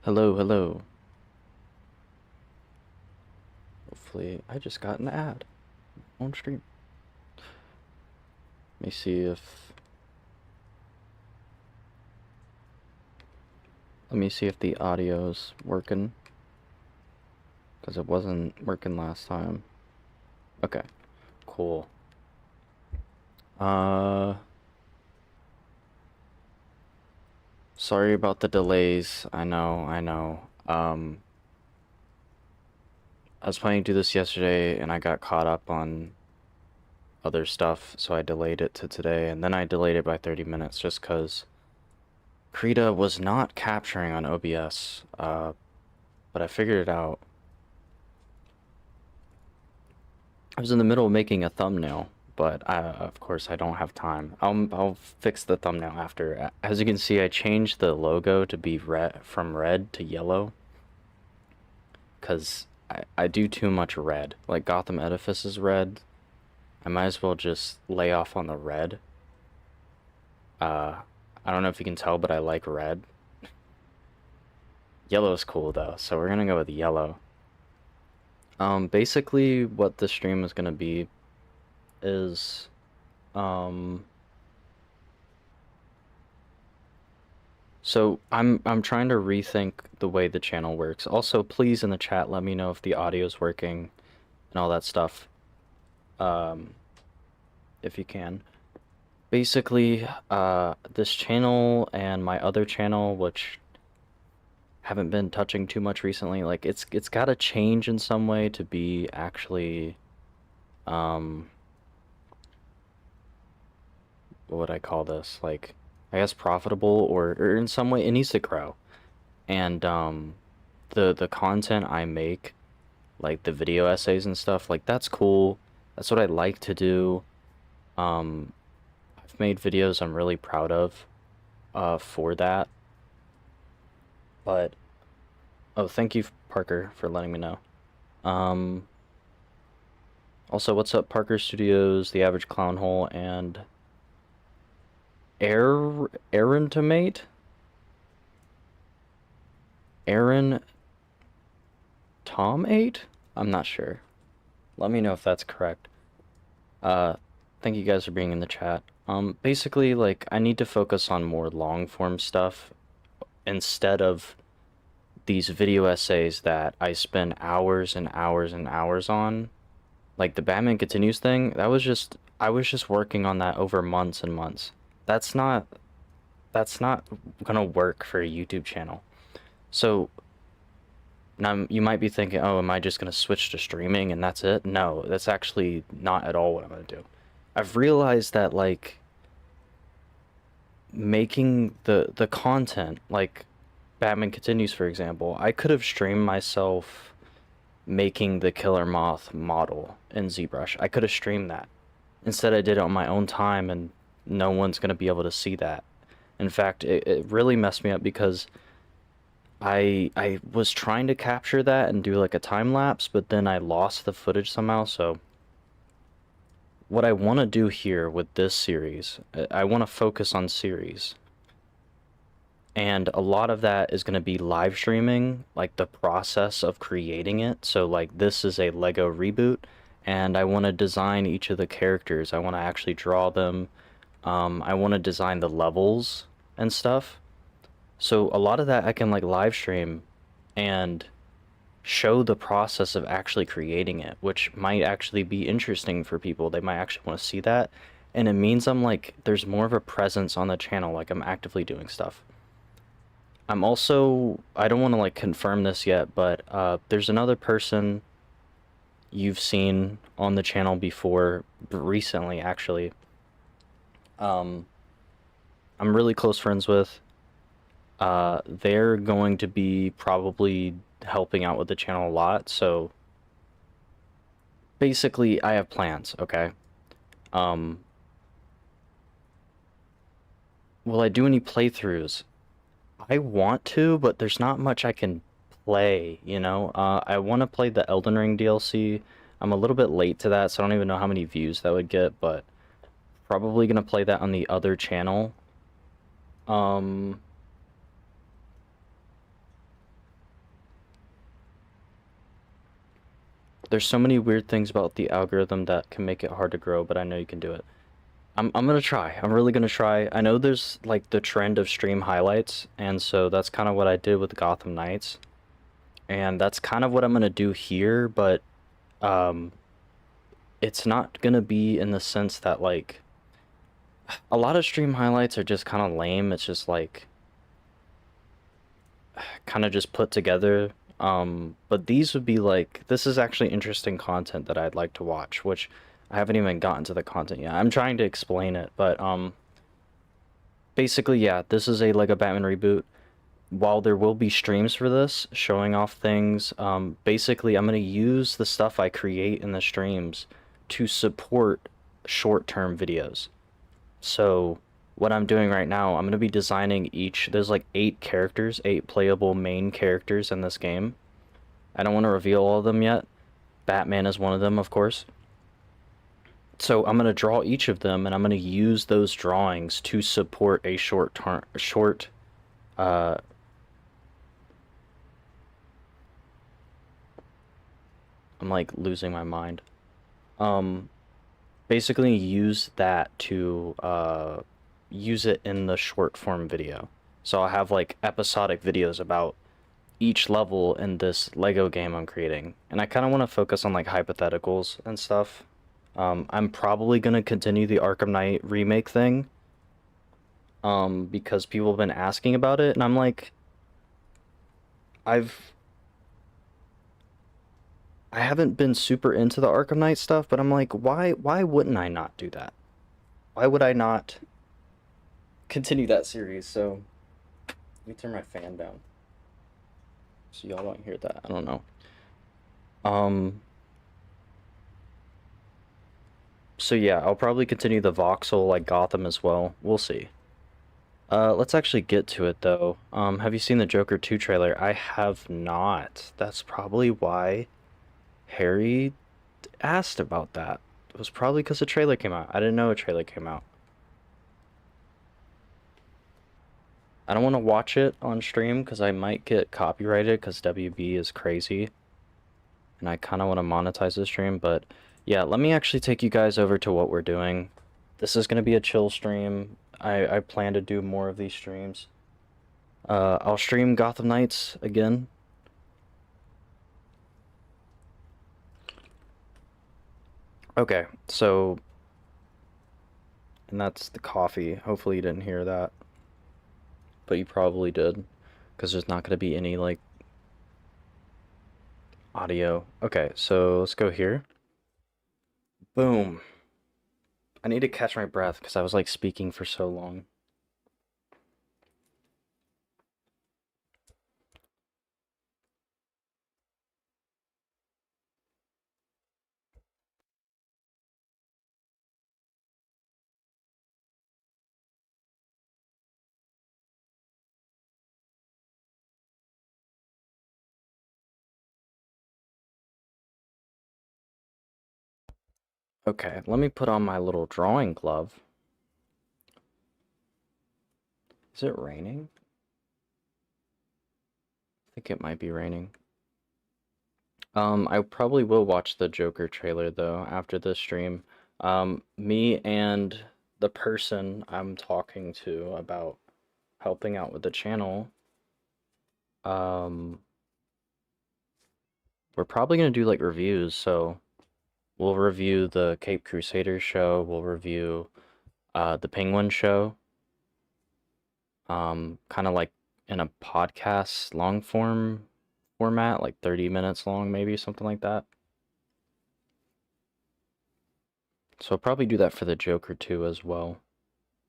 Hello, hello. Hopefully, I just got an ad on stream. Let me see if... Let me see if the audio's working. Because it wasn't working last time. Okay, cool. Sorry about the delays. I know. I was planning to do this yesterday, and I got caught up on other stuff, so I delayed it to today, and then I delayed it by 30 minutes just because Krita was not capturing on OBS, but I figured it out. I was in the middle of making a thumbnail, but of course I don't have time. I'll fix the thumbnail after. As you can see, I changed the logo to be red, from red to yellow, because I do too much red. Like Gotham Edifice is red. I might as well just lay off on the red. I don't know if you can tell, but I like red. Yellow's cool though, so we're gonna go with yellow. Basically what the stream is gonna be is, so I'm trying to rethink the way the channel works. Also, please in the chat let me know if the audio's working and all that stuff. If you can. Basically, this channel and my other channel, which haven't been touching too much recently, like it's got to change in some way to be actually, what would I call this? Like, I guess profitable, or in some way it needs to grow. And the content I make, like the video essays and stuff, like that's cool. That's what I like to do. I've made videos I'm really proud of for that. But oh, thank you, Parker, for letting me know. Also, what's up, Parker Studios, The Average Clown Hole, and Aaron Tomate? Aaron Tom 8? I'm not sure. Let me know if that's correct. Thank you guys for being in the chat. Basically, like, I need to focus on more long-form stuff instead of these video essays that I spend hours and hours and hours on. Like, the Batman Continues thing, I was just working on that over months and months. That's not gonna work for a YouTube channel. So now you might be thinking, oh, am I just gonna switch to streaming and that's it? No, that's actually not at all what I'm gonna do. I've realized that, like, making the content, like Batman Continues, for example, I could have streamed myself making the Killer Moth model in ZBrush. I could have streamed that. Instead, I did it on my own time, and no one's gonna be able to see that. In fact, it really messed me up because I was trying to capture that and do like a time lapse, but then I lost the footage somehow. So what I want to do here with this series, I want to focus on series. And a lot of that is going to be live streaming, like the process of creating it. So like this is a Lego reboot, and I want to design each of the characters. I want to actually draw them. I want to design the levels and stuff. So a lot of that I can like live stream and show the process of actually creating it, which might actually be interesting for people. They might actually want to see that. And it means I'm like, there's more of a presence on the channel, like I'm actively doing stuff. I'm also, I don't want to like confirm this yet, but there's another person you've seen on the channel before, recently actually. I'm really close friends with. They're going to be probably helping out with the channel a lot, so basically I have plans, okay? Will I do any playthroughs? I want to, but there's not much I can play, you know? I want to play the Elden Ring DLC. I'm a little bit late to that, so I don't even know how many views that would get, but probably gonna play that on the other channel. There's so many weird things about the algorithm that can make it hard to grow, but I know you can do it. I'm gonna try. I'm really gonna try. I know there's like the trend of stream highlights, and so that's kind of what I did with Gotham Knights, and that's kind of what I'm gonna do here, but um, it's not gonna be in the sense that like a lot of stream highlights are just kind of lame. It's just like kind of just put together. But these would be like, this is actually interesting content that I'd like to watch, which I haven't even gotten to the content yet. I'm trying to explain it, but basically, yeah, this is a Lego Batman reboot. While there will be streams for this, showing off things, basically I'm gonna use the stuff I create in the streams to support short-term videos. So what I'm doing right now, I'm going to be designing each. There's like 8 characters, 8 playable main characters in this game. I don't want to reveal all of them yet. Batman is one of them, of course. So I'm going to draw each of them, and I'm going to use those drawings to support a uh, I'm like losing my mind. Um, Basically use that to use it in the short form video. So I'll have like episodic videos about each level in this Lego game I'm creating. And I kind of want to focus on like hypotheticals and stuff. I'm probably going to continue the Arkham Knight remake thing because people have been asking about it, and I'm like, I've I haven't been super into the Arkham Knight stuff, but I'm like, why wouldn't I not do that? Why would I not continue that series? So let me turn my fan down so y'all don't hear that. I don't know. Um, so yeah, I'll probably continue the voxel like Gotham as well. We'll see. Let's actually get to it though. Have you seen the Joker 2 trailer? I have not. That's probably why Harry asked about that. It was probably because the trailer came out. I didn't know a trailer came out. I don't want to watch it on stream because I might get copyrighted because WB is crazy. And I kind of want to monetize the stream, but yeah, let me actually take you guys over to what we're doing. This is going to be a chill stream. I plan to do more of these streams. I'll stream Gotham Knights again. Okay, so, and that's the coffee. Hopefully you didn't hear that, but you probably did, because there's not going to be any, like, audio. Okay, so let's go here. Boom. I need to catch my breath because I was like speaking for so long. Okay, let me put on my little drawing glove. Is it raining? I think it might be raining. I probably will watch the Joker trailer though after this stream. Me and the person I'm talking to about helping out with the channel, um, we're probably gonna do like reviews, so we'll review the Cape Crusaders show, we'll review the Penguin show, kind of like in a podcast long format, like 30 minutes long, maybe something like that. So I'll probably do that for the Joker too as well.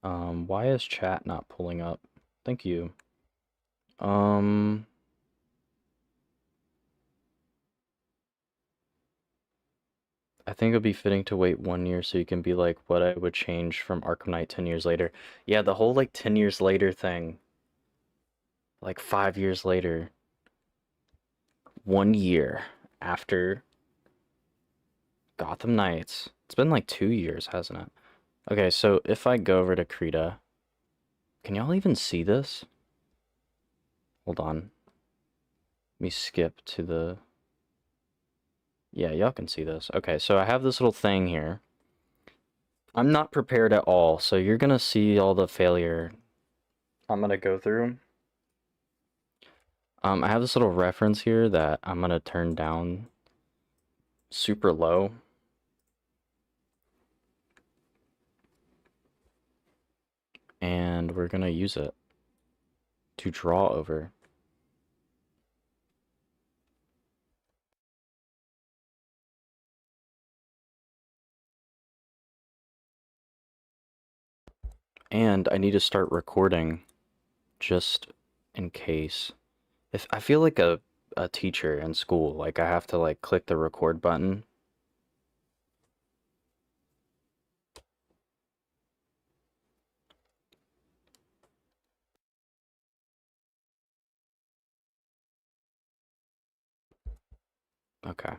Why is chat not pulling up? Thank you. Um, I think it'd be fitting to wait 1 year so you can be like what I would change from Arkham Knight 10 years later. Yeah, the whole like 10 years later thing. Like 5 years later. 1 year after Gotham Knights. It's been like 2 years, hasn't it? Okay, so if I go over to Krita, can y'all even see this? Hold on. Let me skip to the... Yeah, y'all can see this. Okay, so I have this little thing here. I'm not prepared at all, so you're gonna see all the failure I'm gonna go through. I have this little reference here that I'm gonna turn down super low. And we're gonna use it to draw over. And I need to start recording just in case. If I feel like a teacher in school, like I have to like click the record button. Okay.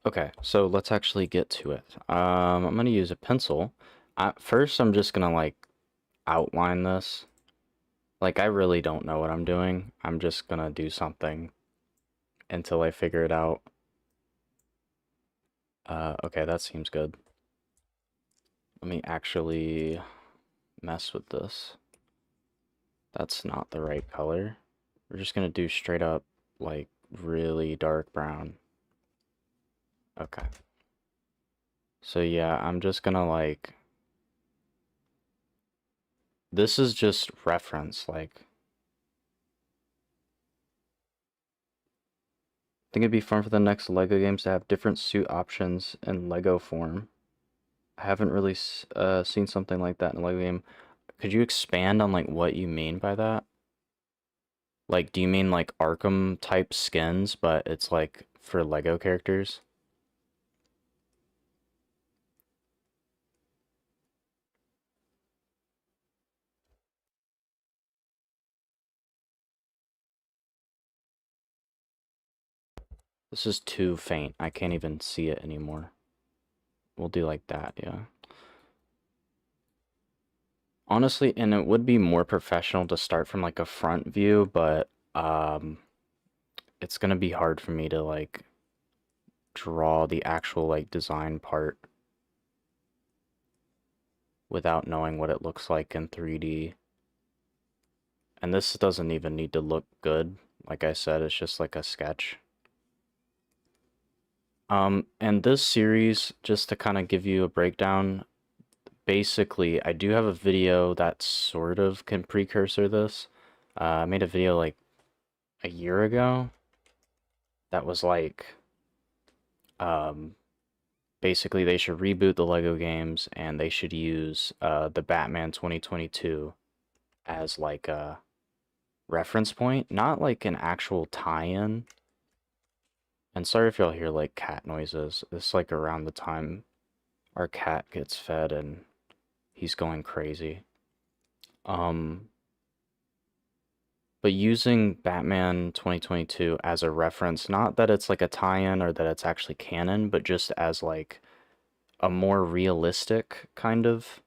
Okay, so let's actually get to it. I'm gonna use a pencil. First, I'm just gonna like outline this. Like I really don't know what I'm doing. I'm just gonna do something until I figure it out. Okay, that seems good. Let me actually mess with this. That's not the right color. We're just gonna do straight up, like, really dark brown. Okay. So yeah, I'm just gonna, like... This is just reference, like... I think it'd be fun for the next LEGO games to have different suit options in LEGO form. I haven't really seen something like that in a LEGO game. Could you expand on, like, what you mean by that? Like, do you mean, like, Arkham type skins, but it's, like, for LEGO characters? This is too faint. I can't even see it anymore. We'll do like that, yeah. Honestly, and it would be more professional to start from like a front view, but it's gonna be hard for me to like draw the actual like design part without knowing what it looks like in 3D. And this doesn't even need to look good. Like I said, it's just like a sketch. And this series, just to kind of give you a breakdown, basically, I do have a video that sort of can precursor this. I made a video like a year ago that was like, um, basically they should reboot the Lego games and they should use the Batman 2022 as like a reference point, not like an actual tie-in. And sorry if y'all hear like cat noises. It's like around the time our cat gets fed and he's going crazy. Um, but using Batman 2022 as a reference, not that it's like a tie-in or that it's actually canon, but just as like a more realistic kind of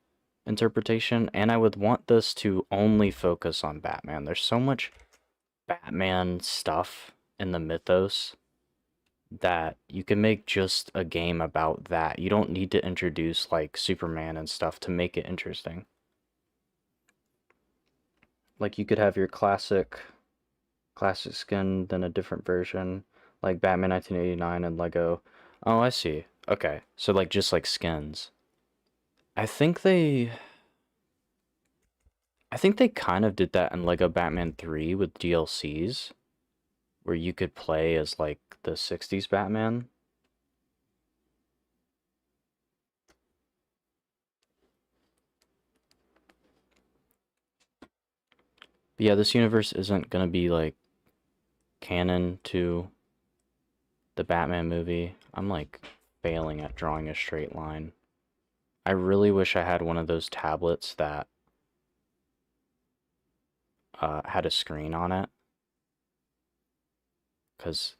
interpretation. And I would want this to only focus on Batman. There's so much Batman stuff in the mythos that you can make just a game about that. You don't need to introduce like Superman and stuff to make it interesting. Like you could have your classic skin, then a different version, like Batman 1989 and Lego. Oh, I see. Okay, so like just like skins. I think they I think they kind of did that in Lego Batman 3 with DLCs, where you could play as like the 60s Batman. But yeah, this universe isn't gonna be like canon to the Batman movie. I'm like failing at drawing a straight line. I really wish I had one of those tablets that had a screen on it, because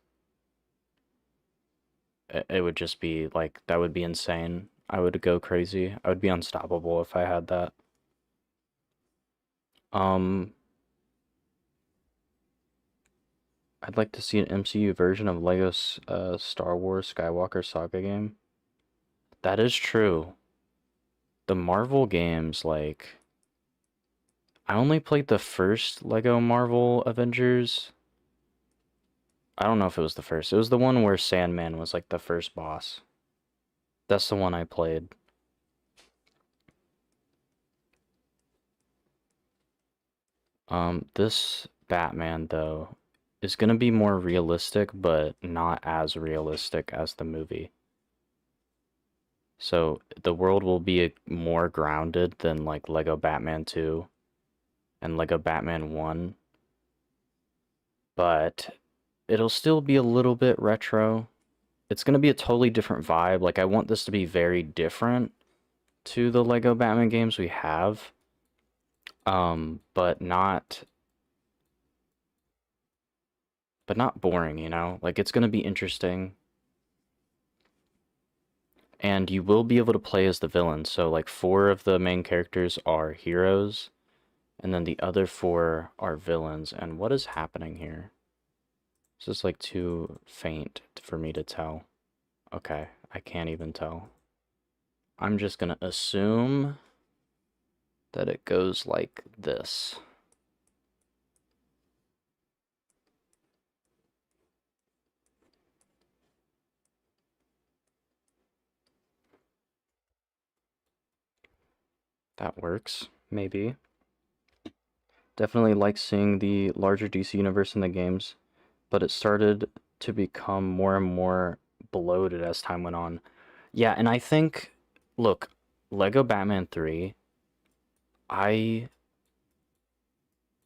it would just be like, that would be insane. I would go crazy. I would be unstoppable if I had that. Um, I'd like to see an MCU version of Lego's Star Wars Skywalker Saga game. That is true. The Marvel games, like, I only played the first Lego Marvel Avengers. I don't know if it was the first. It was the one where Sandman was like the first boss. That's the one I played. This Batman, though, is gonna be more realistic, but not as realistic as the movie. So the world will be more grounded than like Lego Batman 2 and Lego Batman 1, but it'll still be a little bit retro. It's gonna be a totally different vibe. Like I want this to be very different to the Lego Batman games we have, but not boring, you know? Like it's gonna be interesting. And you will be able to play as the villain. So like 4 of the main characters are heroes, and then the other 4 are villains. And what is happening here? This is like too faint for me to tell. Okay, I can't even tell. I'm just gonna assume that it goes like this. That works, maybe. Definitely like seeing the larger DC universe in the games, but it started to become more and more bloated as time went on. Yeah, and I think, look, Lego Batman 3, I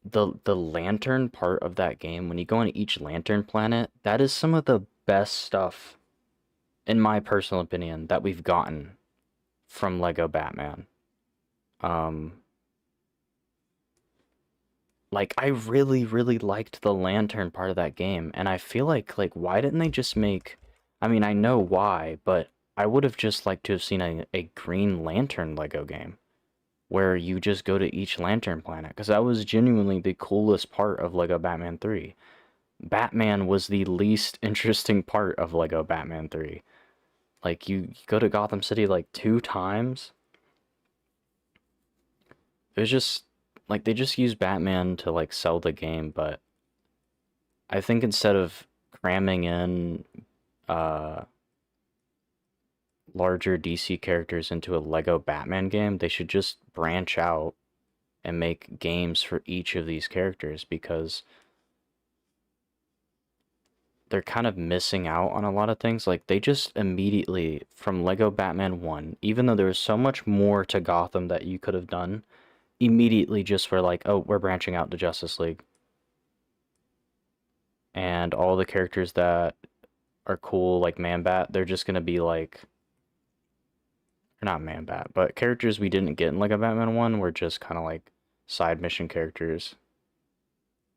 the lantern part of that game, when you go on each lantern planet, that is some of the best stuff, in my personal opinion, that we've gotten from Lego Batman. Um, like I really, really liked the lantern part of that game, and I feel like why didn't they just make? I mean, I know why, but I would have just liked to have seen a Green Lantern Lego game where you just go to each lantern planet, because that was genuinely the coolest part of Lego Batman 3. Batman was the least interesting part of Lego Batman 3. Like you go to Gotham City like 2 times. It was just like they just used Batman to like sell the game, but I think instead of cramming in uh larger DC characters into a Lego Batman game, they should just branch out and make games for each of these characters, because they're kind of missing out on a lot of things. Like they just immediately from Lego Batman 1, even though there was so much more to Gotham that you could have done, immediately just were like, "Oh, we're branching out to Justice League." And all the characters that are cool like Man-Bat, they're just going to be like, or not Man-Bat, but characters we didn't get in Lego Batman 1 were just kind of like side mission characters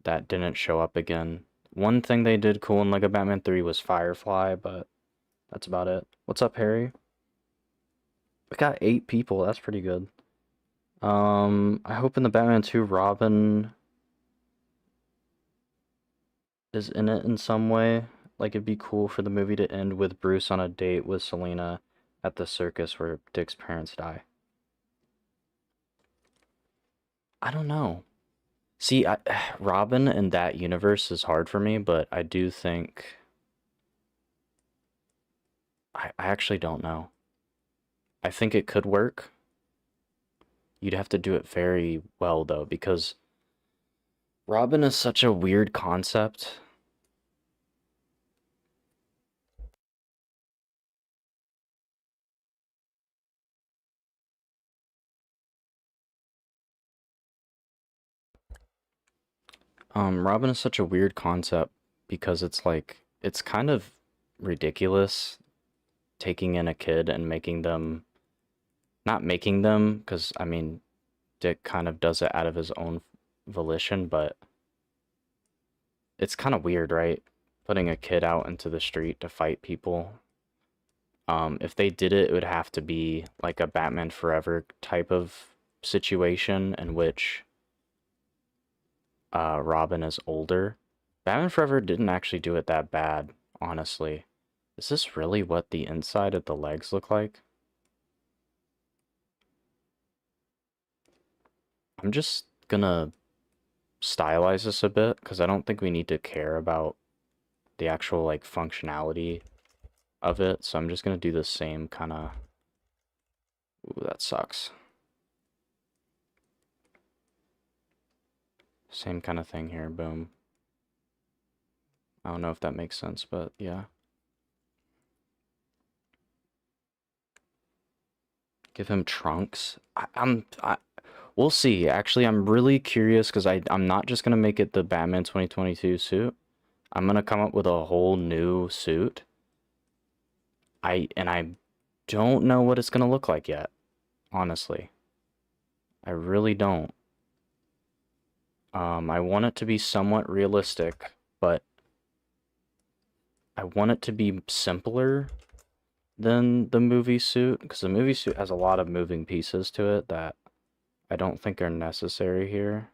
that didn't show up again. One thing they did cool in Lego Batman 3 was Firefly, but that's about it. What's up, Harry? We got 8 people. That's pretty good. I hope in the Batman 2 Robin is in it in some way. Like it'd be cool for the movie to end with Bruce on a date with Selena at the circus where Dick's parents die. I don't know. See, Robin in that universe is hard for me, but I do think I actually don't know. I think it could work. You'd have to do it very well though, because Robin is such a weird concept. Robin is such a weird concept because it's like it's kind of ridiculous taking in a kid and making them, not making them, because I mean Dick kind of does it out of his own volition, but it's kind of weird, right? Putting a kid out into the street to fight people. If they did it, it would have to be like a Batman Forever type of situation in which Robin is older. Batman Forever didn't actually do it that bad, honestly. Is this really what the inside of the legs look like? I'm just gonna stylize this a bit, because I don't think we need to care about the actual, like, functionality of it, so I'm just gonna do the same kind of... Ooh, that sucks. Same kind of thing here, boom. I don't know if that makes sense, but yeah. Give him trunks. We'll see. Actually, I'm really curious because I'm not just gonna make it the Batman 2022 suit. I'm gonna come up with a whole new suit. I don't know what it's gonna look like yet, honestly. I really don't. I want it to be somewhat realistic, but I want it to be simpler than the movie suit, because the movie suit has a lot of moving pieces to it that I don't think are necessary here.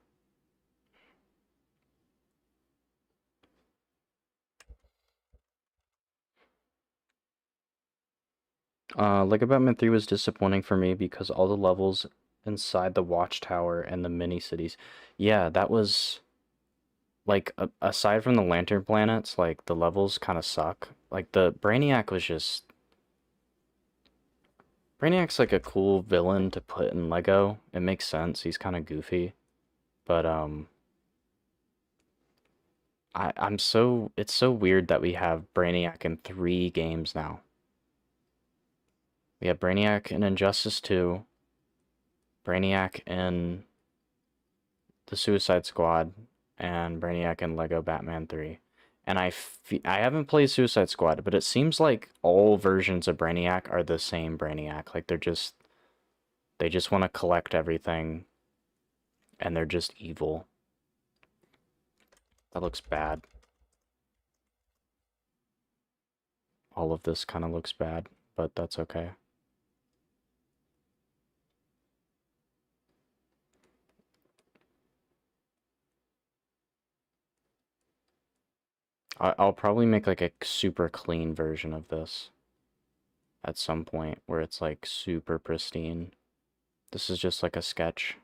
Lego Batman 3 was disappointing for me because all the levels inside the Watchtower and the mini cities, yeah, that was like aside from the Lantern planets, like the levels kind of suck. Like the Brainiac was just Brainiac's like a cool villain to put in Lego. It makes sense. He's kind of goofy, but it's so weird that we have Brainiac in 3 games now. We have Brainiac in Injustice 2, Brainiac in the Suicide Squad, and Brainiac in Lego Batman 3. And I haven't played Suicide Squad, but it seems like all versions of Brainiac are the same Brainiac. Like they just want to collect everything, and they're just evil. That looks bad. All of this kind of looks bad, but that's okay. I'll probably make like a super clean version of this at some point where it's like super pristine. This is just like a sketch.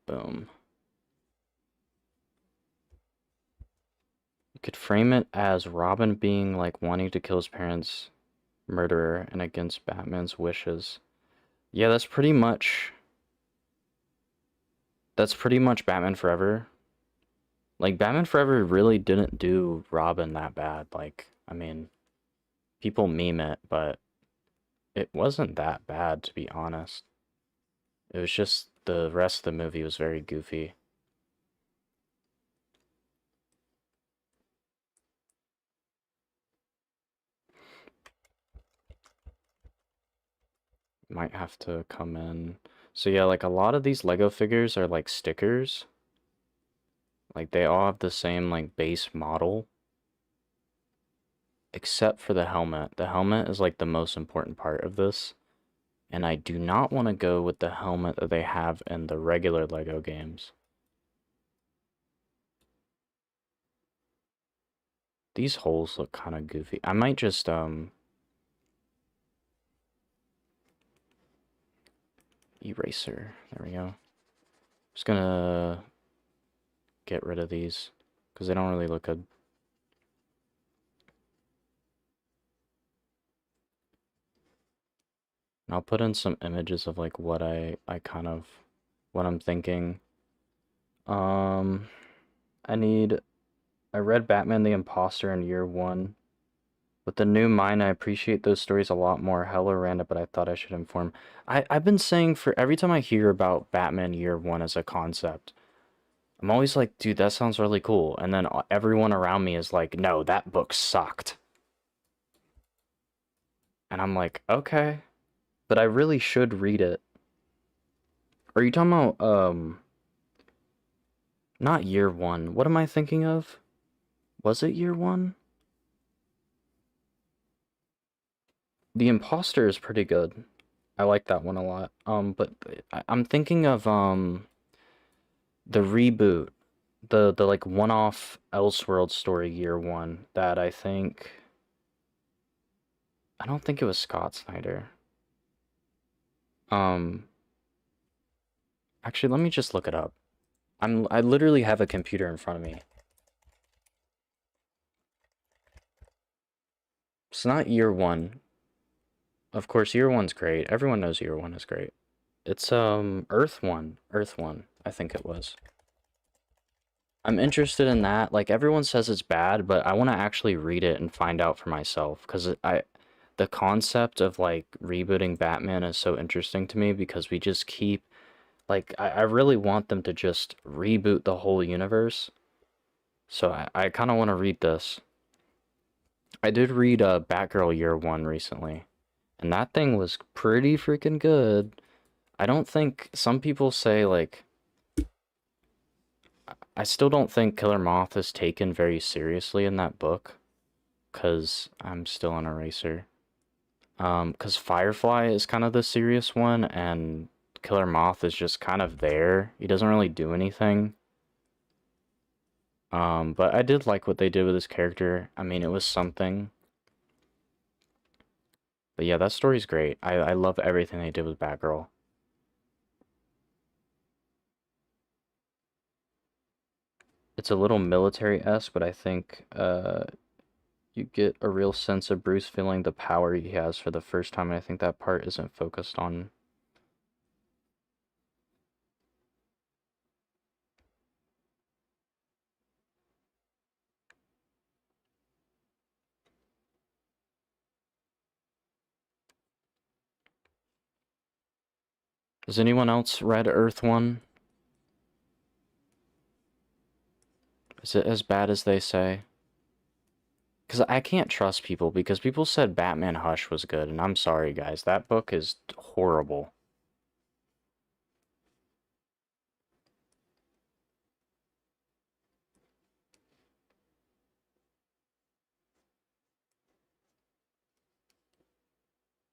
Boom. You could frame it as Robin being like wanting to kill his parents, murderer, and against Batman's wishes. Yeah, that's pretty much Batman Forever. Like Batman Forever really didn't do Robin that bad. Like, I mean, people meme it, but it wasn't that bad, to be honest. It was just the rest of the movie was very goofy. Might have to come in. So yeah, like a lot of these Lego figures are like stickers. Like they all have the same like base model. Except for the helmet. The helmet is like the most important part of this. And I do not want to go with the helmet that they have in the regular Lego games. These holes look kind of goofy. I might just, eraser. There we go. Just gonna get rid of these because they don't really look good. And I'll put in some images of like what I kind of, what I'm thinking. I read Batman the Imposter in year 1. With the new mind, I appreciate those stories a lot more. Hella random, but I thought I should inform. I've been saying for every time I hear about Batman year 1 as a concept, I'm always like, dude, that sounds really cool. And then everyone around me is like, no, that book sucked. And I'm like, okay, but I really should read it. Are you talking about, not year 1. What am I thinking of? Was it year 1? The Imposter is pretty good. I like that one a lot. But I'm thinking of the reboot, the like one-off Elseworld story year one that I don't think it was Scott Snyder. Um, actually, let me just look it up. I literally have a computer in front of me. It's not year one. Of course, year one's great. Everyone knows year one is great. It's Earth One. Earth One, I think it was. I'm interested in that. Like everyone says it's bad, but I want to actually read it and find out for myself because the concept of like rebooting Batman is so interesting to me because we just keep like I really want them to just reboot the whole universe. So I kind of want to read this. I did read Batgirl Year One recently, and that thing was pretty freaking good. I don't think some people say like I still don't think Killer Moth is taken very seriously in that book, cause I'm still an eraser. Cause Firefly is kind of the serious one, and Killer Moth is just kind of there. He doesn't really do anything. But I did like what they did with his character. I mean, it was something. But yeah, that story's great. I love everything they did with Batgirl. It's a little military-esque, but I think you get a real sense of Bruce feeling the power he has for the first time, and I think that part isn't focused on. Has anyone else read Earth One? Is it as bad as they say? Because I can't trust people because people said Batman Hush was good, and I'm sorry, guys. That book is horrible.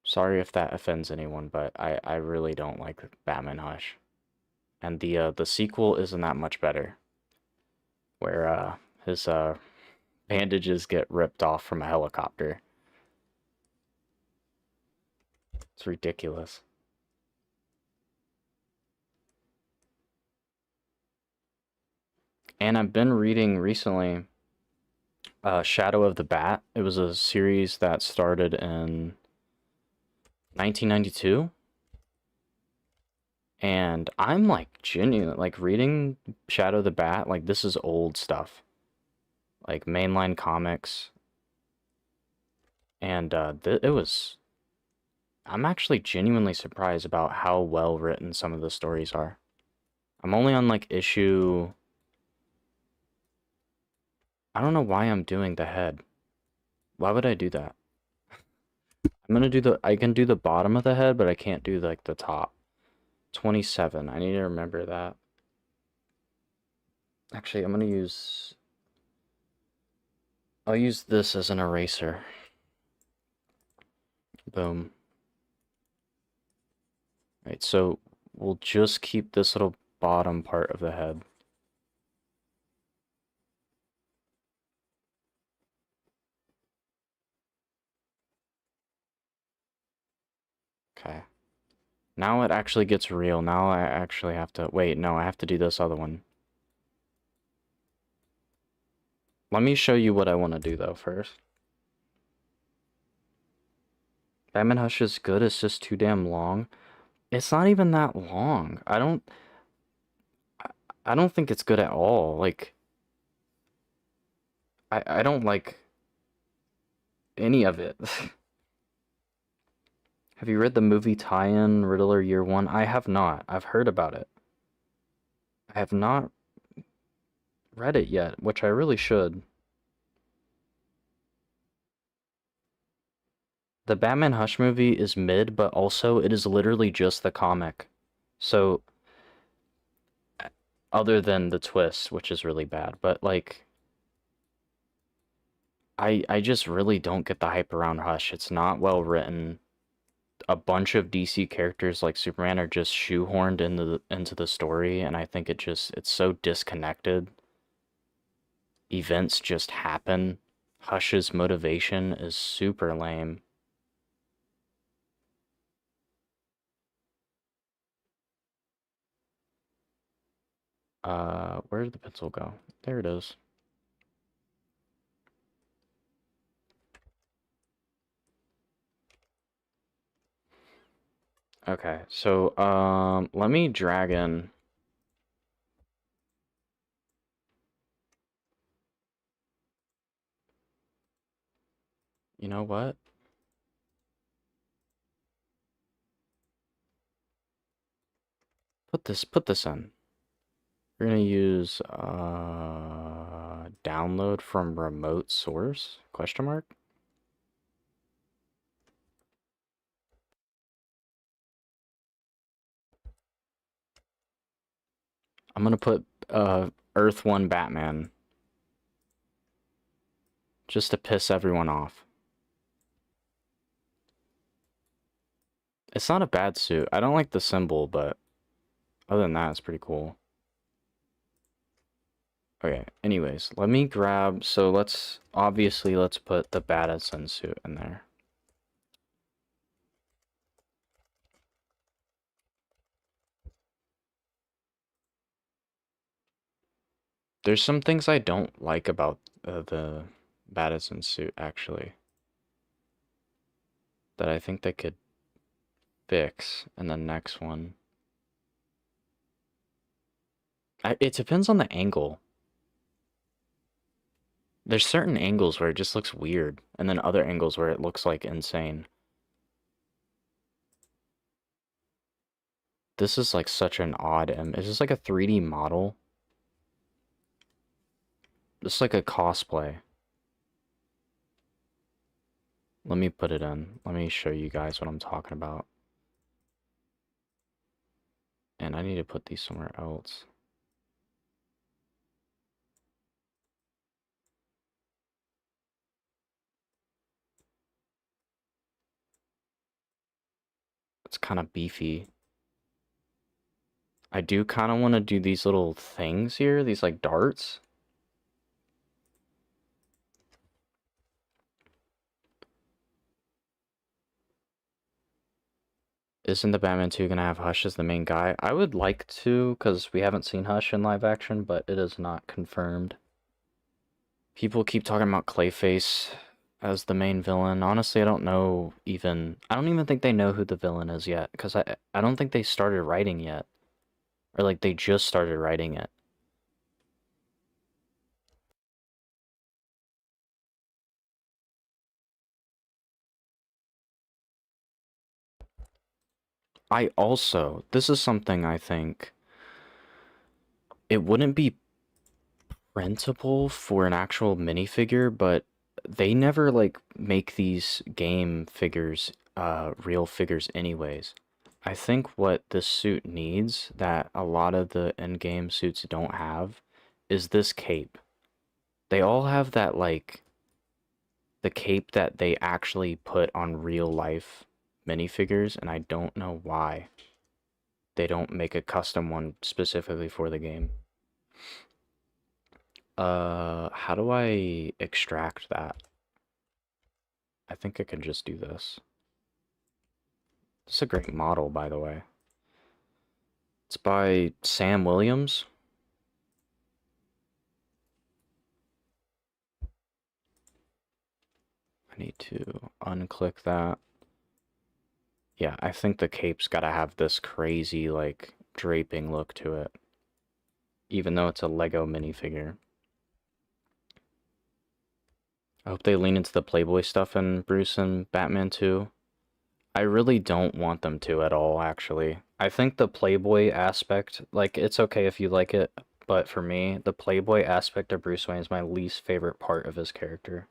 Sorry if that offends anyone, but I really don't like Batman Hush. And the sequel isn't that much better, where his bandages get ripped off from a helicopter. It's ridiculous. And I've been reading recently Shadow of the Bat. It was a series that started in 1992. And I'm like genuine, like reading Shadow the Bat, like this is old stuff, like mainline comics, and it was. I'm actually genuinely surprised about how well written some of the stories are. I'm only on like issue. I don't know why I'm doing the head. Why would I do that? I'm gonna do the. I can do the bottom of the head, but I can't do like the top. 27. I need to remember that. Actually, I'm gonna use. I'll use this as an eraser. Boom. Right, so we'll just keep this little bottom part of the head. Okay. Now it actually gets real. Now I actually have to... Wait, no, I have to do this other one. Let me show you what I want to do, though, first. Batman Hush is good, it's just too damn long. It's not even that long. I don't think it's good at all. Like, I don't like any of it. Have you read the movie tie-in Riddler Year One? I have not. I've heard about it. I have not read it yet, which I really should. The Batman Hush movie is mid, but also it is literally just the comic. So, other than the twist, which is really bad, but like I just really don't get the hype around Hush. It's not well written. a bunch of DC characters like Superman are just shoehorned into the story, and I think it's so disconnected. Events just happen. Hush's motivation is super lame. Where did the pencil go? There it is. Okay, so let me drag in. You know what? Put this in. We're gonna use download from remote source? Question mark? I'm gonna put Earth 1 Batman just to piss everyone off. It's not a bad suit. I don't like the symbol, but other than that, it's pretty cool. Okay, anyways, let me grab, so let's put the Batison suit in there. There's some things I don't like about the Batison suit, actually, that I think they could fix in the next one. It depends on the angle. There's certain angles where it just looks weird, and then other angles where it looks like insane. This is like such an odd image. Is this like a 3D model? This is like a cosplay. Let me put it in. Let me show you guys what I'm talking about. And I need to put these somewhere else. It's kind of beefy. I do kind of want to do these little things here, these like darts. Isn't the Batman 2 gonna have Hush as the main guy? I would like to, because we haven't seen Hush in live action, but it is not confirmed. People keep talking about Clayface as the main villain. Honestly, I don't even think they know who the villain is yet, because I don't think they started writing yet. Or like they just started writing it. This is something I think it wouldn't be rentable for an actual minifigure, but they never like make these game figures real figures anyways. I think what this suit needs that a lot of the in-game suits don't have is this cape. They all have that like the cape that they actually put on real life minifigures, and I don't know why they don't make a custom one specifically for the game. How do I extract that? I think I can just do this. This is a great model, by the way. It's by Sam Williams. I need to unclick that. Yeah, I think the cape's gotta have this crazy, like, draping look to it. Even though it's a Lego minifigure. I hope they lean into the Playboy stuff in Bruce and Batman 2. I really don't want them to at all, actually. I think the Playboy aspect, like, it's okay if you like it, but for me, the Playboy aspect of Bruce Wayne is my least favorite part of his character.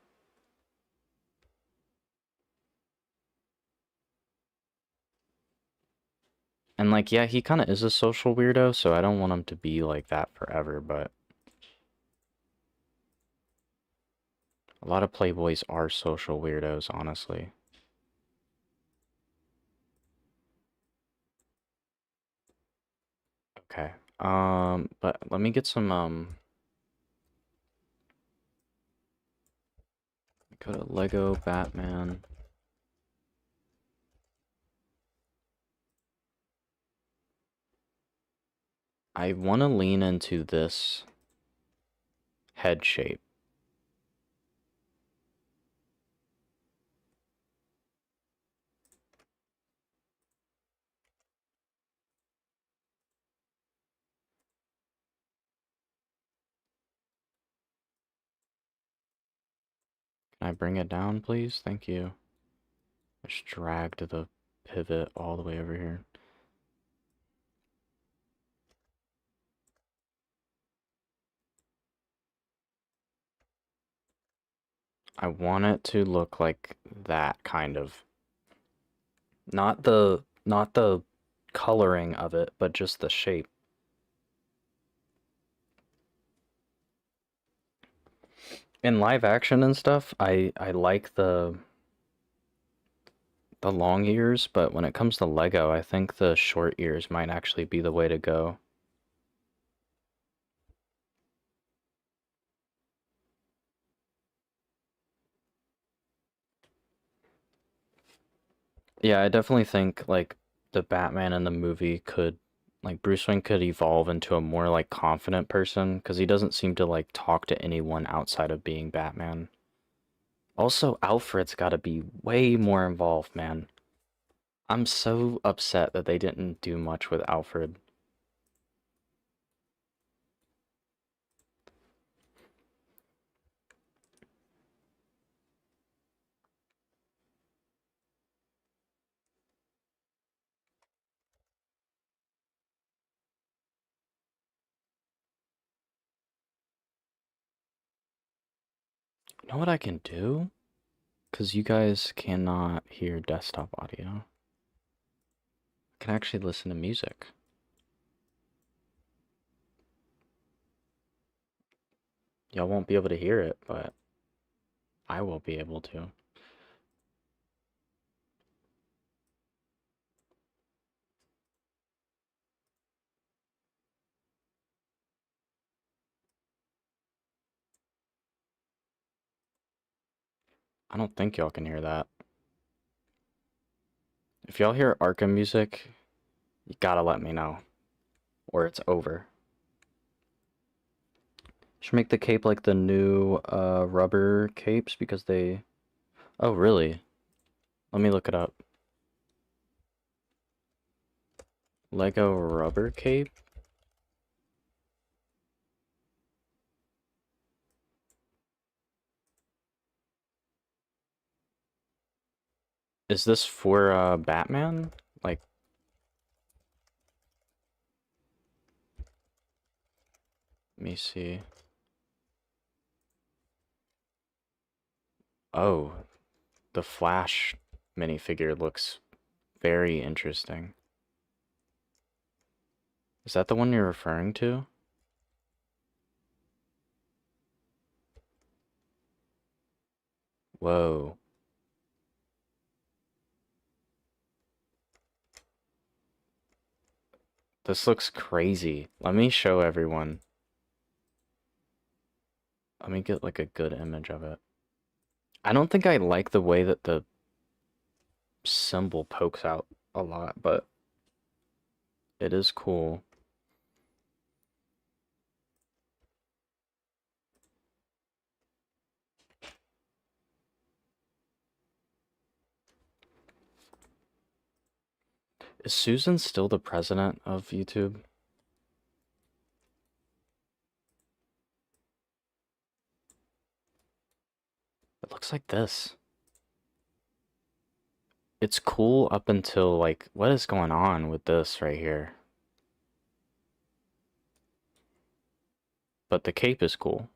And, like, yeah, he kind of is a social weirdo, so I don't want him to be like that forever, but a lot of Playboys are social weirdos, honestly. Okay. But let me get some, go to Lego Batman. I want to lean into this head shape. Can I bring it down, please? Thank you. Just dragged the pivot all the way over here. I want it to look like that kind of. Not the coloring of it, but just the shape. In live action and stuff, I like the long ears, but when it comes to Lego, I think the short ears might actually be the way to go. Yeah, I definitely think like the Batman in the movie could like Bruce Wayne could evolve into a more like confident person because he doesn't seem to like talk to anyone outside of being Batman. Also, Alfred's got to be way more involved, man. I'm so upset that they didn't do much with Alfred. You know what I can do? Because you guys cannot hear desktop audio. I can actually listen to music. Y'all won't be able to hear it, but I will be able to. I don't think y'all can hear that. If y'all hear Arkham music, you gotta let me know, or it's over. Should make the cape like the new rubber capes because they... Oh, really? Let me look it up. Lego rubber cape? Is this for Batman? Like, let me see. Oh, the Flash minifigure looks very interesting. Is that the one you're referring to? Whoa. This looks crazy. Let me show everyone. Let me get like a good image of it. I don't think I like the way that the symbol pokes out a lot, but it is cool. Is Susan still the president of YouTube? It looks like this. It's cool up until like, what is going on with this right here? But the cape is cool.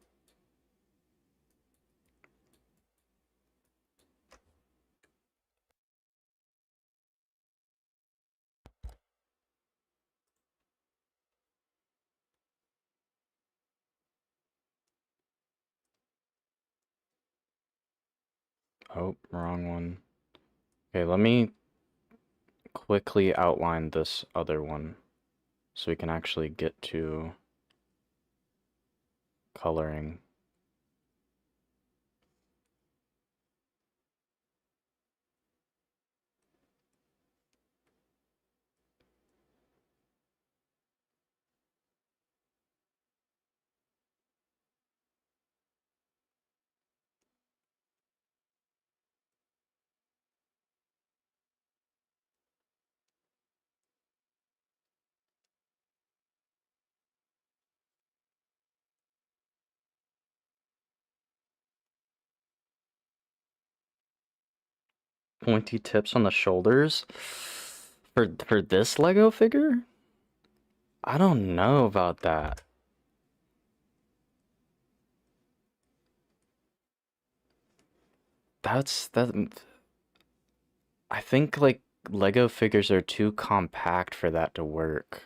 Oh, wrong one. Okay, let me quickly outline this other one. so we can actually get to coloring. Pointy tips on the shoulders for this Lego figure? I don't know about that. That I think like Lego figures are too compact for that to work.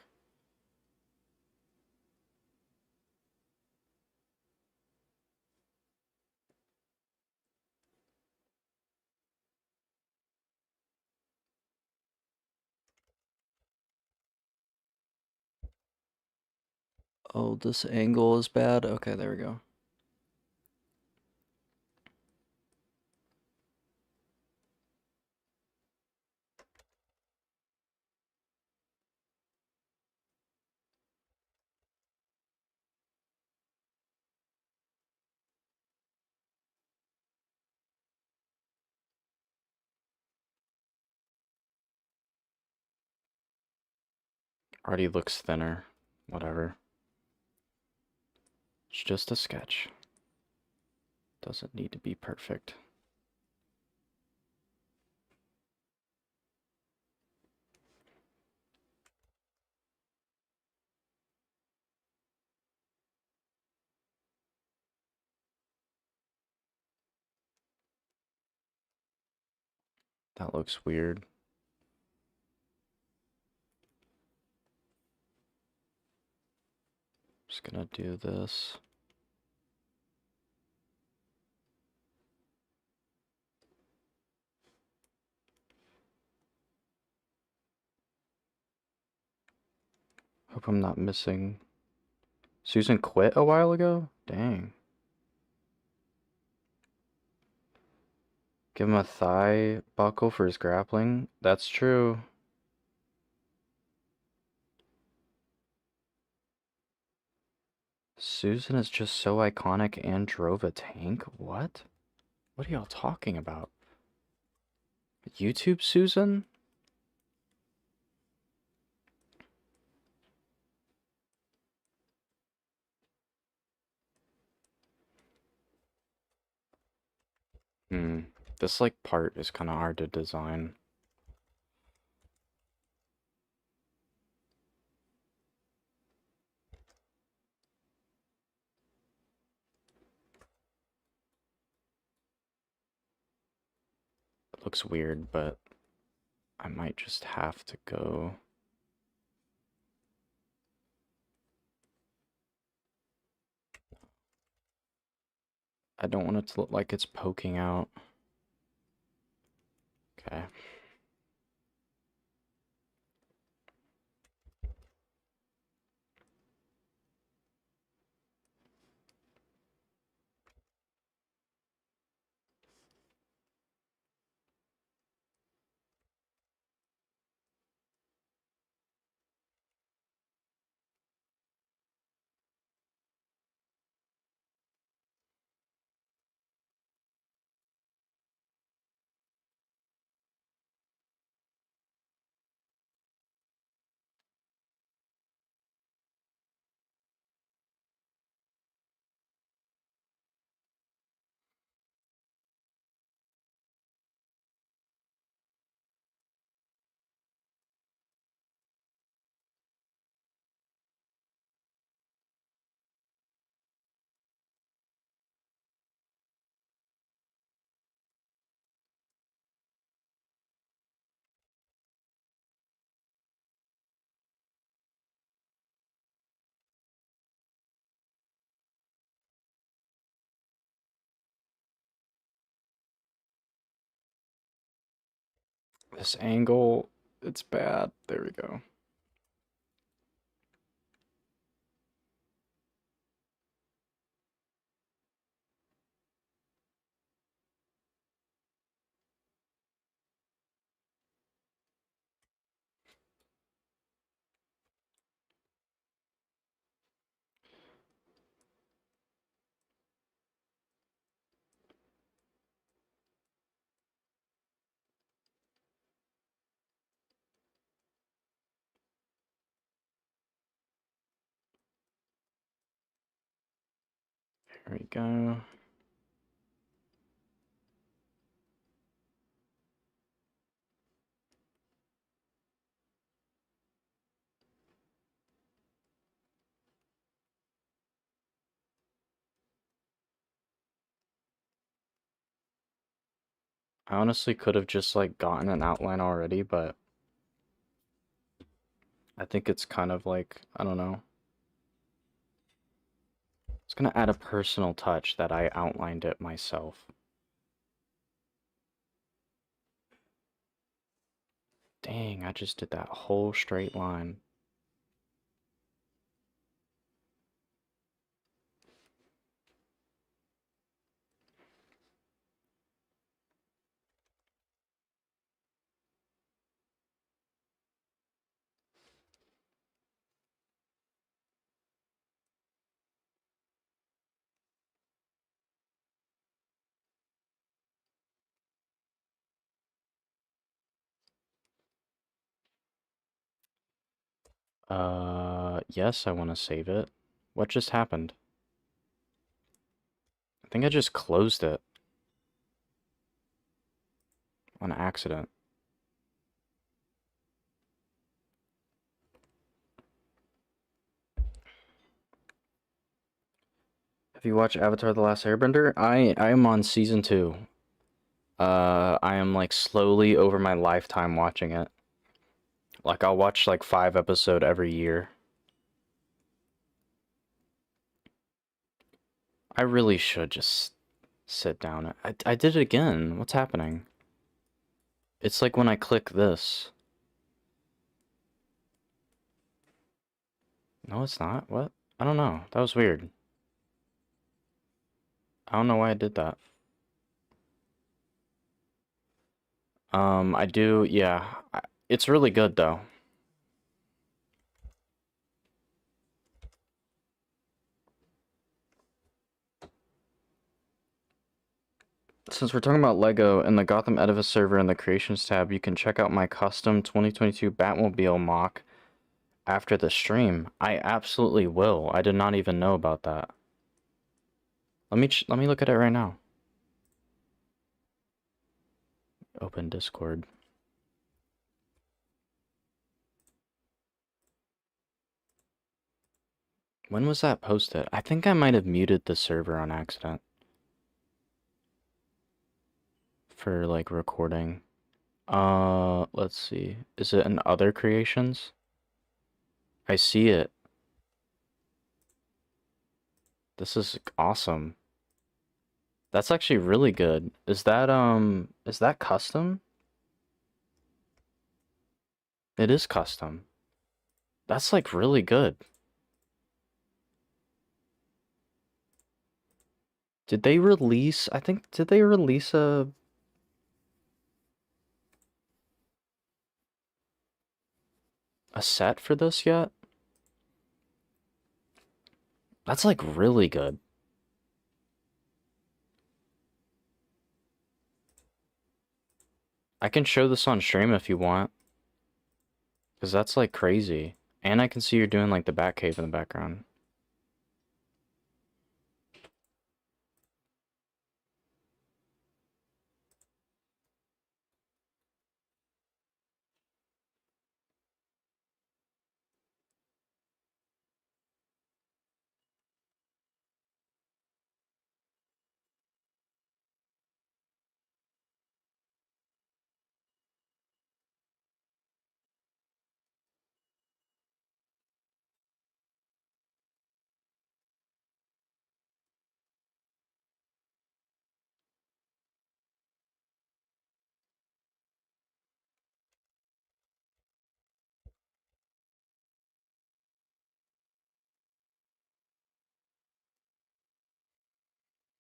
Oh, this angle is bad. Okay, there we go. Already looks thinner. Whatever. It's just a sketch. Doesn't need to be perfect. That looks weird. Just gonna do this. Hope I'm not missing. Susan quit a while ago? Dang. Give him a thigh buckle for his grappling? That's true. Susan is just so iconic and drove a tank? What? What are y'all talking about? YouTube Susan? Hmm. This like part is kind of hard to design. It looks weird, but I might just have to go. I don't want it to look like it's poking out. Okay. This angle, it's bad. There we go. There we go. I honestly could have just like gotten an outline already, but I think it's kind of like, I don't know. It's gonna add a personal touch that I outlined it myself. Dang, I just did that whole straight line. Yes, I want to save it. What just happened? I think I just closed it on accident. Have you watched Avatar: The Last Airbender? I am on season 2. I am like slowly over my lifetime watching it. Like I'll watch like 5 episodes every year. I really should just sit down. I did it again. What's happening? It's like when I click this. No, it's not. What? I don't know. That was weird. I don't know why I did that. I do, yeah. It's really good though. Since we're talking about Lego and the Gotham Edifice server in the Creations tab, you can check out my custom 2022 Batmobile mock after the stream. I absolutely will. I did not even know about that. Let me look at it right now. Open Discord. When was that posted? I think I might have muted the server on accident for like recording. Let's see. Is it in other creations? I see it. This is awesome. That's actually really good. Is that custom? It is custom. That's like really good. Did they release, I think, did they release a set for this yet? That's like really good. I can show this on stream if you want, because that's like crazy. And I can see you're doing like the Batcave in the background.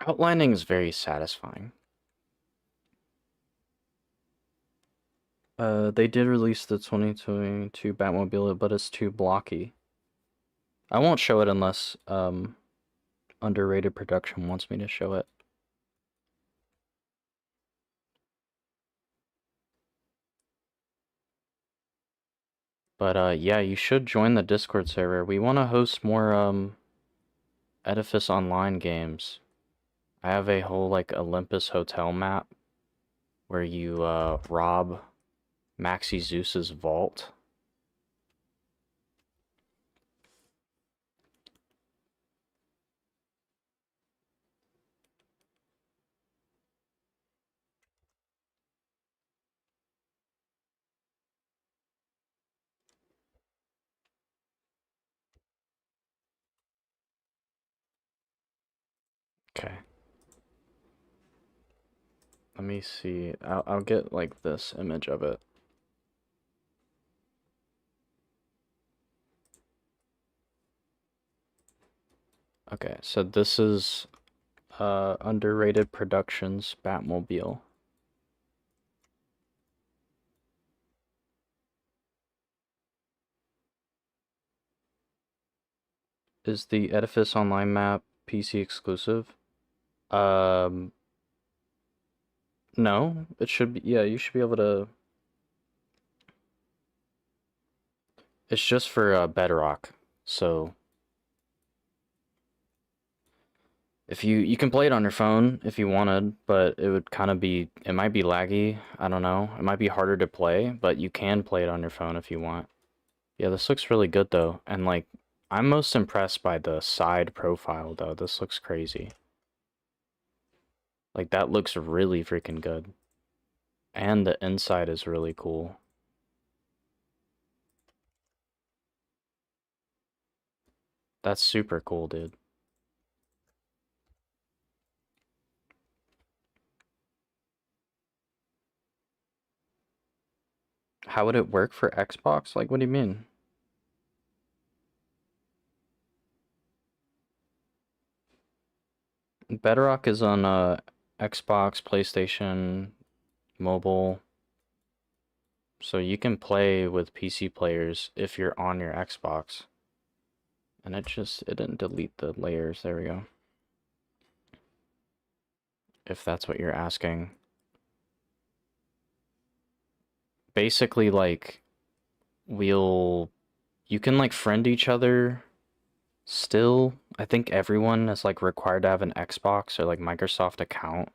Outlining is very satisfying. They did release the 2022 Batmobile, but it's too blocky. I won't show it unless, Underrated Production wants me to show it. But, yeah, you should join the Discord server. We want to host more, Edifice Online games. I have a whole like Olympus Hotel map where you rob Maxi Zeus's vault. Okay. Let me see. I'll get like this image of it. Okay, so this is Underrated Productions Batmobile. Is the Edifice Online map PC exclusive? Um, no, it should be, yeah, you should be able to, it's just for Bedrock, so if you can play it on your phone if you wanted, but it would kind of be, it might be laggy, I don't know, it might be harder to play, but you can play it on your phone if you want. Yeah, this looks really good though, and like, I'm most impressed by the side profile though, this looks crazy. Like, that looks really freaking good. And the inside is really cool. That's super cool, dude. How would it work for Xbox? Like, what do you mean? Bedrock is on Xbox, PlayStation, mobile. So you can play with PC players if you're on your Xbox. And it didn't delete the layers. There we go. If that's what you're asking. Basically, like, you can like friend each other still. I think everyone is like required to have an Xbox or like Microsoft account.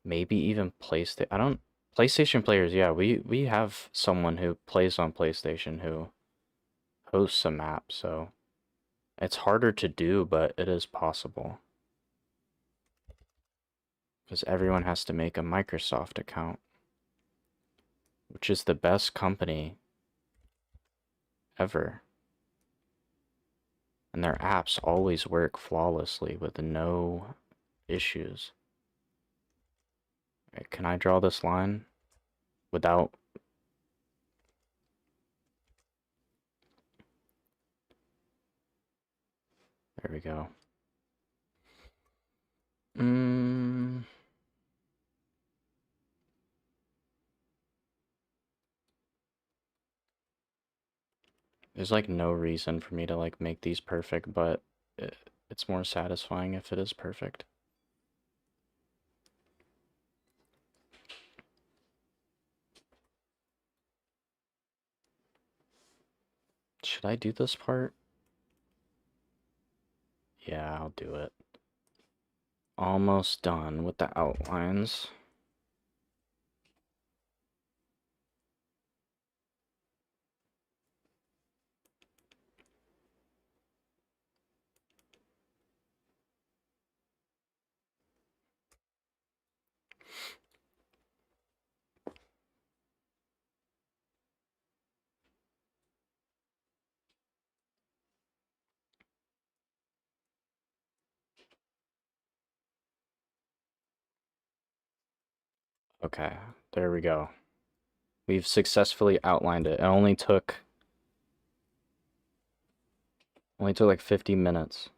Maybe even PlayStation players, yeah, we have someone who plays on PlayStation who hosts a map, so it's harder to do, but it is possible. Because everyone has to make a Microsoft account, which is the best company ever. And their apps always work flawlessly with no issues. Right, can I draw this line without... There we go. There's like no reason for me to like make these perfect, but it's more satisfying if it is perfect. Should I do this part? Yeah, I'll do it. Almost done with the outlines. Okay, there we go. We've successfully outlined it. It only took like 50 minutes.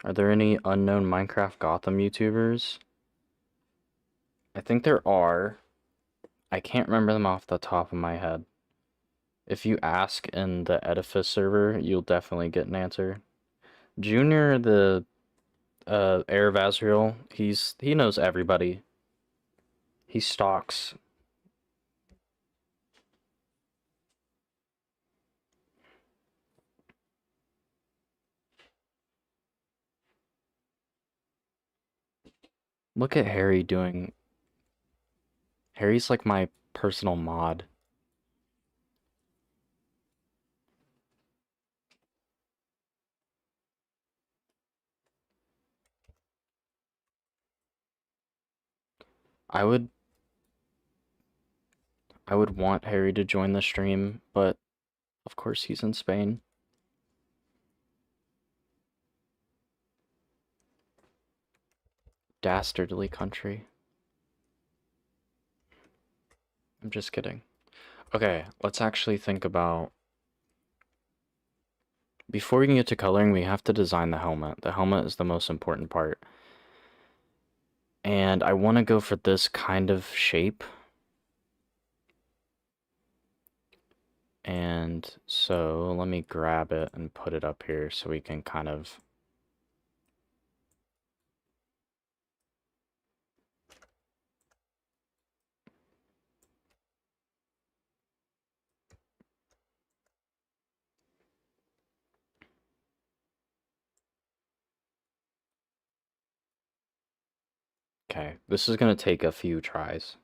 Are there any unknown Minecraft Gotham YouTubers? I think there are. I can't remember them off the top of my head. If you ask in the Edifice server, you'll definitely get an answer. Junior, the Heir of Azrael, he knows everybody. He stalks. Look at Harry doing. Harry's like my personal mod. I would I would want Harry to join the stream, but of course he's in Spain. Dastardly country. I'm just kidding. Okay, let's actually think about. Before we can get to coloring, we have to design the helmet. The helmet is the most important part. And I want to go for this kind of shape. And so let me grab it and put it up here so we can kind of. Okay, this is going to take a few tries.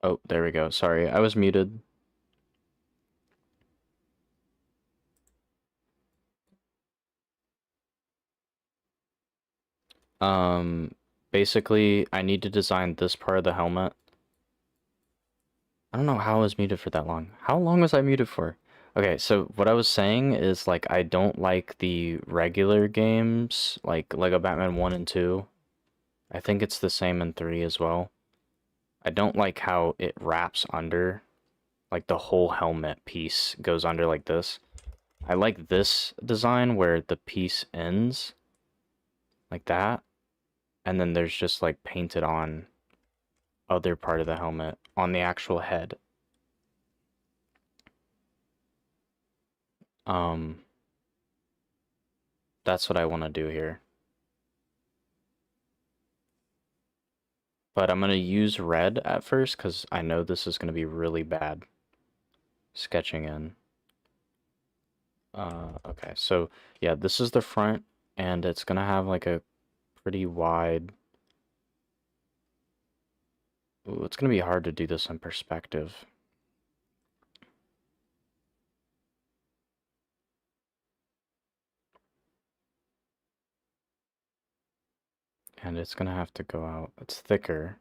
Oh, there we go. Sorry, I was muted. Um, Basically, I need to design this part of the helmet. I don't know how I was muted for that long. How long was I muted for? Okay, so what I was saying is, like, I don't like the regular games, like Lego Batman 1 and 2. I think it's the same in 3 as well. I don't like how it wraps under, like the whole helmet piece goes under like this. I like this design where the piece ends like that, and then there's just like painted on other part of the helmet on the actual head. Um, that's what I want to do here. But I'm going to use red at first because I know this is going to be really bad sketching in. Okay, so yeah, this is the front, and it's going to have like a pretty wide... Ooh, it's going to be hard to do this in perspective. And it's gonna have to go out. It's thicker.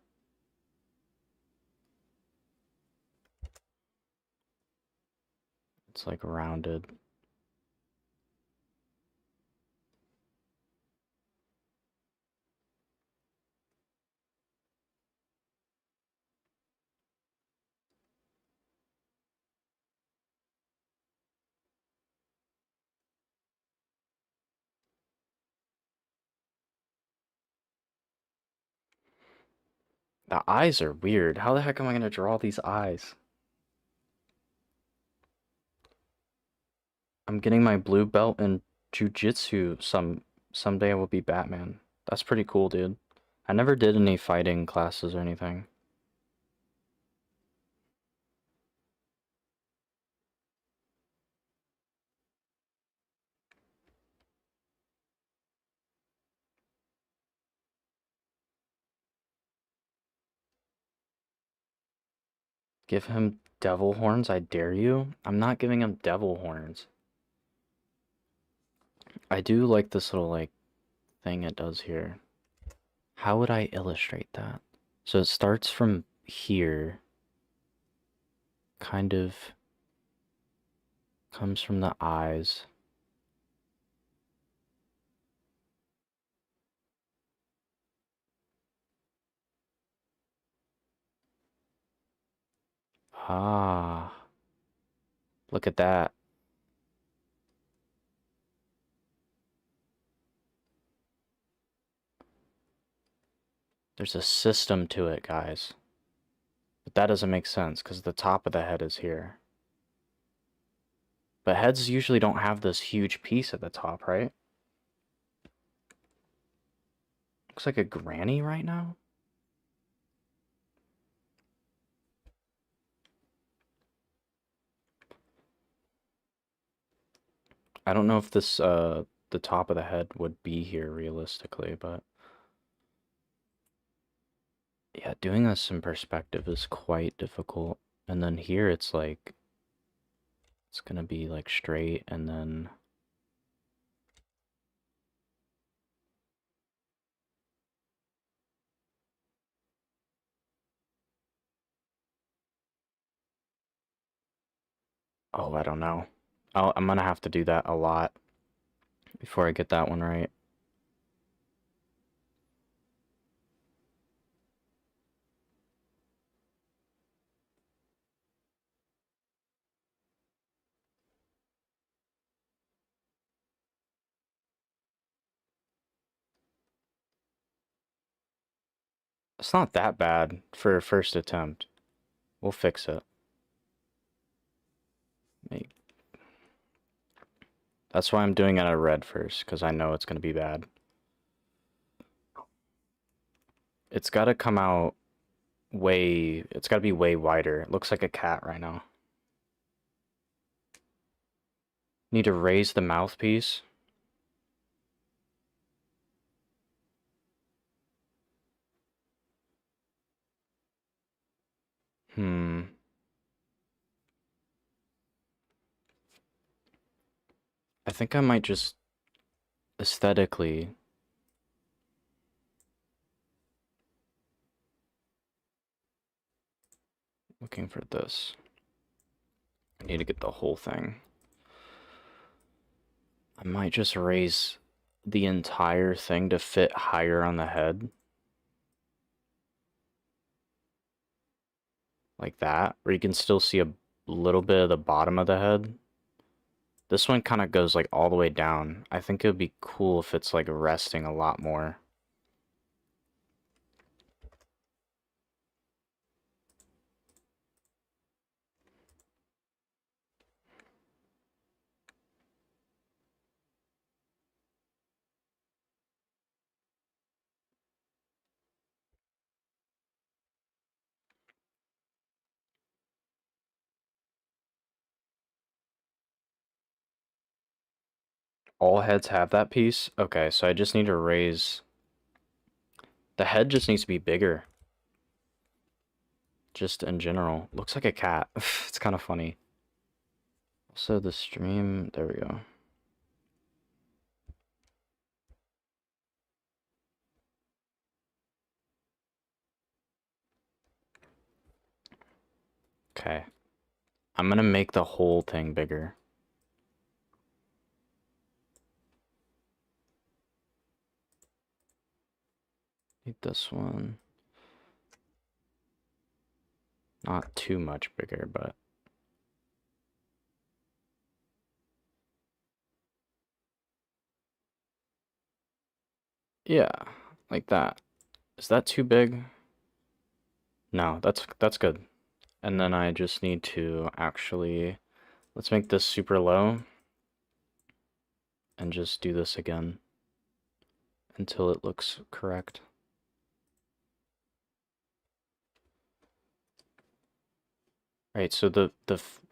It's like rounded. The eyes are weird. How the heck am I gonna draw these eyes? I'm getting my blue belt in jujitsu. Someday I will be Batman. That's pretty cool, dude. I never did any fighting classes or anything. Give him devil horns, I dare you? I'm not giving him devil horns. I do like this little, like, thing it does here. How would I illustrate that? So it starts from here, kind of comes from the eyes. Ah, look at that. There's a system to it, guys. But that doesn't make sense because the top of the head is here. But heads usually don't have this huge piece at the top, right? Looks like a granny right now. I don't know if this, the top of the head would be here realistically, but yeah, doing this in perspective is quite difficult. And then here it's like, it's gonna be like straight and then oh, I don't know. I'm gonna have to do that a lot before I get that one right. It's not that bad for a first attempt. We'll fix it. That's why I'm doing it out of red first, because I know it's gonna be bad. It's gotta come out it's gotta be way wider. It looks like a cat right now. Need to raise the mouthpiece. Hmm. I think I might just aesthetically looking for this. I need to get the whole thing. I might just raise the entire thing to fit higher on the head. Like that, where you can still see a little bit of the bottom of the head. This one kind of goes like all the way down. I think it would be cool if it's like resting a lot more. All heads have that piece? Okay, so I just need to raise... The head just needs to be bigger. Just in general. Looks like a cat. It's kind of funny. Also, the stream... There we go. Okay. I'm gonna make the whole thing bigger. Need this one. Not too much bigger, but... Yeah, like that. Is that too big? No, that's good. And then I just need to actually... Let's make this super low. And just do this again. Until it looks correct. Right, so the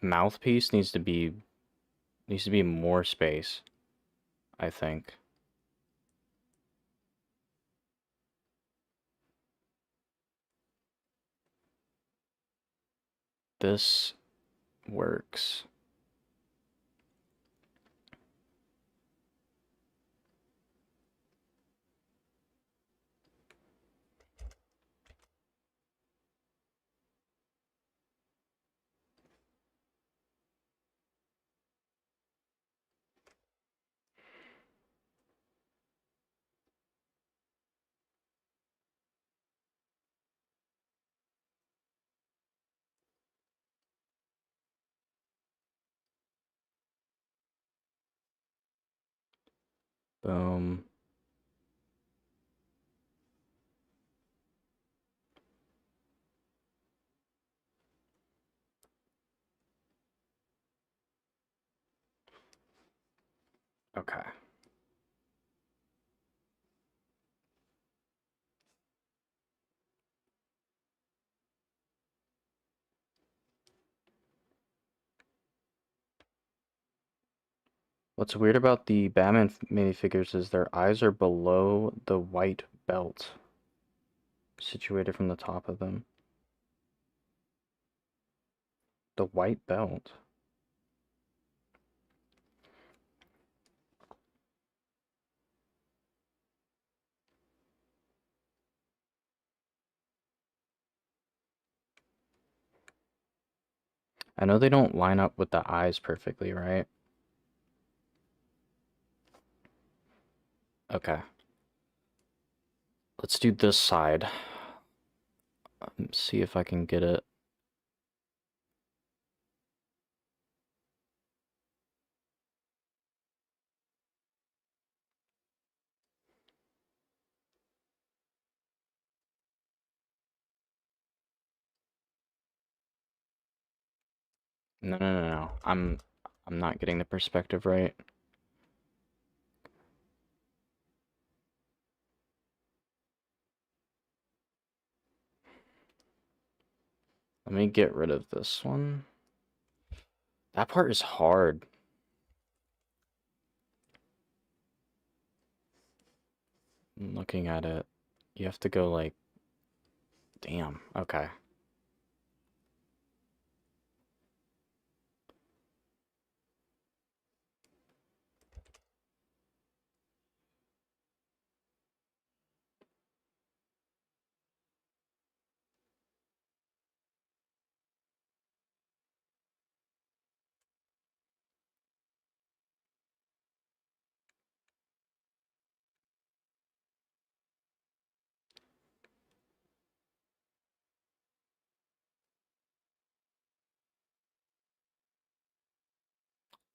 mouthpiece needs to be more space, I think. This works. Boom. Okay. What's weird about the Batman minifigures is their eyes are below the white belt, situated from the top of them. The white belt? I know they don't line up with the eyes perfectly, right? Okay. Let's do this side. See if I can get it. No. I'm not getting the perspective right. Let me get rid of this one. That part is hard. Looking at it, you have to go like, damn, okay.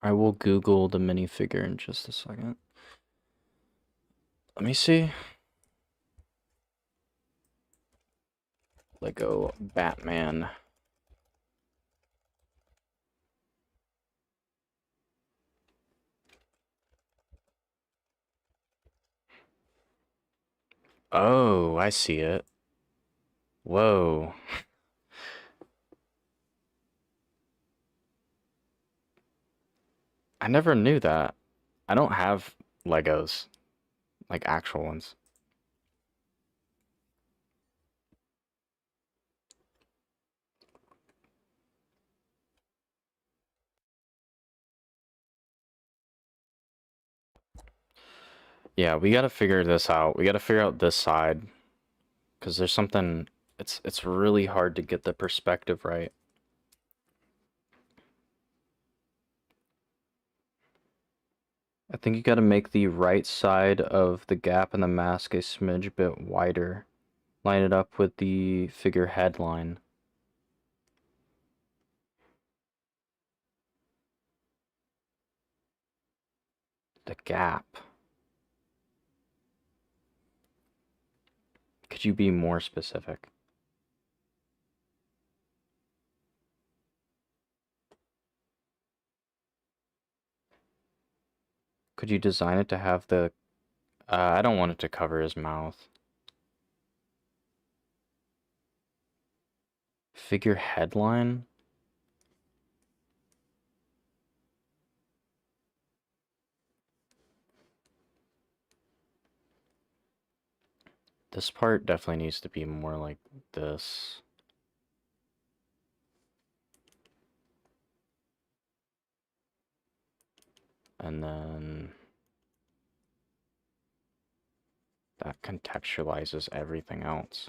I will Google the minifigure in just a second. Let me see. Lego Batman. Oh, I see it. Whoa. I never knew that. I don't have Legos, like actual ones. Yeah, we gotta figure this out. We gotta figure out this side. Because there's something... It's really hard to get the perspective right. I think you gotta make the right side of the gap in the mask a smidge bit wider. Line it up with the figure headline. The gap. Could you be more specific? Could you design it to have the... I don't want it to cover his mouth. Figure headline? This part definitely needs to be more like this. And then that contextualizes everything else.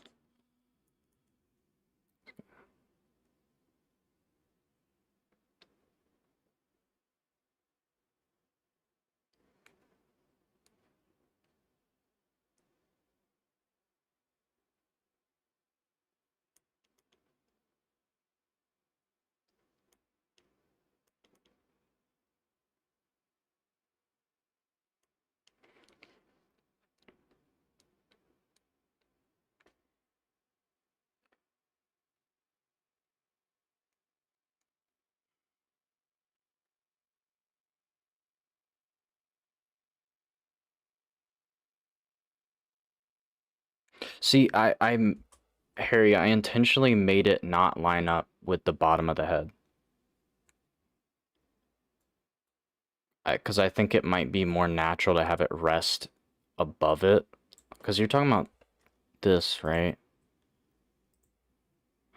See, Harry, I intentionally made it not line up with the bottom of the head. Because I think it might be more natural to have it rest above it. Because you're talking about this, right?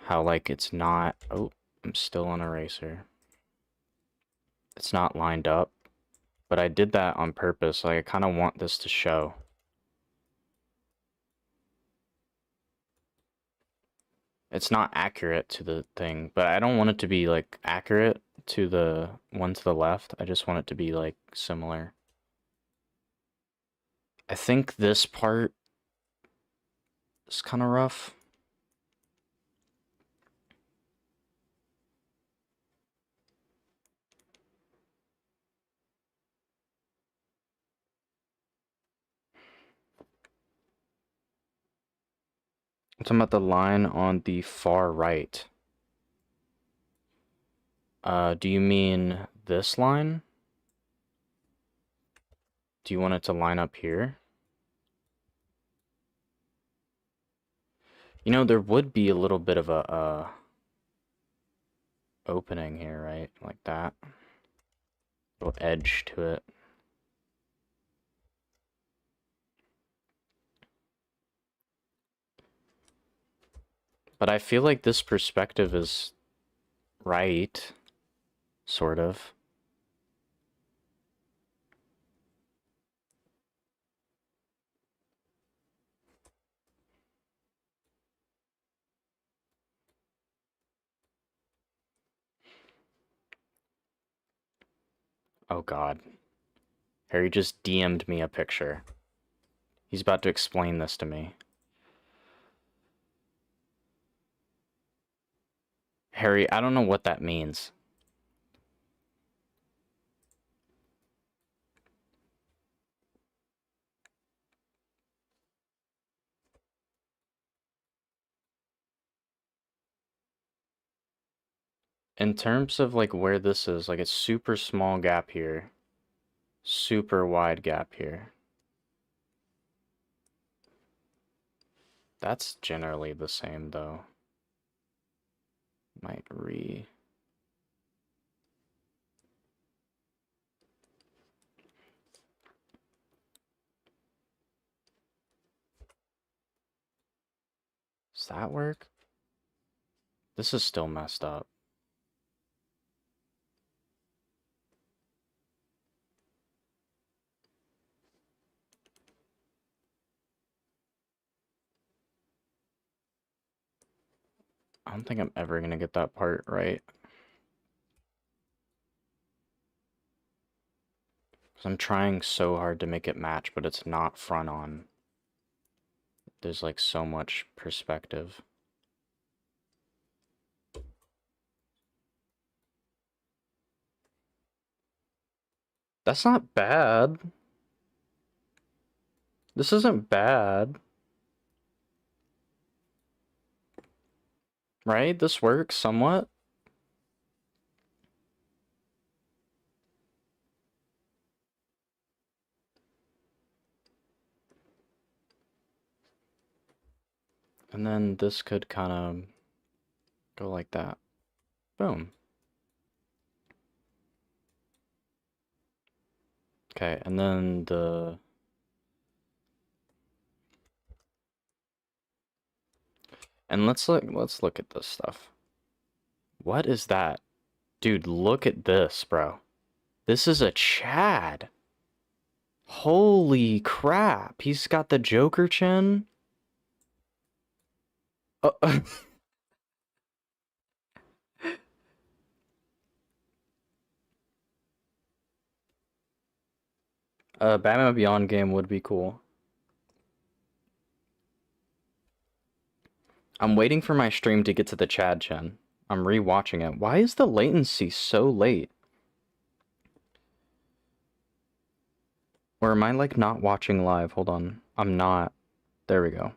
How, like, it's not... Oh, I'm still on eraser. It's not lined up. But I did that on purpose. Like, I kind of want this to show. It's not accurate to the thing, but I don't want it to be, like, accurate to the one to the left. I just want it to be, like, similar. I think this part is kind of rough. I'm talking about the line on the far right. Do you mean this line? Do you want it to line up here? You know, there would be a little bit of a opening here, right? Like that. A little edge to it. But I feel like this perspective is right, sort of. Oh god. Harry just DM'd me a picture. He's about to explain this to me. Harry, I don't know what that means. In terms of, like, where this is, like, it's super small gap here. Super wide gap here. That's generally the same, though. Might re... Does that work? This is still messed up. I don't think I'm ever gonna get that part right. Because I'm trying so hard to make it match, but it's not front on. There's like so much perspective. That's not bad. This isn't bad. Right? This works somewhat. And then this could kind of go like that. Boom. Okay, and then the... And let's look at this stuff. What is that? Dude, look at this, bro. This is a Chad. Holy crap. He's got the Joker chin. Uh, a Batman Beyond game would be cool. I'm waiting for my stream to get to the Chad chin. I'm rewatching it. Why is the latency so late? Or am I like not watching live? Hold on. I'm not. There we go.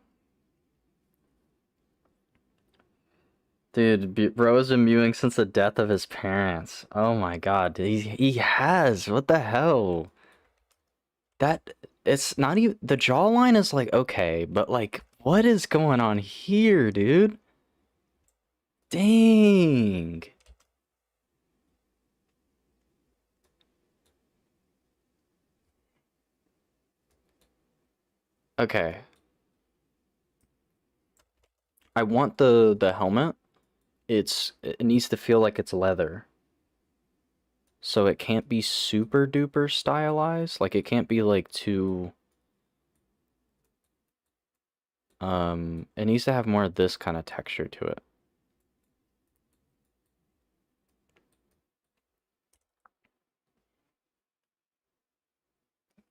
Dude, bro has been mewing since the death of his parents. Oh my god, he has. What the hell? That it's not even the jawline is like okay, but like what is going on here, dude? Dang. Okay. I want the helmet. It needs to feel like it's leather. So it can't be super duper stylized. Like it can't be like too it needs to have more of this kind of texture to it.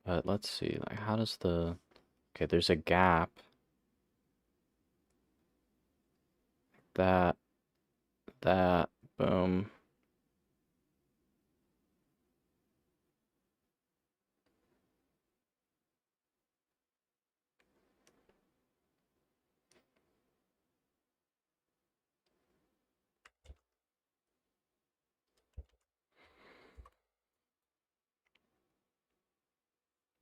But let's see, like how does the okay, there's a gap. That boom.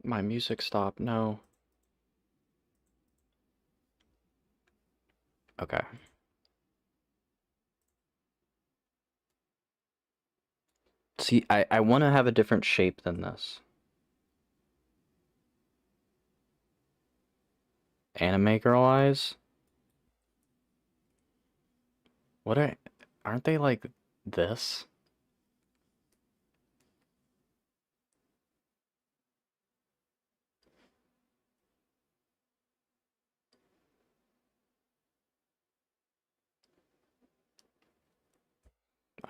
My music stopped. No. Okay. See, I want to have a different shape than this. Anime girl eyes? What aren't they like this?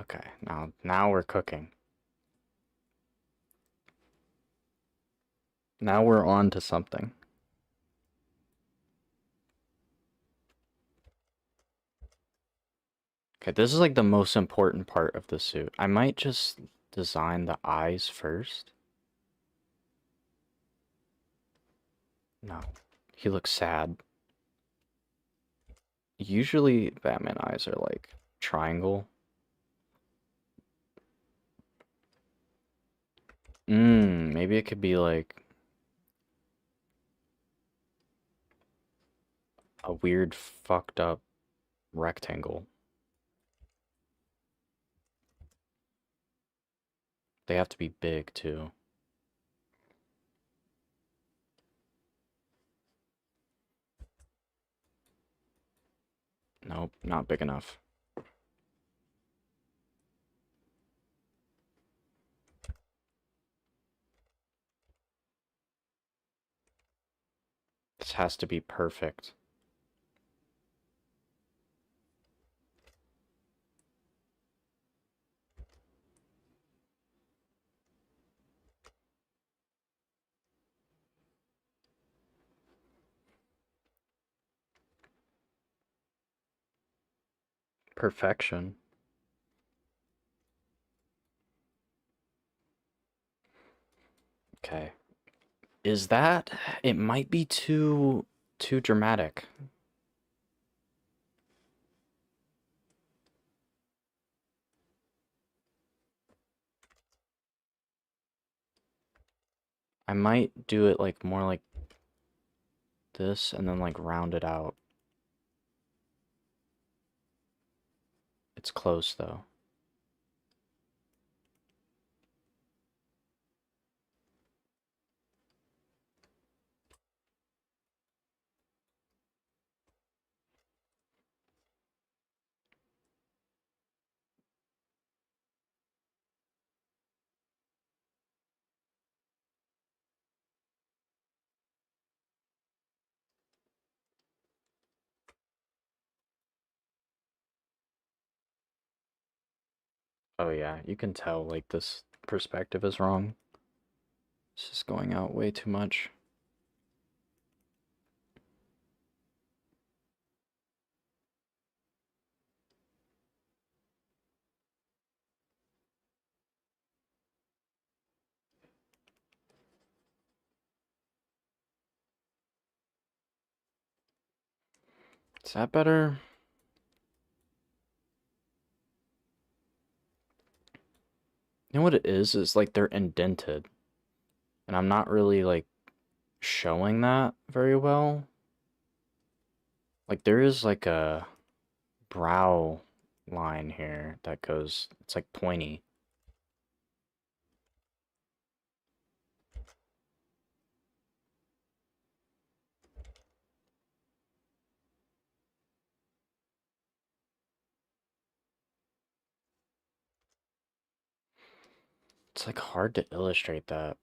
Okay, now we're cooking. Now we're on to something. Okay, this is like the most important part of the suit. I might just design the eyes first. No, he looks sad. Usually Batman eyes are like triangle. Maybe it could be like a weird fucked up rectangle. They have to be big too. Nope, not big enough. This has to be perfect. perfection. Okay. Is that... It might be too dramatic. I might do it like more like this and then like round it out. It's close though. Oh yeah, you can tell like this perspective is wrong. It's just going out way too much. Is that better? You know what it is like they're indented. And I'm not really like showing that very well. Like there is like a brow line here that goes, it's like pointy. It's like hard to illustrate that.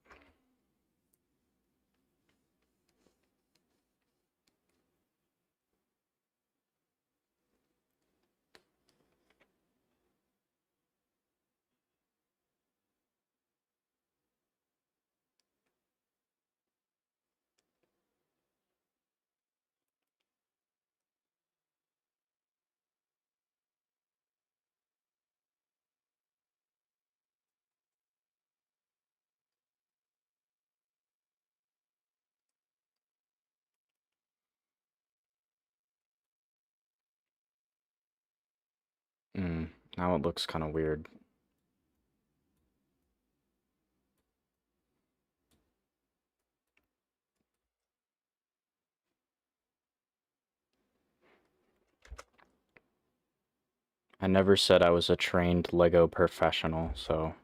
Now it looks kind of weird. I never said I was a trained Lego professional, so...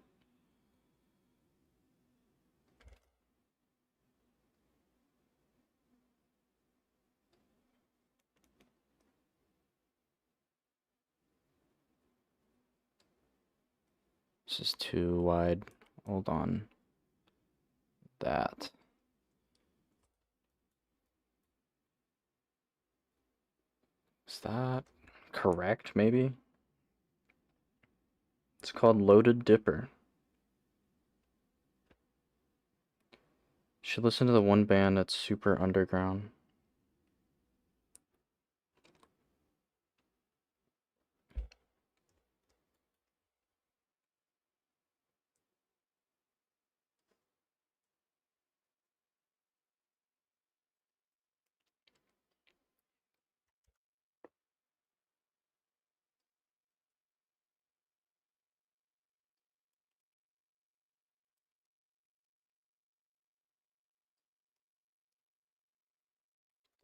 This is too wide. Hold on. That. Is that correct, maybe? It's called Loaded Dipper. You should listen to the one band that's super underground.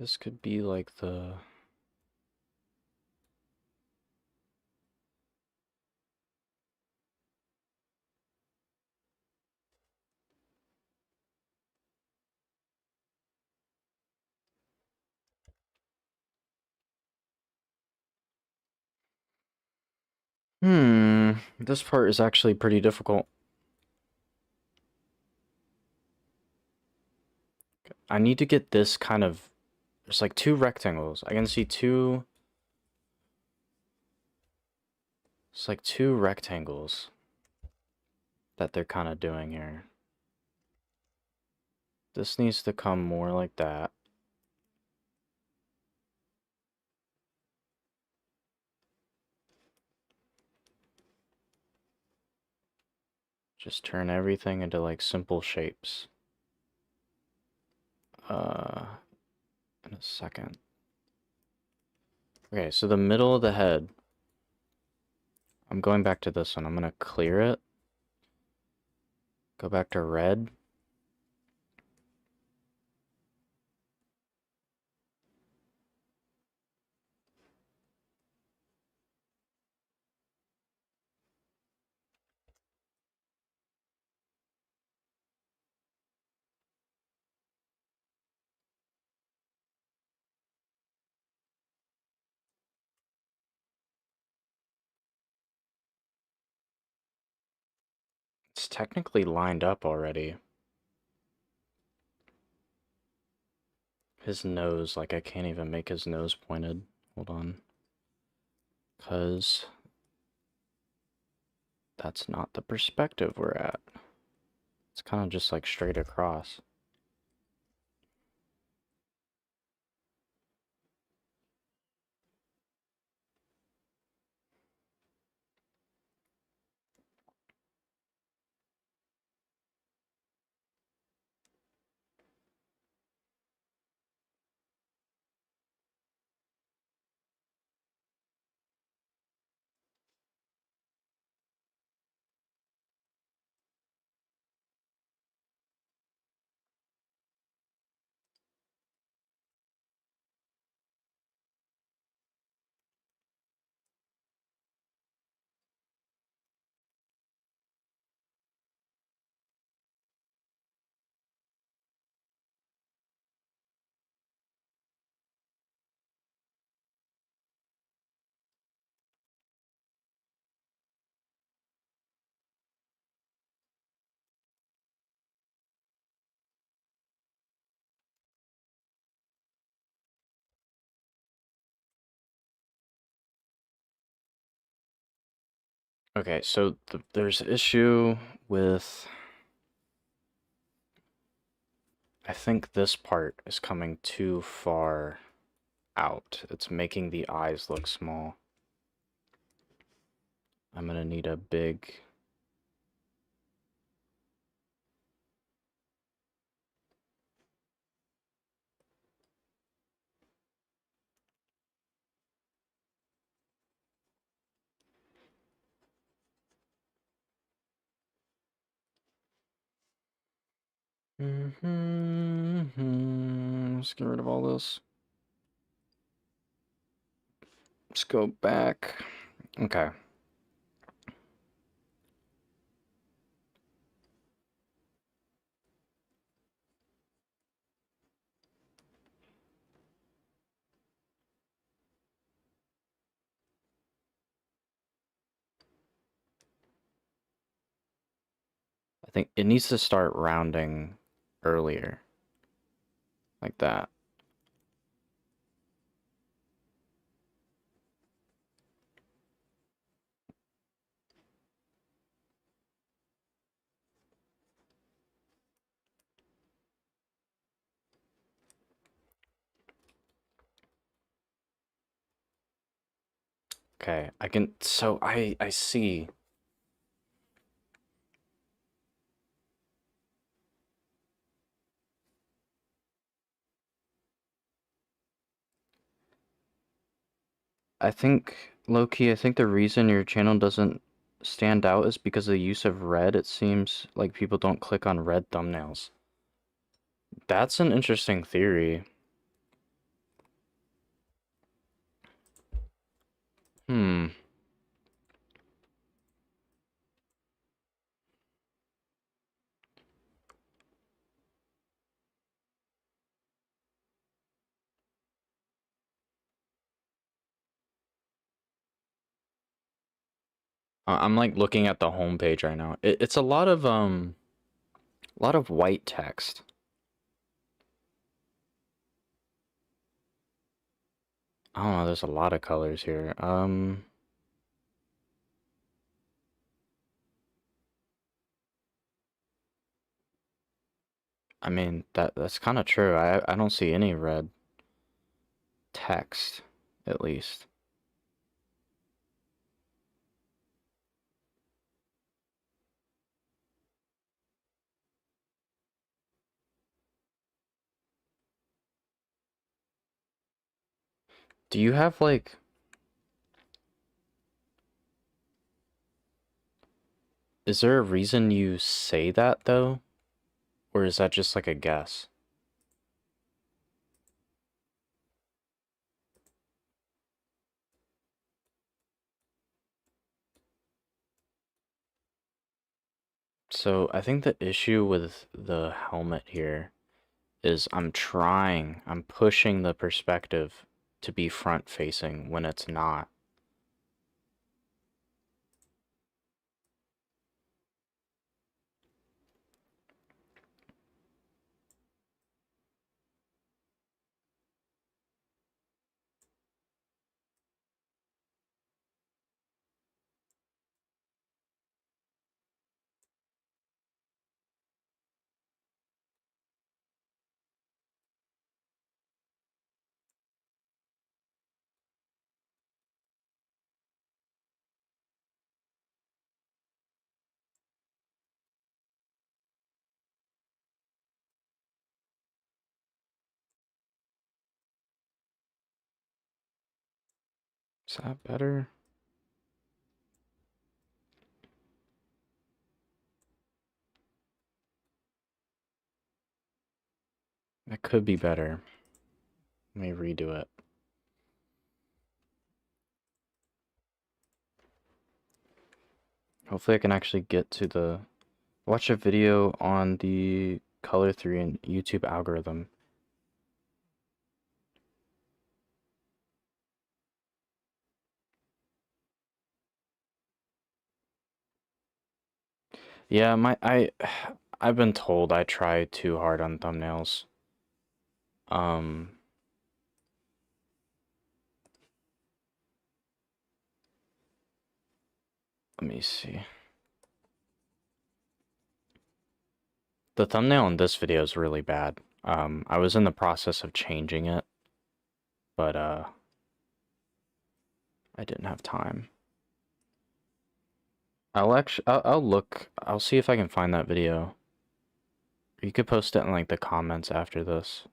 This could be like the... This part is actually pretty difficult. I need to get this kind of... There's like two rectangles. I can see two... It's like two rectangles that they're kind of doing here. This needs to come more like that. Just turn everything into like simple shapes. In a second. Okay, so the middle of the head. I'm going back to this one. I'm gonna clear it. Go back to red. It's technically lined up already. His nose, like I can't even make his nose pointed. Hold on. Because that's not the perspective we're at. It's kind of just like straight across. Okay, so there's issue with... I think this part is coming too far out. It's making the eyes look small. I'm gonna need a big... Let's get rid of all this. Let's go back. Okay. I think it needs to start rounding earlier. Like that. Okay, I can... So, I see. I think, low-key, I think the reason your channel doesn't stand out is because of the use of red. It seems like people don't click on red thumbnails. That's an interesting theory. Hmm. I'm like looking at the home page right now. It's a lot of white text. I don't know, there's a lot of colors here. I mean that's kind of true. I don't see any red text, at least. Do you have like... Is there a reason you say that though? Or is that just like a guess? So I think the issue with the helmet here is I'm pushing the perspective to be front facing when it's not. Is that better? That could be better. Let me redo it. Hopefully I can actually get to the... Watch a video on the color theory and YouTube algorithm. Yeah, I've been told I try too hard on thumbnails. Um, Let me see. The thumbnail in this video is really bad. I was in the process of changing it, but I didn't have time. I'll see if I can find that video. You could post it in like the comments after this.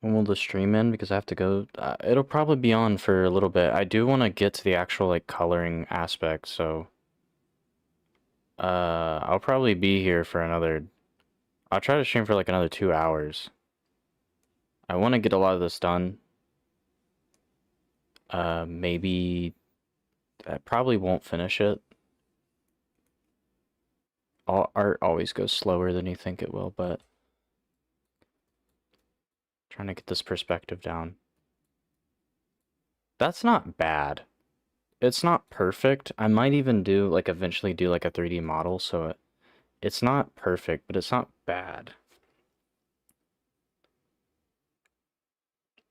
When will the stream end? Because I have to go. It'll probably be on for a little bit. I do want to get to the actual like coloring aspect, so I'll probably be here for another. I'll try to stream for like another 2 hours. I want to get a lot of this done. Maybe I probably won't finish it. Art always goes slower than you think it will, but trying to get this perspective down. That's not bad. It's not perfect. I might even do like eventually do like a 3D model, so it's not perfect, but it's not bad.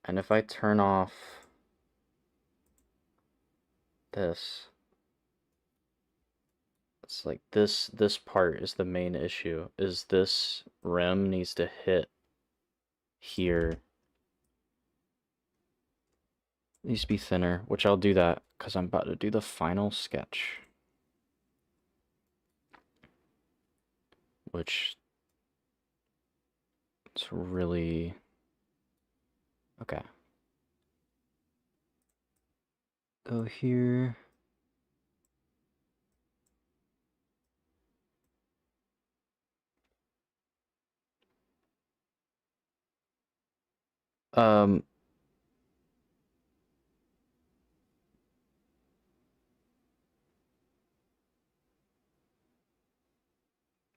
And if I turn off this, it's like this part is the main issue, is this rim needs to hit here. It needs to be thinner, which I'll do that because I'm about to do the final sketch. Which it's really okay. Go here. Um,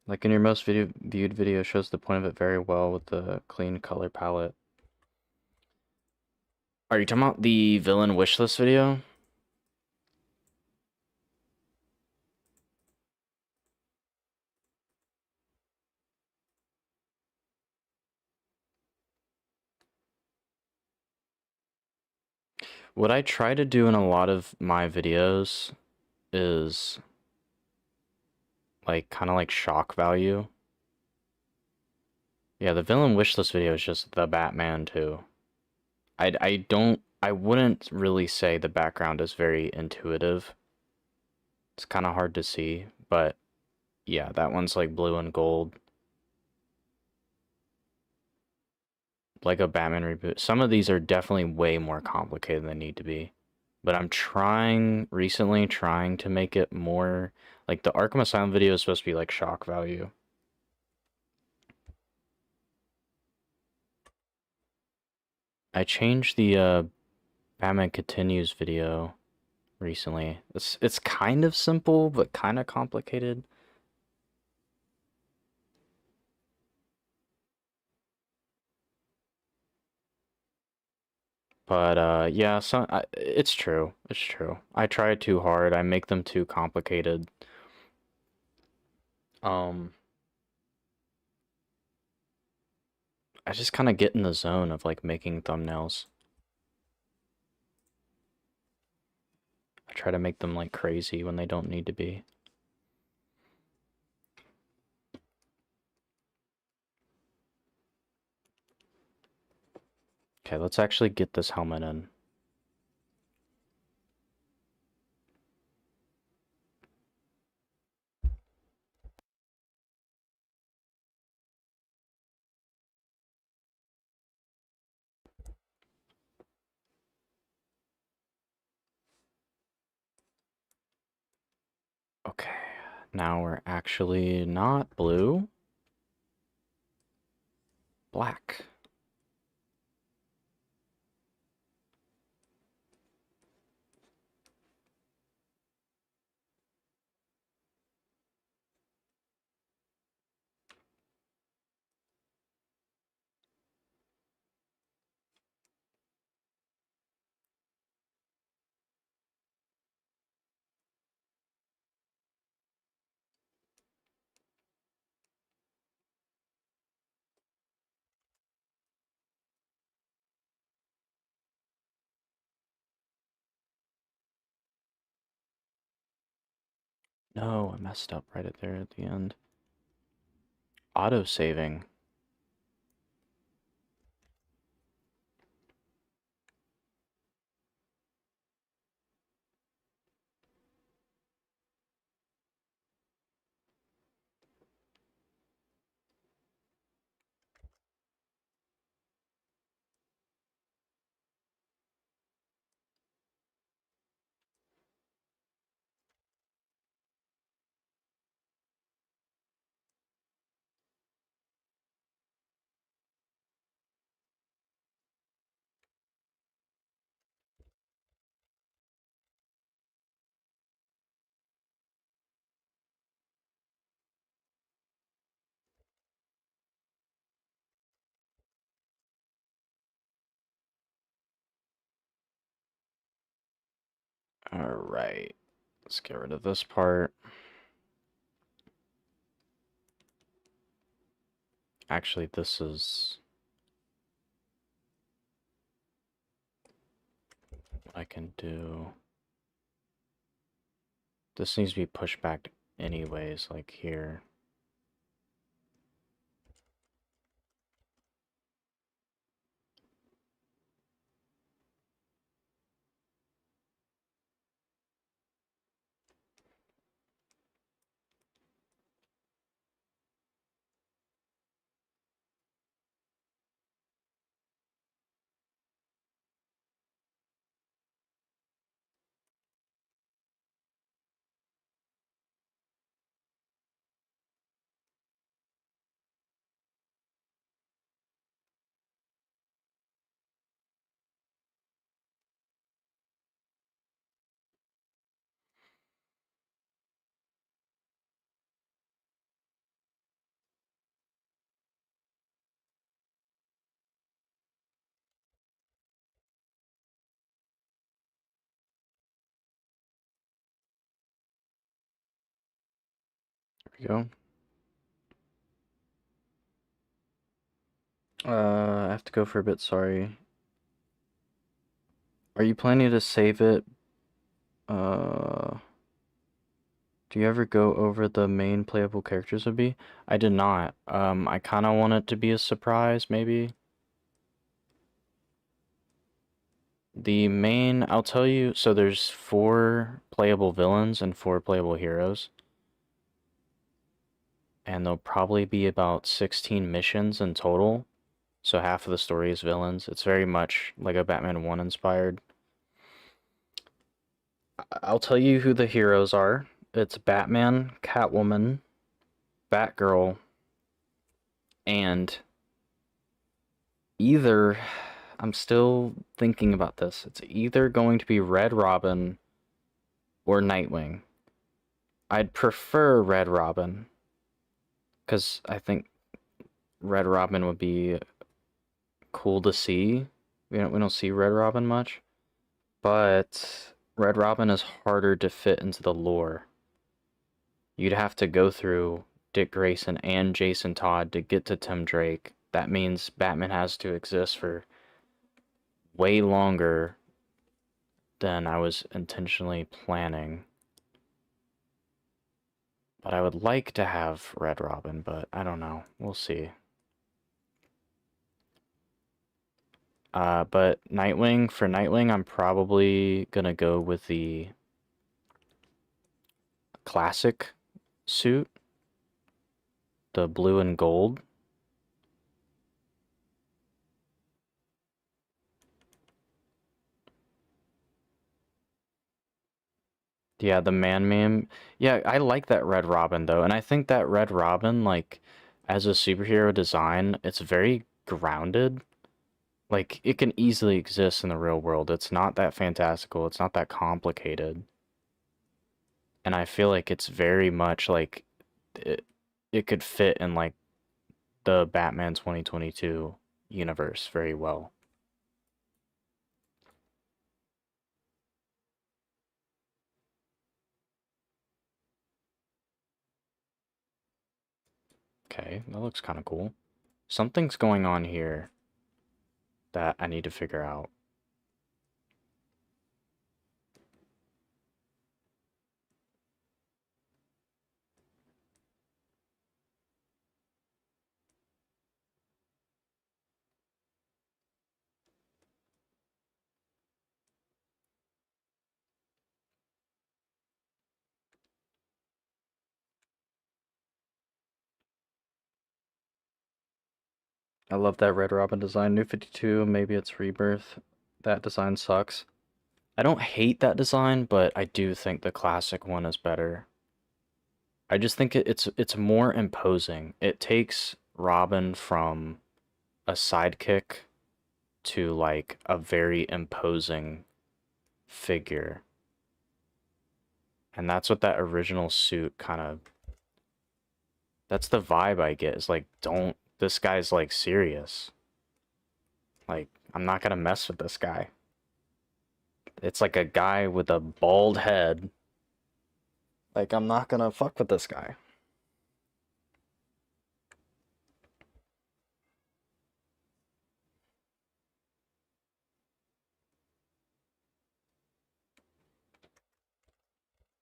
like in your most viewed video shows the point of it very well with the clean color palette. Are you talking about the villain wishlist video? What I try to do in a lot of my videos is like kind of like shock value. Yeah, the villain wish list video is just the Batman too. I wouldn't really say the background is very intuitive. It's kind of hard to see, but yeah, that one's like blue and gold. Like a Batman reboot. Some of these are definitely way more complicated than they need to be. But I'm recently trying to make it more, like the Arkham Asylum video is supposed to be like shock value. I changed the Batman Continues video recently. It's kind of simple, but kind of complicated. But yeah, it's true. It's true. I try too hard. I make them too complicated. Um, I just kind of get in the zone of like making thumbnails. I try to make them like crazy when they don't need to be. Okay, let's actually get this helmet in. Okay, now we're actually not blue. Black. No, I messed up right at there at the end. Auto saving. Alright, let's get rid of this part. Actually, this is what I can do. This needs to be pushed back anyways, like here. There we go. I have to go for a bit, sorry. Are you planning to save it? Uh, Do you ever go over the main playable characters would be? I did not. I kind of want it to be a surprise, maybe. The main, I'll tell you, so there's 4 playable villains and 4 playable heroes. And there'll probably be about 16 missions in total. So half of the story is villains. It's very much like a Batman 1 inspired. I'll tell you who the heroes are. It's Batman, Catwoman, Batgirl, and either, I'm still thinking about this. It's either going to be Red Robin or Nightwing. I'd prefer Red Robin because I think Red Robin would be cool to see. We don't see Red Robin much, but Red Robin is harder to fit into the lore. You'd have to go through Dick Grayson and Jason Todd to get to Tim Drake. That means Batman has to exist for way longer than I was intentionally planning. But I would like to have Red Robin, but I don't know. We'll see. But Nightwing, for Nightwing, I'm probably gonna go with the classic suit, the blue and gold. Yeah, the man meme. Yeah, I like that Red Robin though, and I think that Red Robin, like, as a superhero design, it's very grounded. Like, it can easily exist in the real world. It's not that fantastical, it's not that complicated. And I feel like it's very much like it, it could fit in like the Batman 2022 universe very well. Okay, that looks kind of cool. Something's going on here that I need to figure out. I love that Red Robin design. New 52, maybe it's Rebirth. That design sucks. I don't hate that design, but I do think the classic one is better. I just think it's more imposing. It takes Robin from a sidekick to like a very imposing figure. And that's what that original suit kind of, that's the vibe I get. Is like, don't, this guy's like serious. Like, I'm not gonna mess with this guy. It's like a guy with a bald head. Like, I'm not gonna fuck with this guy.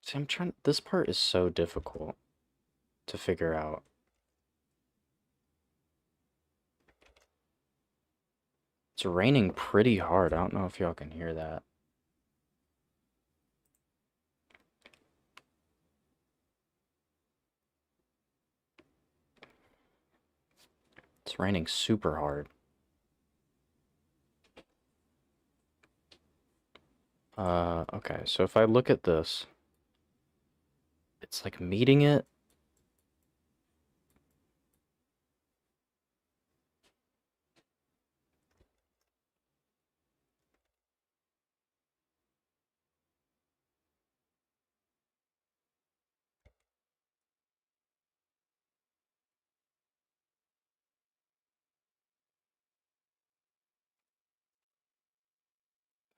See, I'm trying, this part is so difficult to figure out. It's raining pretty hard. I don't know if y'all can hear that. It's raining super hard. Okay, so if I look at this, it's like meeting it.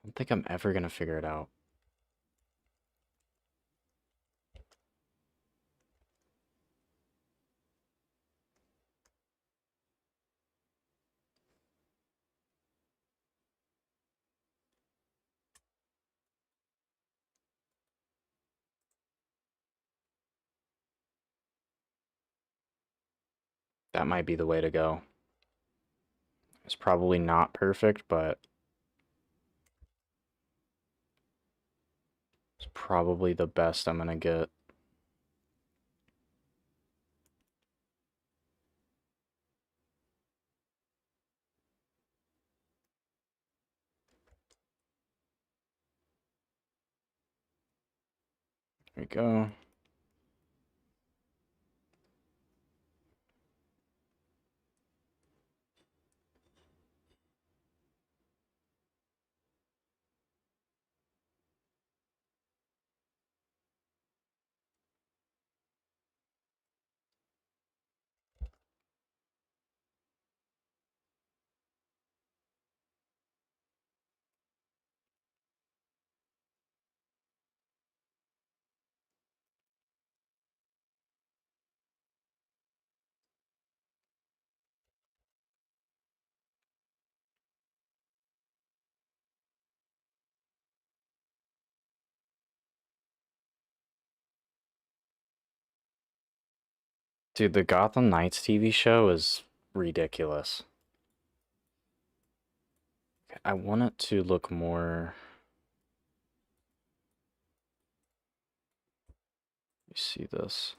I don't think I'm ever gonna figure it out. That might be the way to go. It's probably not perfect, but it's probably the best I'm gonna get. There we go. Dude, the Gotham Knights TV show is ridiculous. I want it to look more. You see this?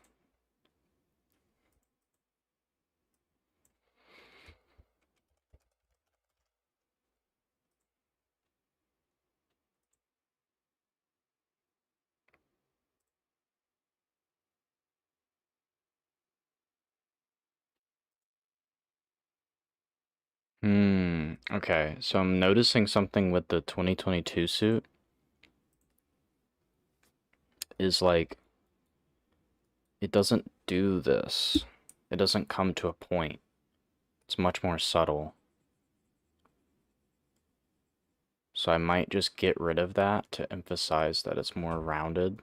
Okay, so I'm noticing something with the 2022 suit is like it doesn't do this. It doesn't come to a point. It's much more subtle. So I might just get rid of that to emphasize that it's more rounded.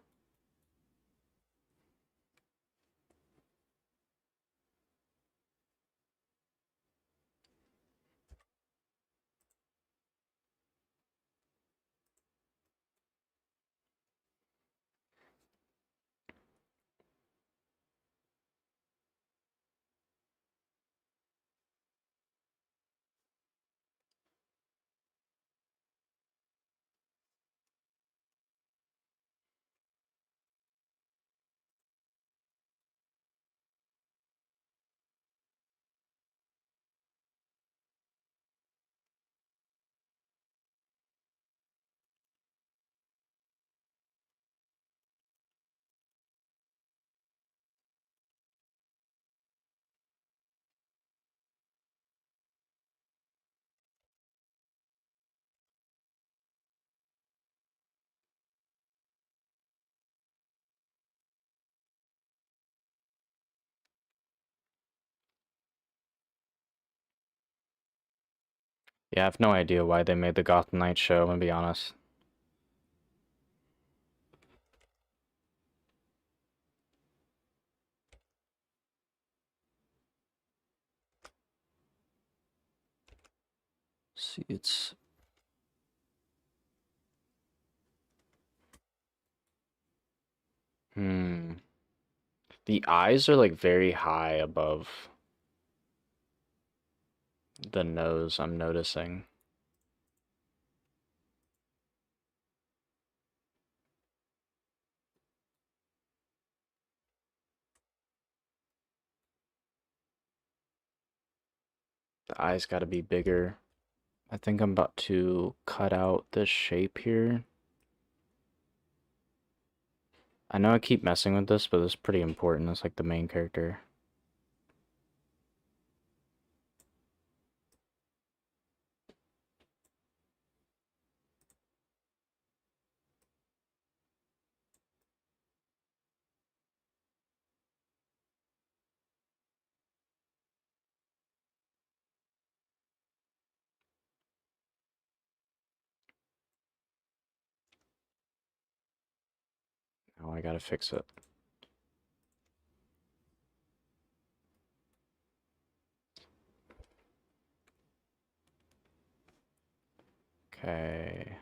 Yeah, I have no idea why they made the Gotham Knights show, I'm gonna be honest. See, it's the eyes are like very high above the nose, I'm noticing. The eyes gotta be bigger. I think I'm about to cut out this shape here. I know I keep messing with this, but it's pretty important. It's like the main character. Now I gotta fix it. Okay.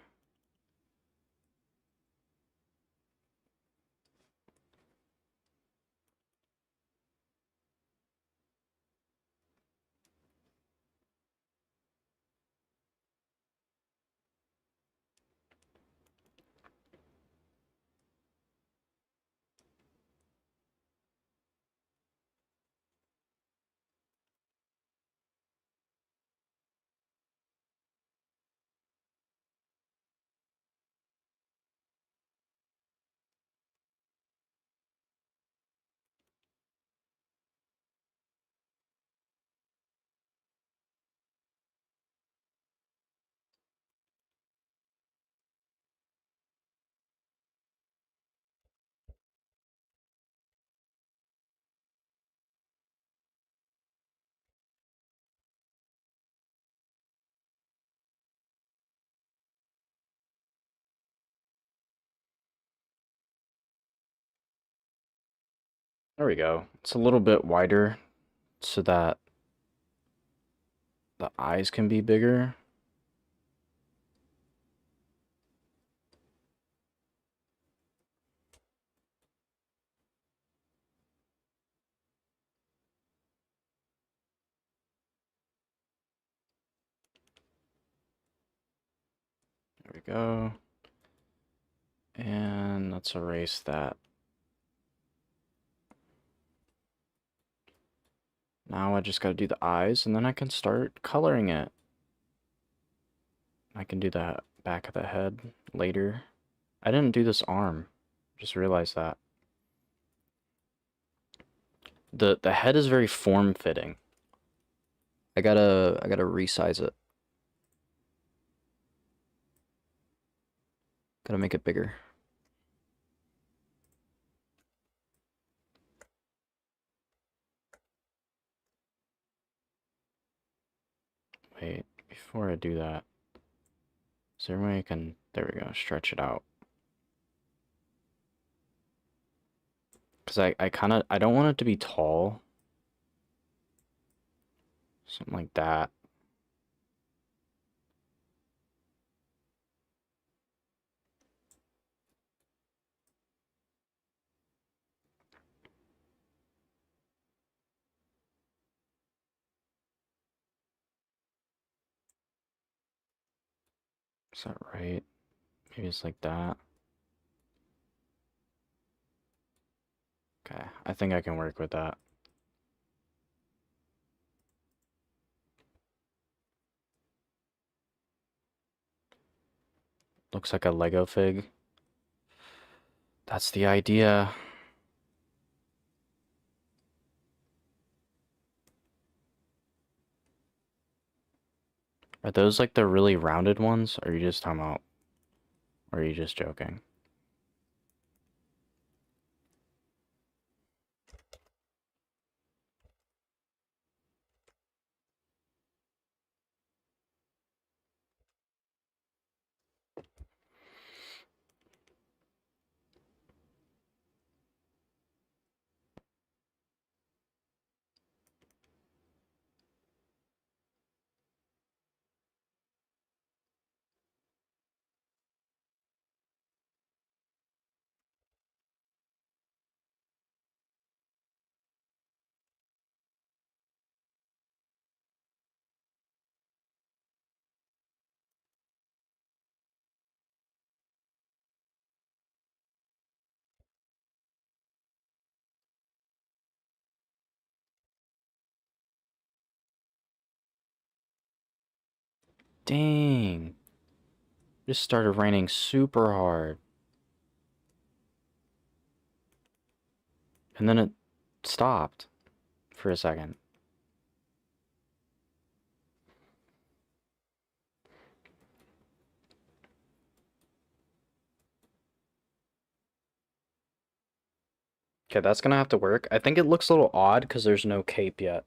There we go. It's a little bit wider so that the eyes can be bigger. There we go. And let's erase that. Now I just gotta do the eyes, and then I can start coloring it. I can do the back of the head later. I didn't do this arm. Just realized that. The head is very form-fitting. I gotta resize it. Gotta make it bigger. Wait, before I do that, is there a way I can, there we go, stretch it out. Because I don't want it to be tall. Something like that. Is that right? Maybe it's like that. Okay, I think I can work with that. Looks like a Lego fig. That's the idea. Are those like the really rounded ones? Or are you just talking about, or are you just joking? Dang. Just started raining super hard. And then it stopped for a second. Okay, that's gonna have to work. I think it looks a little odd because there's no cape yet.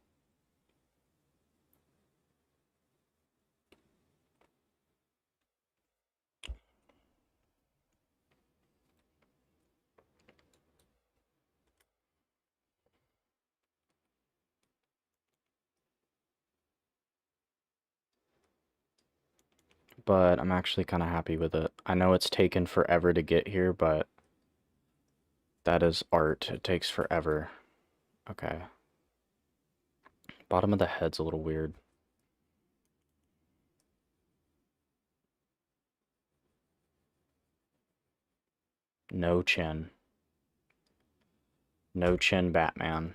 But I'm actually kind of happy with it. I know it's taken forever to get here, but that is art. It takes forever. Okay. Bottom of the head's a little weird. No chin. No chin Batman.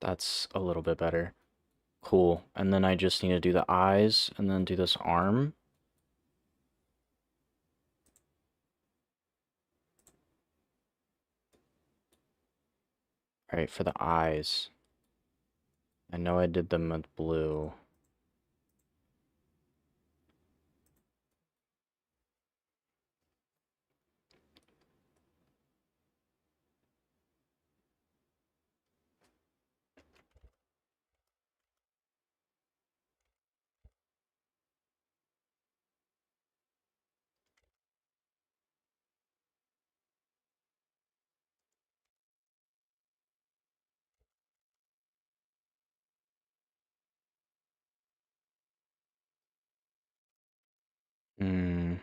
That's a little bit better. Cool. And then I just need to do the eyes and then do this arm. Alright, for the eyes. I know I did them with blue. Hmm.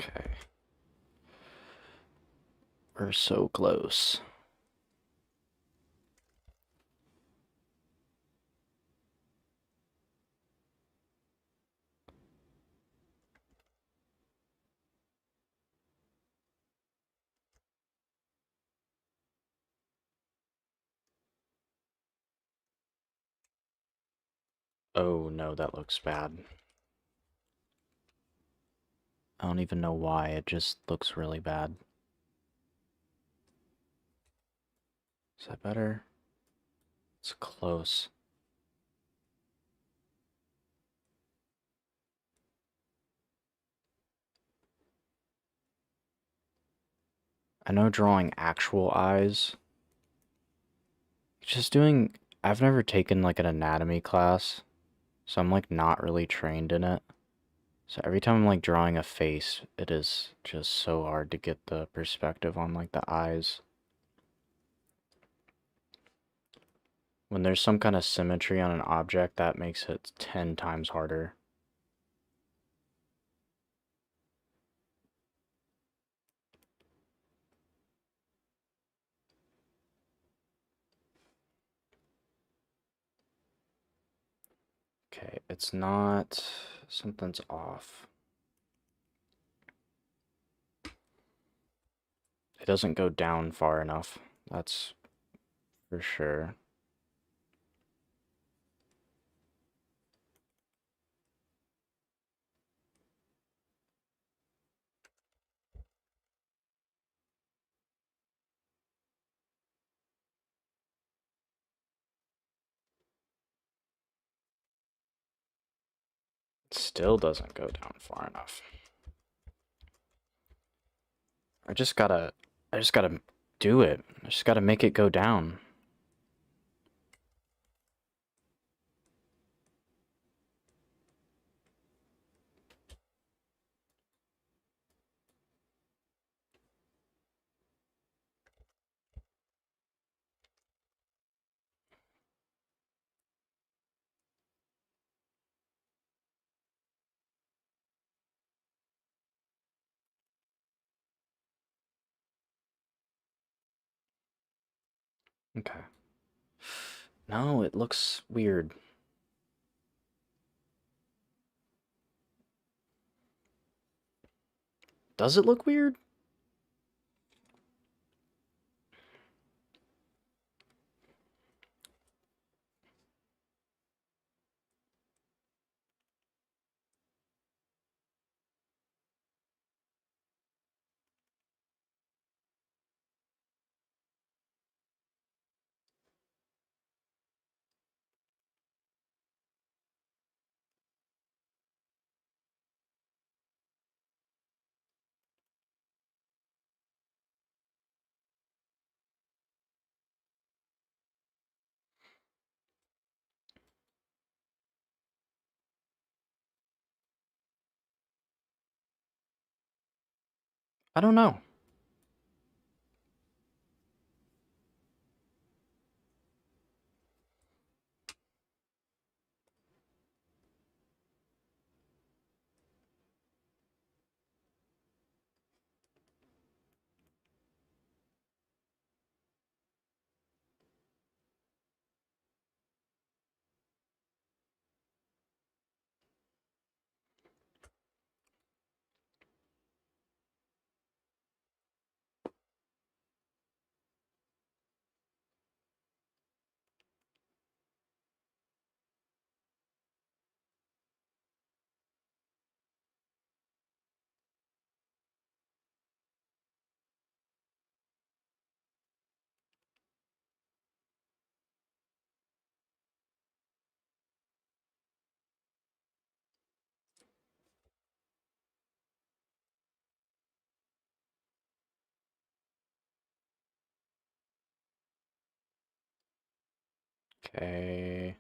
Okay. We're so close. Oh no, that looks bad. I don't even know why, it just looks really bad. Is that better? It's close. I know drawing actual eyes. Just doing... I've never taken like an anatomy class, so I'm like not really trained in it. So every time I'm like drawing a face, it is just so hard to get the perspective on like the eyes. When there's some kind of symmetry on an object, that makes it 10 times harder. Okay, it's not... something's off. It doesn't go down far enough. That's for sure. It still doesn't go down far enough. I just gotta... I just gotta do it. I just gotta make it go down. Okay. No, it looks weird. Does it look weird? I don't know. Okay.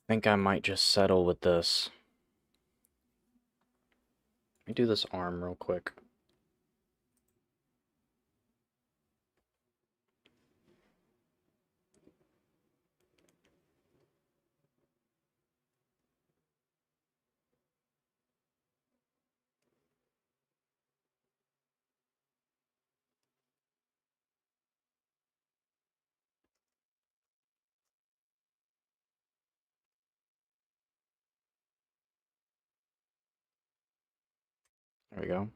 I think I might just settle with this. Let me do this arm real quick. There we go.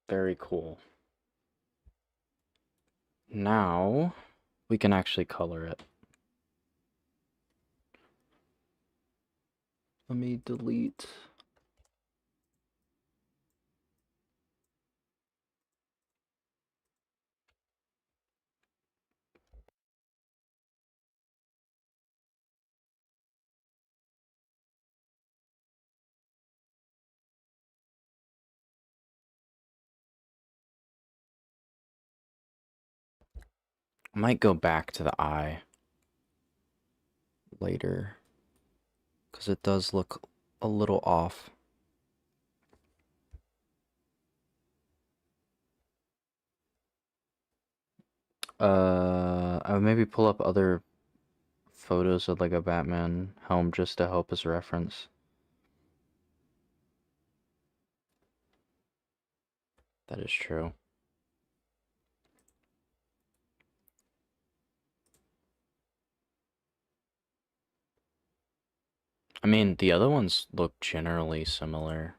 Very cool. Now we can actually color it. Let me delete. I might go back to the eye later because it does look a little off. I would maybe pull up other photos of like a Batman helm just to help as reference. That is true. I mean, the other ones look generally similar.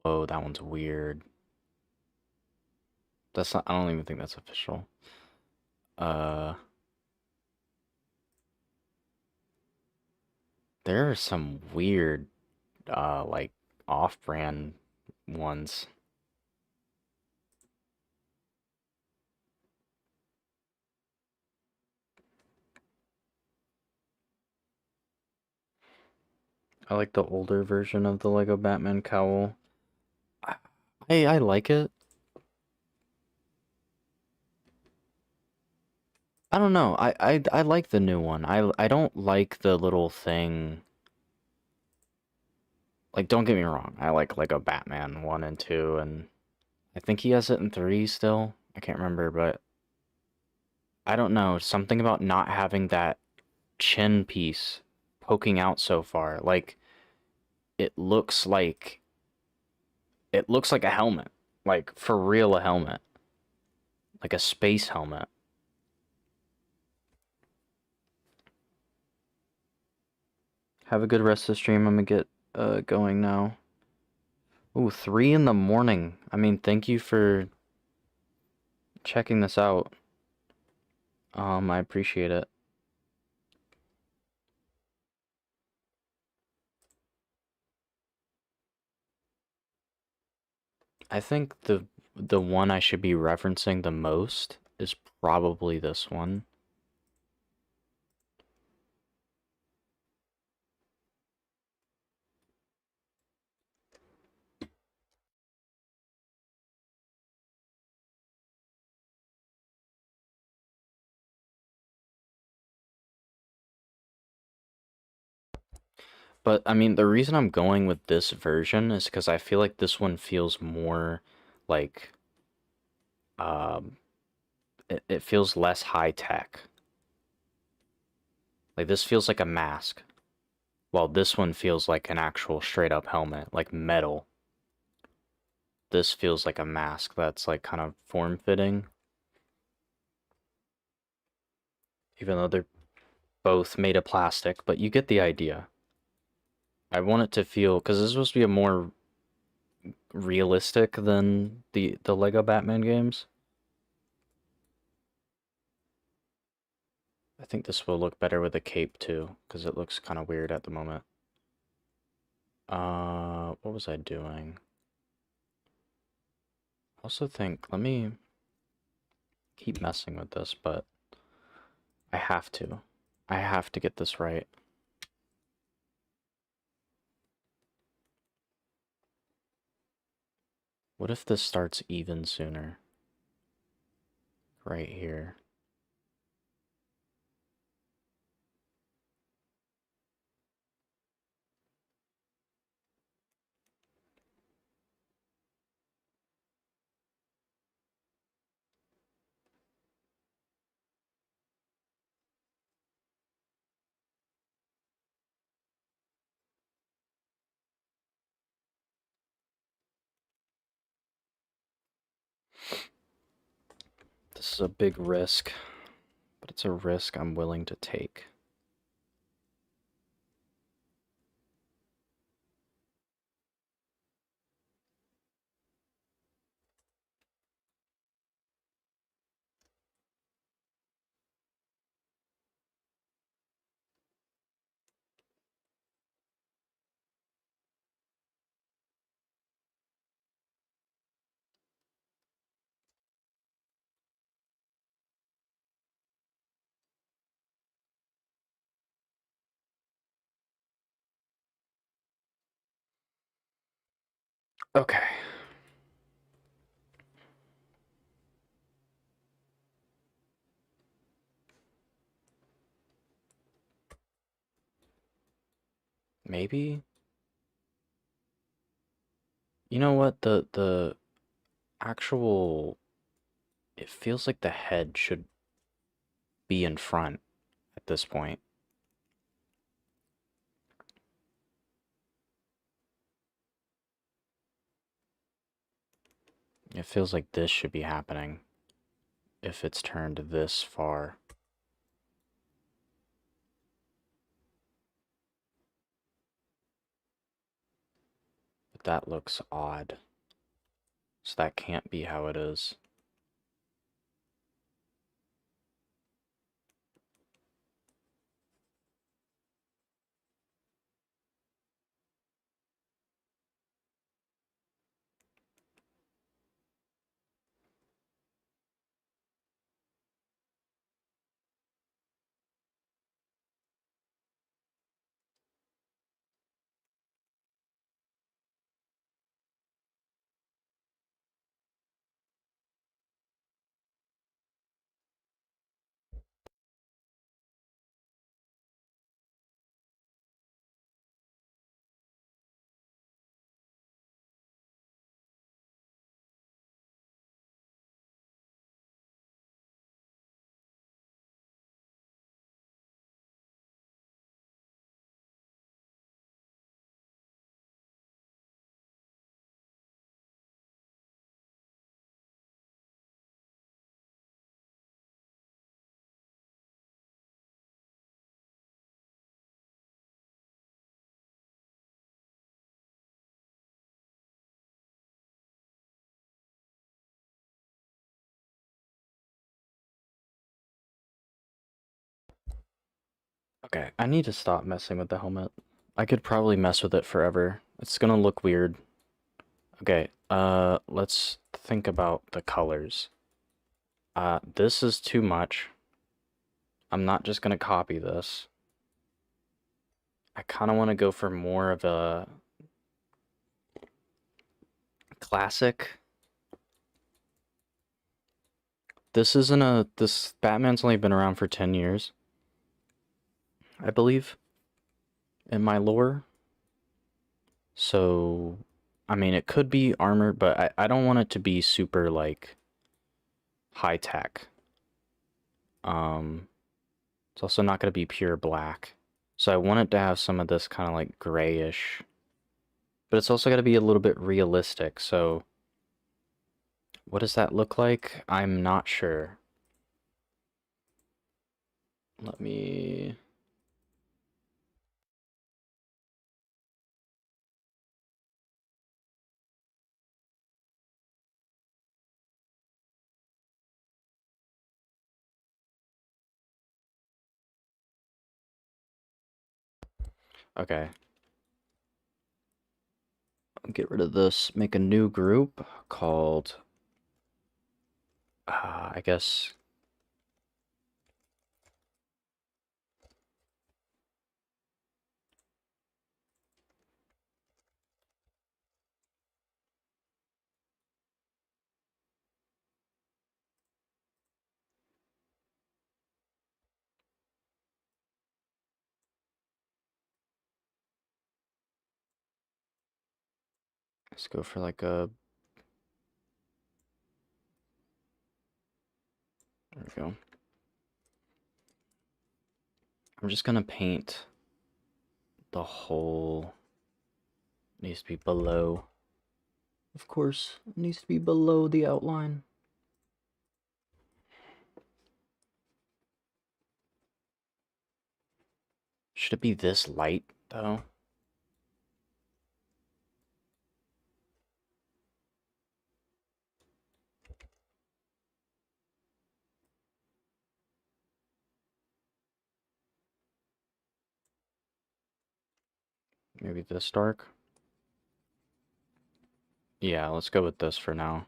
Whoa, that one's weird. That's not, I don't even think that's official. There are some weird, like, off-brand ones. I like the older version of the Lego Batman cowl. I like it. I don't know. I like the new one. I don't like the little thing. Like, don't get me wrong. I like Lego Batman 1 and 2, and I think he has it in 3 still. I can't remember, but I don't know. Something about not having that chin piece poking out so far. Like, it looks like it looks like a helmet. Like, for real a helmet. Like a space helmet. Have a good rest of the stream. I'm gonna get going now. Ooh, 3 in the morning. I mean, thank you for checking this out. I appreciate it. I think the one I should be referencing the most is probably this one. But I mean, the reason I'm going with this version is because I feel like this one feels more like um it feels less high tech. Like this feels like a mask, while this one feels like an actual straight up helmet, like metal. This feels like a mask that's like kind of form fitting, even though they're both made of plastic, but you get the idea. I want it to feel, because this is supposed to be a more realistic than the Lego Batman games. I think this will look better with a cape too, because it looks kind of weird at the moment. What was I doing? I also think, let me keep messing with this, but I have to. I have to get this right. What if this starts even sooner? Right here. This is a big risk, but it's a risk I'm willing to take. Okay. Maybe? You know what? The actual, it feels like the head should be in front at this point. It feels like this should be happening if it's turned this far. But that looks odd. So that can't be how it is. Okay, I need to stop messing with the helmet. I could probably mess with it forever. It's gonna look weird. Okay, let's think about the colors. This is too much. I'm not just gonna copy this. I kind of want to go for more of a classic. This Batman's only been around for 10 years, I believe, in my lore. So, I mean, it could be armor, but I don't want it to be super, like, high tech. It's also not going to be pure black. So I want it to have some of this kind of like grayish, but it's also got to be a little bit realistic. So what does that look like? I'm not sure. Let me... Okay. Get rid of this. Make a new group called, I guess. Let's go for like a. There we go. I'm just gonna paint the whole. Needs to be below. Of course, it needs to be below the outline. Should it be this light, though? Maybe this dark? Yeah, let's go with this for now.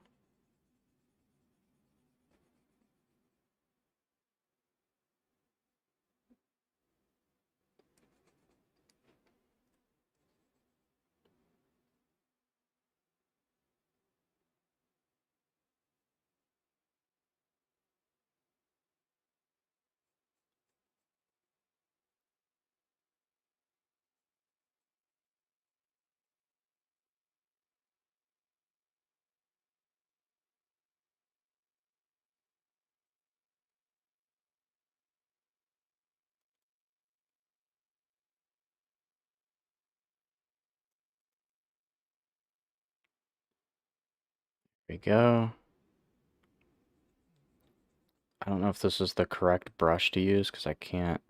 There we go. I don't know if this is the correct brush to use, because I can't...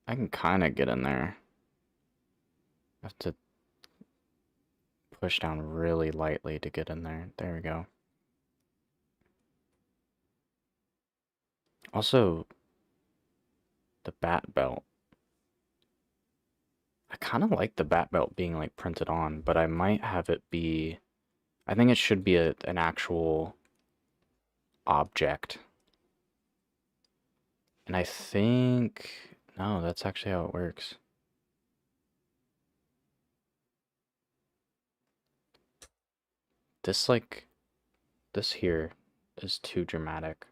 I can kind of get in there. I have to push down really lightly to get in there. There we go. Also, the bat belt. I kind of like the bat belt being like printed on, but I might have it be... I think it should be an actual object. And I think... No, that's actually how it works. This, like... This here is too dramatic.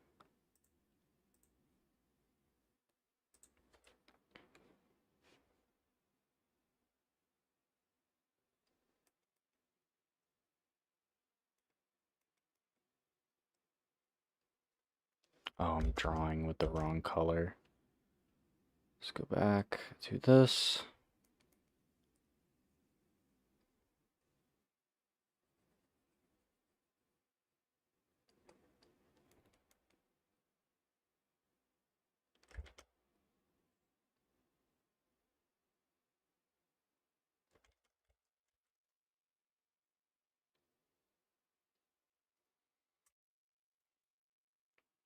Oh, I'm drawing with the wrong color. Let's go back to this.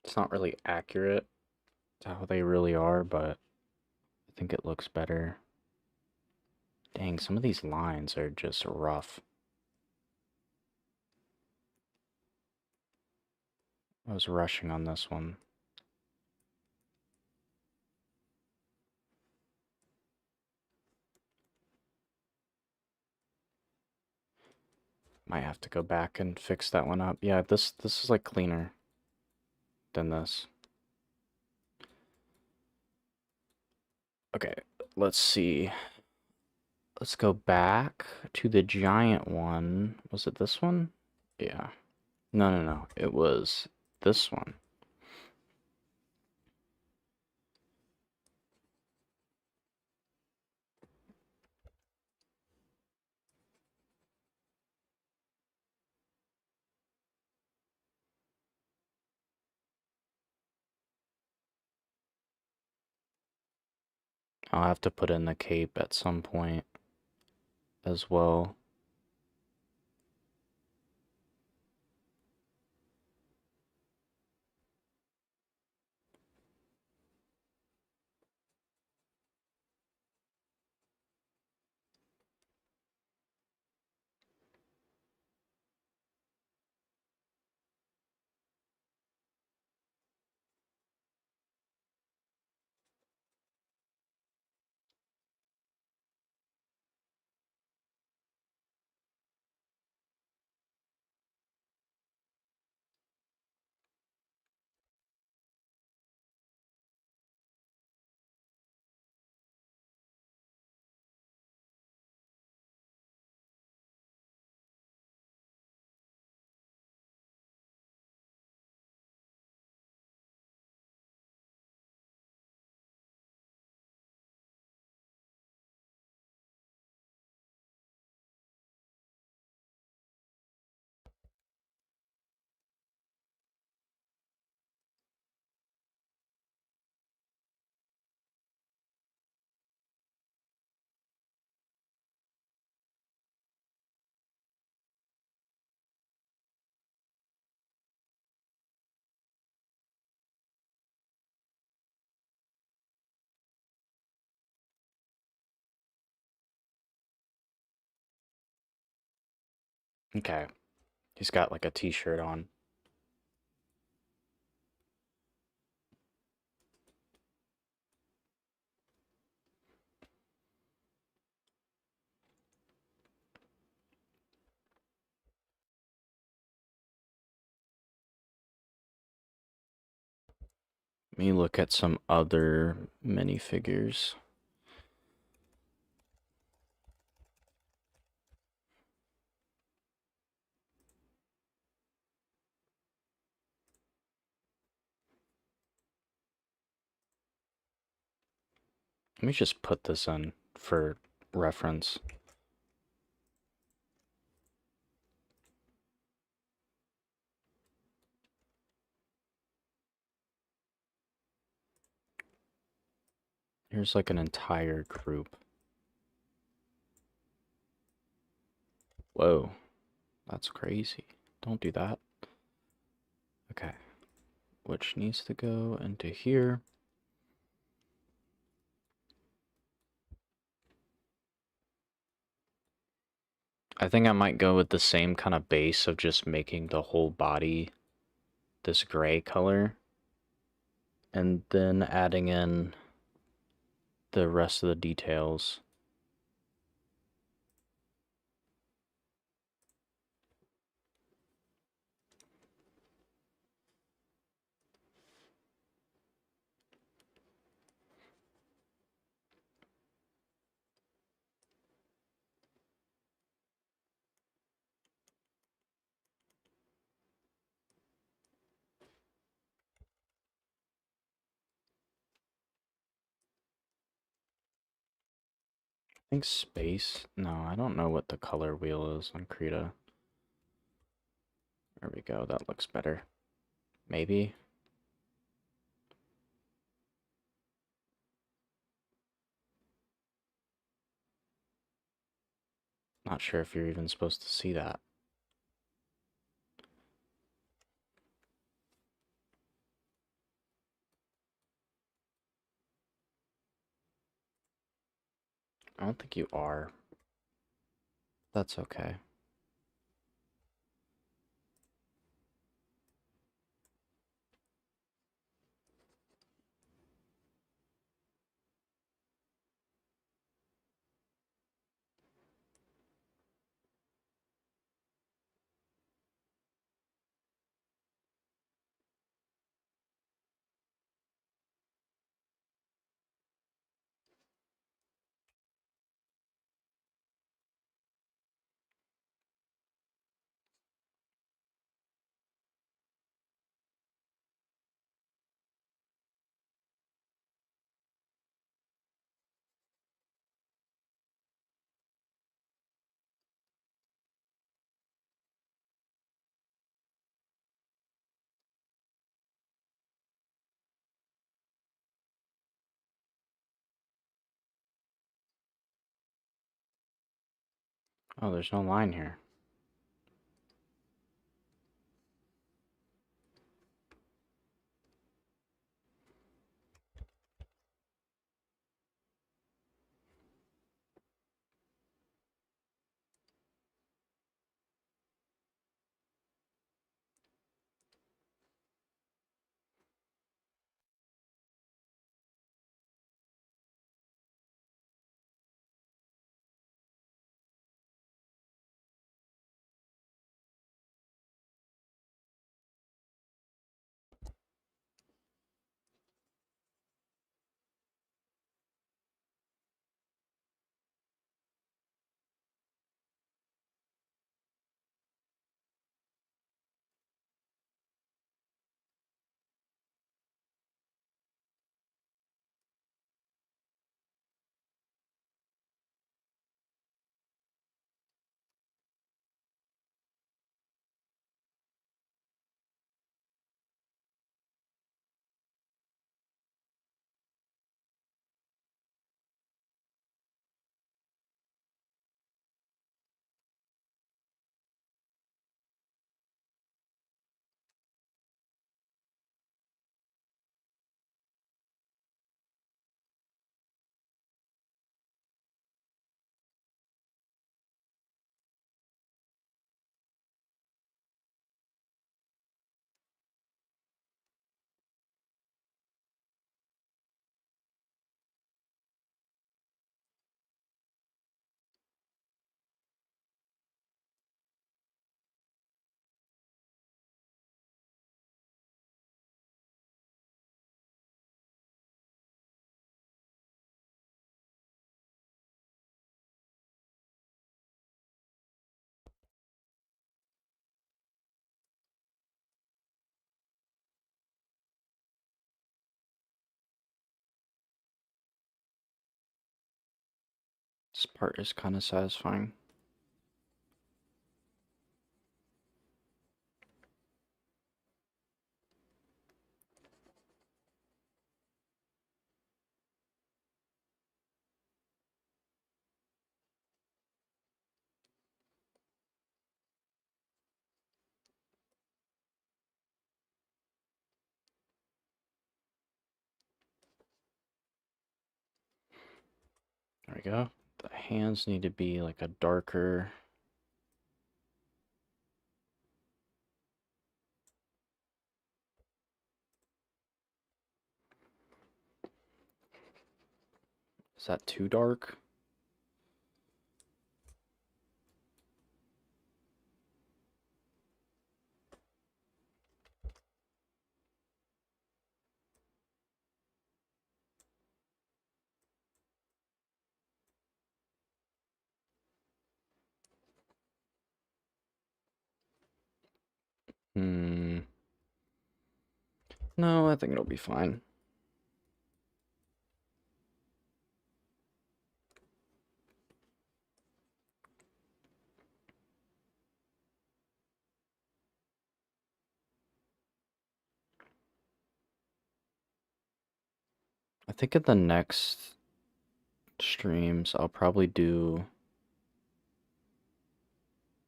It's not really accurate to how they really are, but I think it looks better. Dang, some of these lines are just rough. I was rushing on this one. Might have to go back and fix that one up. Yeah, this is like cleaner than this. Okay, let's see. Let's go back to the giant one. Was it this one? Yeah. No. It was this one. I'll have to put in the cape at some point as well. Okay. He's got like a t-shirt on. Let me look at some other minifigures. Let me just put this in for reference. Here's like an entire group. Whoa, that's crazy. Don't do that. Okay, which needs to go into here. I think I might go with the same kind of base of just making the whole body this gray color. And then adding in the rest of the details. I think space. No, I don't know what the color wheel is on Krita. There we go. That looks better. Maybe. Not sure if you're even supposed to see that. I don't think you are. That's okay. Oh, there's no line here. This part is kind of satisfying. There we go. The hands need to be like a darker. Is that too dark? No, I think it'll be fine. I think in the next streams, I'll probably do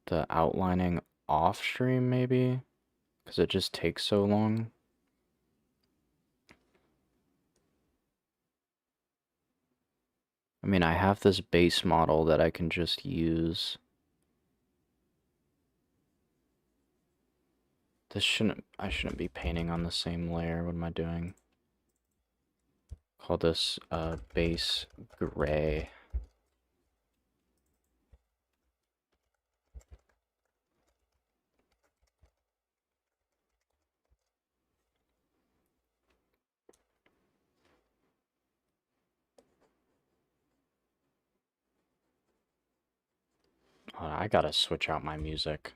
the outlining off stream, maybe, because it just takes so long. I mean, I have this base model that I can just use. I shouldn't be painting on the same layer. What am I doing? Call this base gray. I gotta switch out my music.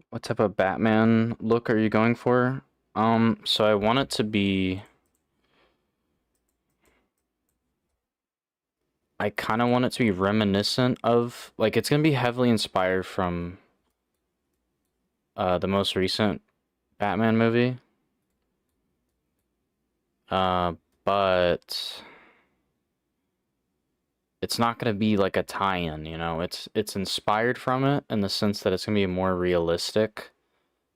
What type of Batman look are you going for? So I want it to be... I kind of want it to be reminiscent of... Like, it's going to be heavily inspired from the most recent Batman movie. But... It's not going to be like a tie-in, you know? It's inspired from it in the sense that it's going to be more realistic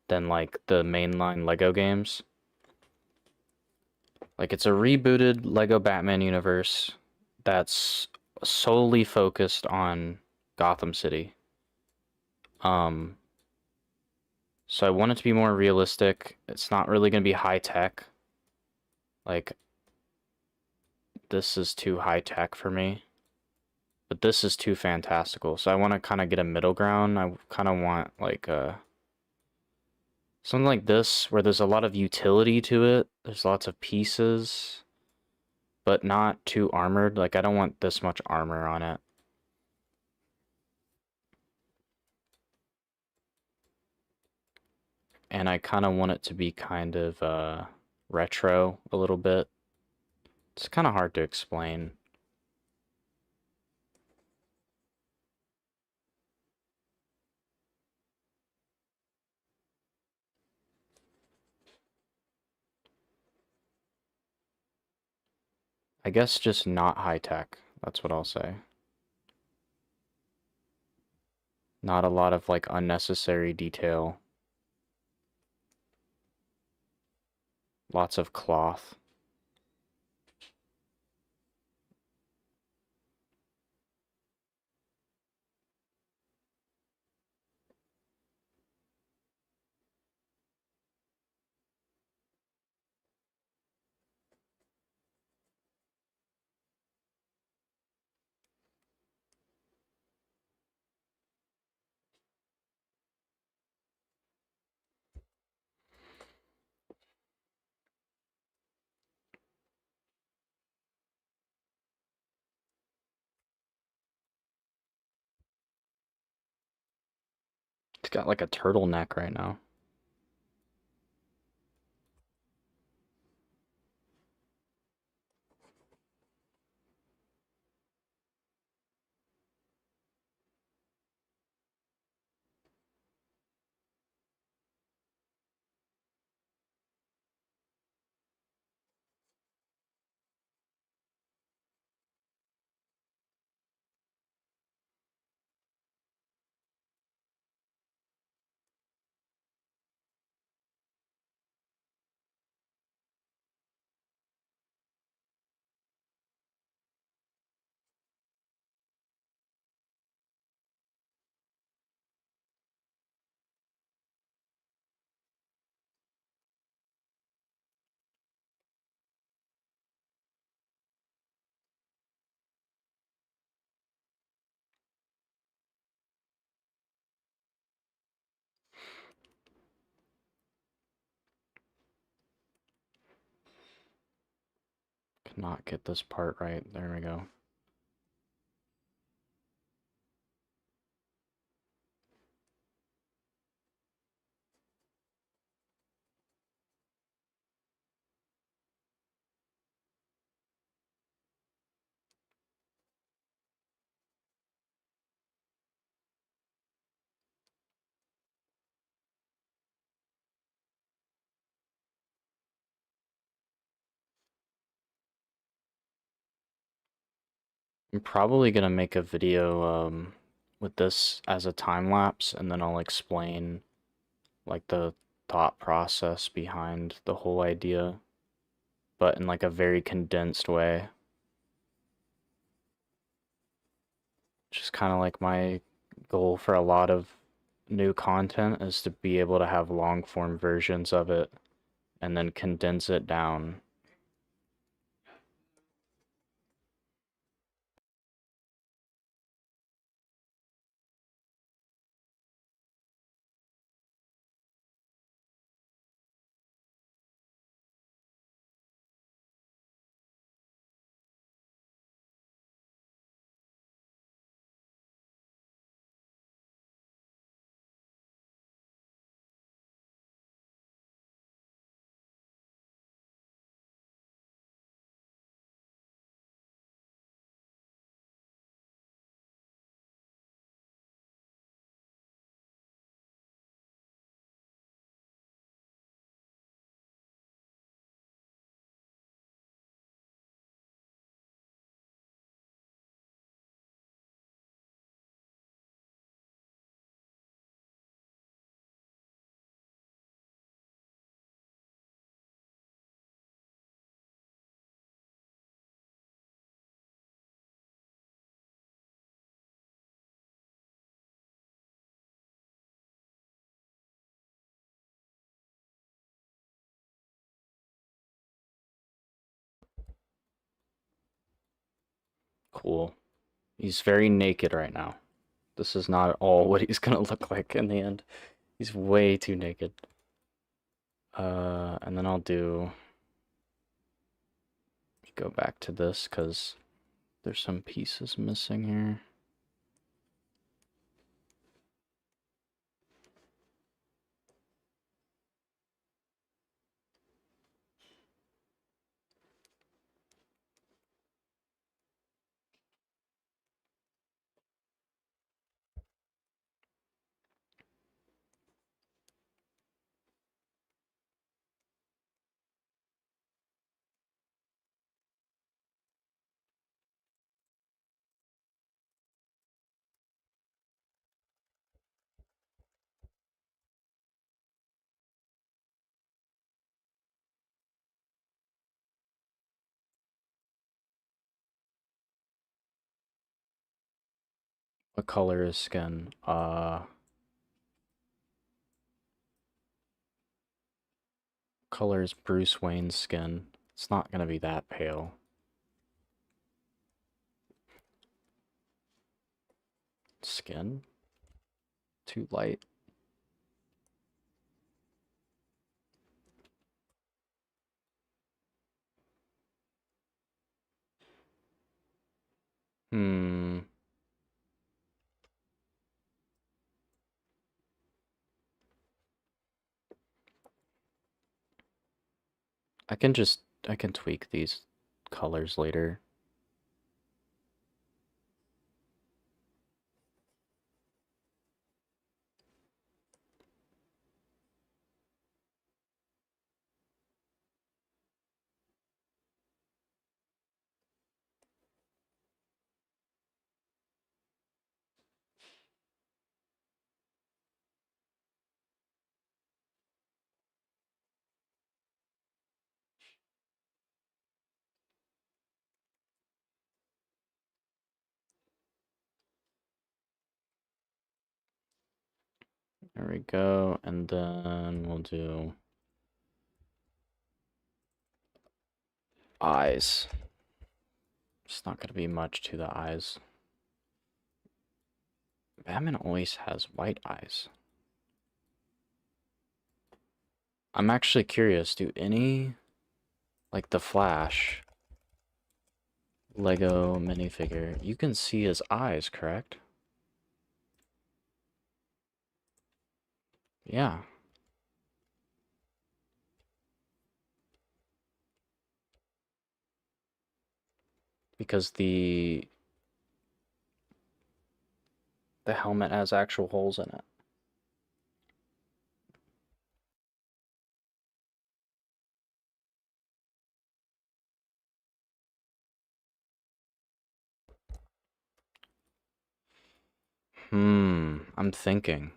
than, like, the mainline Lego games. Like, it's a rebooted Lego Batman universe that's solely focused on Gotham City. So I want it to be more realistic. It's not really going to be high-tech. Like, this is too high-tech for me. But this is too fantastical. So I want to kind of get a middle ground. I kind of want, like, a Something like this, where there's a lot of utility to it, there's lots of pieces, but not too armored. Like, I don't want this much armor on it. And I kind of want it to be kind of retro a little bit. It's kind of hard to explain. I guess just not high tech. That's what I'll say. Not a lot of like unnecessary detail. Lots of cloth. It's got like a turtleneck right now. Cannot get this part right. There we go. I'm probably gonna make a video with this as a time lapse, and then I'll explain like the thought process behind the whole idea, but in like a very condensed way. Just kind of like my goal for a lot of new content is to be able to have long form versions of it and then condense it down. Cool. He's very naked right now. This is not at all what he's gonna look like in the end. He's way too naked. And then I'll go back to this because there's some pieces missing here. What color is skin? Color is Bruce Wayne's skin. It's not gonna be that pale. Skin? Too light. Hmm. I can tweak these colors later. There we go, and then we'll do eyes. It's not gonna be much to the eyes. Batman always has white eyes. I'm actually curious, do any, like the Flash Lego minifigure, you can see his eyes, correct? Yeah. Because the helmet has actual holes in it. I'm thinking.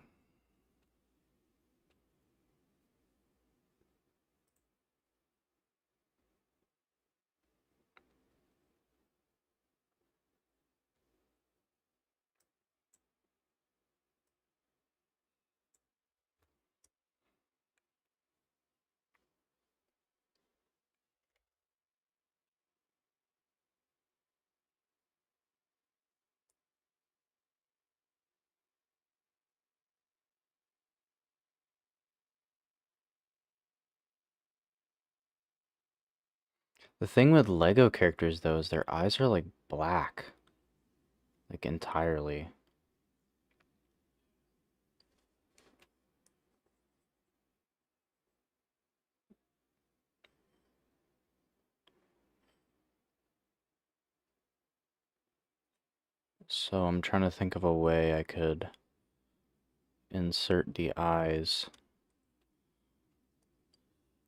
The thing with Lego characters, though, is their eyes are like black. Like entirely. So I'm trying to think of a way I could insert the eyes.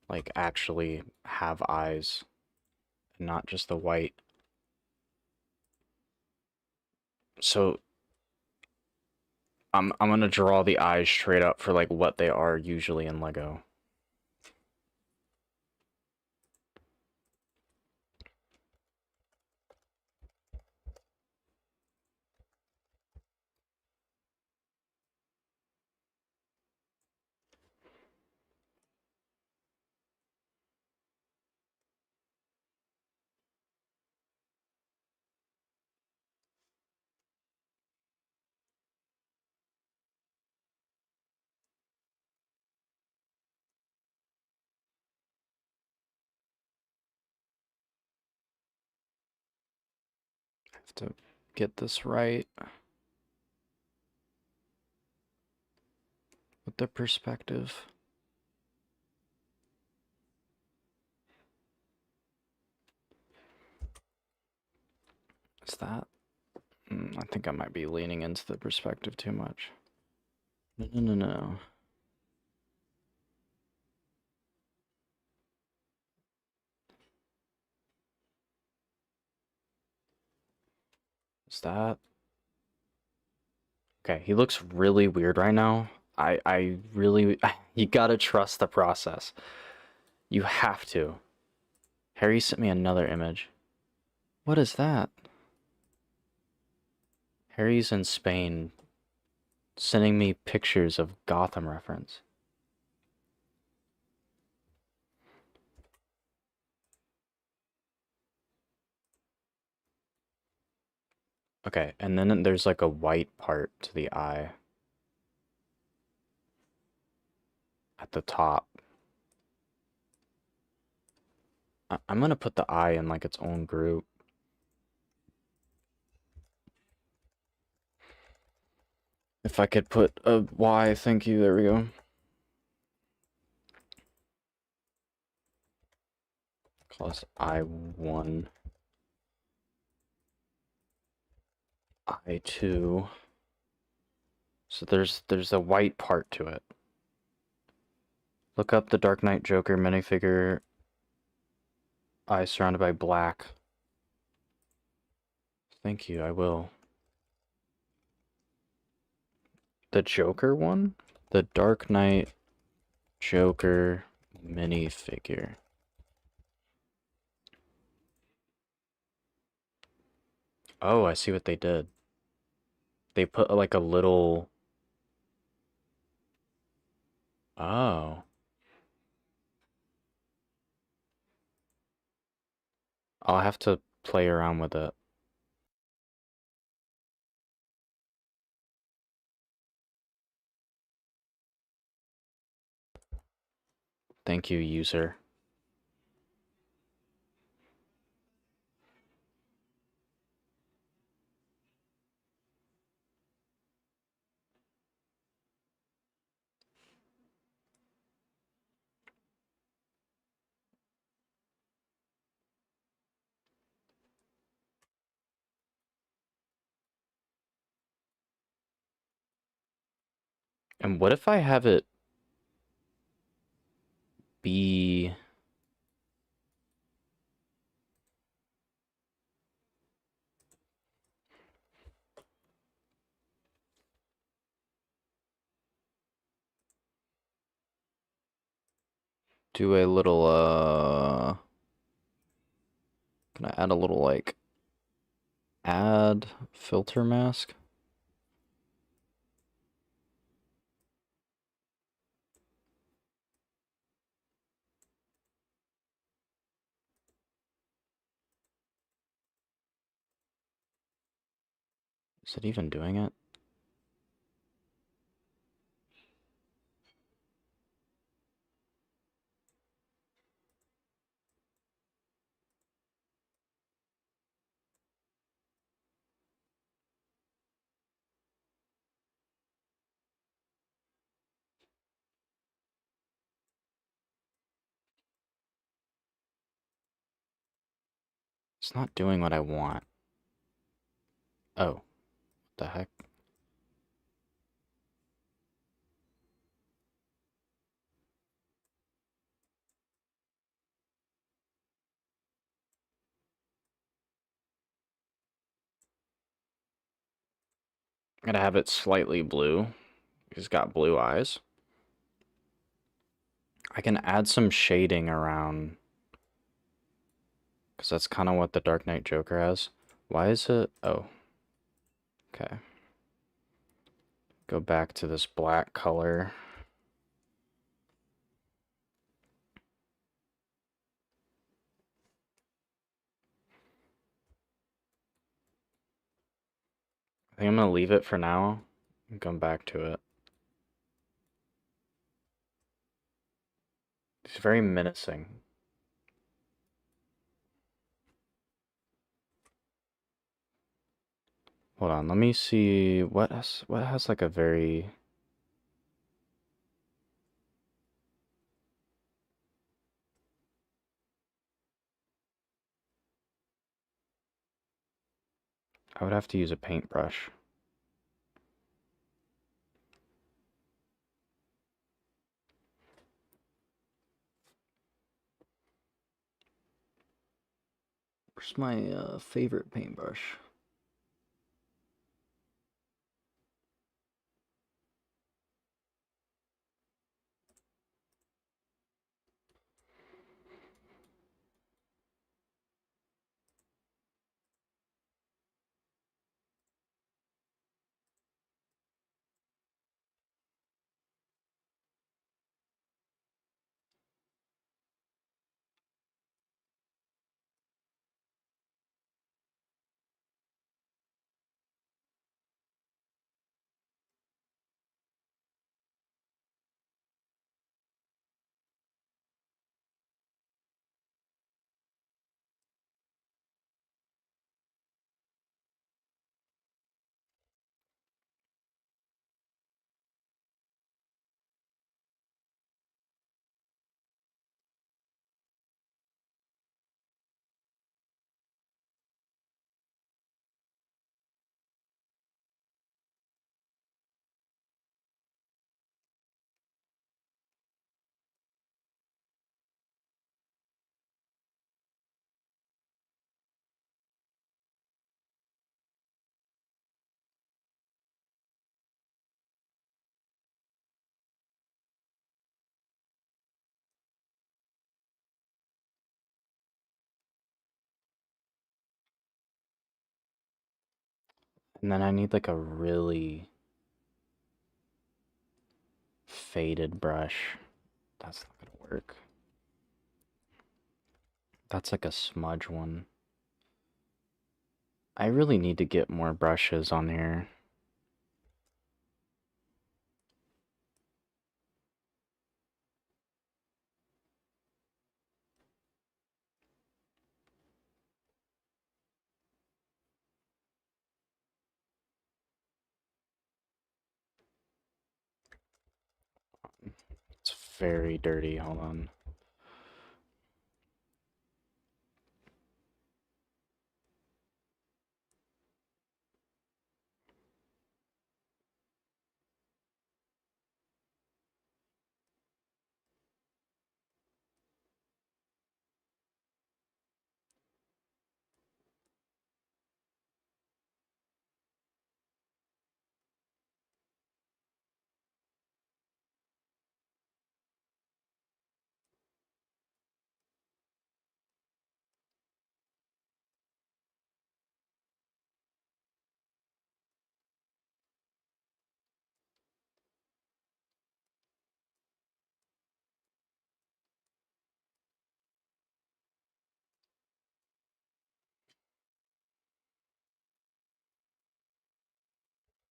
Like actually have eyes. And not just the white. So I'm gonna draw the eyes straight up for like what they are usually in Lego. Have to get this right with the perspective. Is that? I think I might be leaning into the perspective too much. No. Is that? Okay, he looks really weird right now. I really, you gotta trust the process. You have to. Harry sent me another image. What is that? Harry's in Spain sending me pictures of Gotham reference. Okay, and then there's like a white part to the eye at the top. I'm gonna put the eye in like its own group. If I could put a Y, thank you, there we go. Plus I1, I2. So there's a white part to it. Look up the Dark Knight Joker minifigure, eye surrounded by black. Thank you, I will. The Joker one? The Dark Knight Joker minifigure. Oh, I see what they did. They put like a little... Oh. I'll have to play around with it. Thank you, user. And what if I have it be... do a little, can I add a little, like, add filter mask? Is it even doing it? It's not doing what I want. Oh, what the heck? I'm gonna have it slightly blue. He's got blue eyes. I can add some shading around, because that's kind of what the Dark Knight Joker has. Why is it? Oh. Okay. Go back to this black color. I think I'm gonna leave it for now and come back to it. It's very menacing. Hold on, let me see what has like a very I would have to use a paintbrush. Where's my favorite paintbrush? And then I need like a really faded brush. That's not gonna work. That's like a smudge one. I really need to get more brushes on here. It's very dirty. Hold on.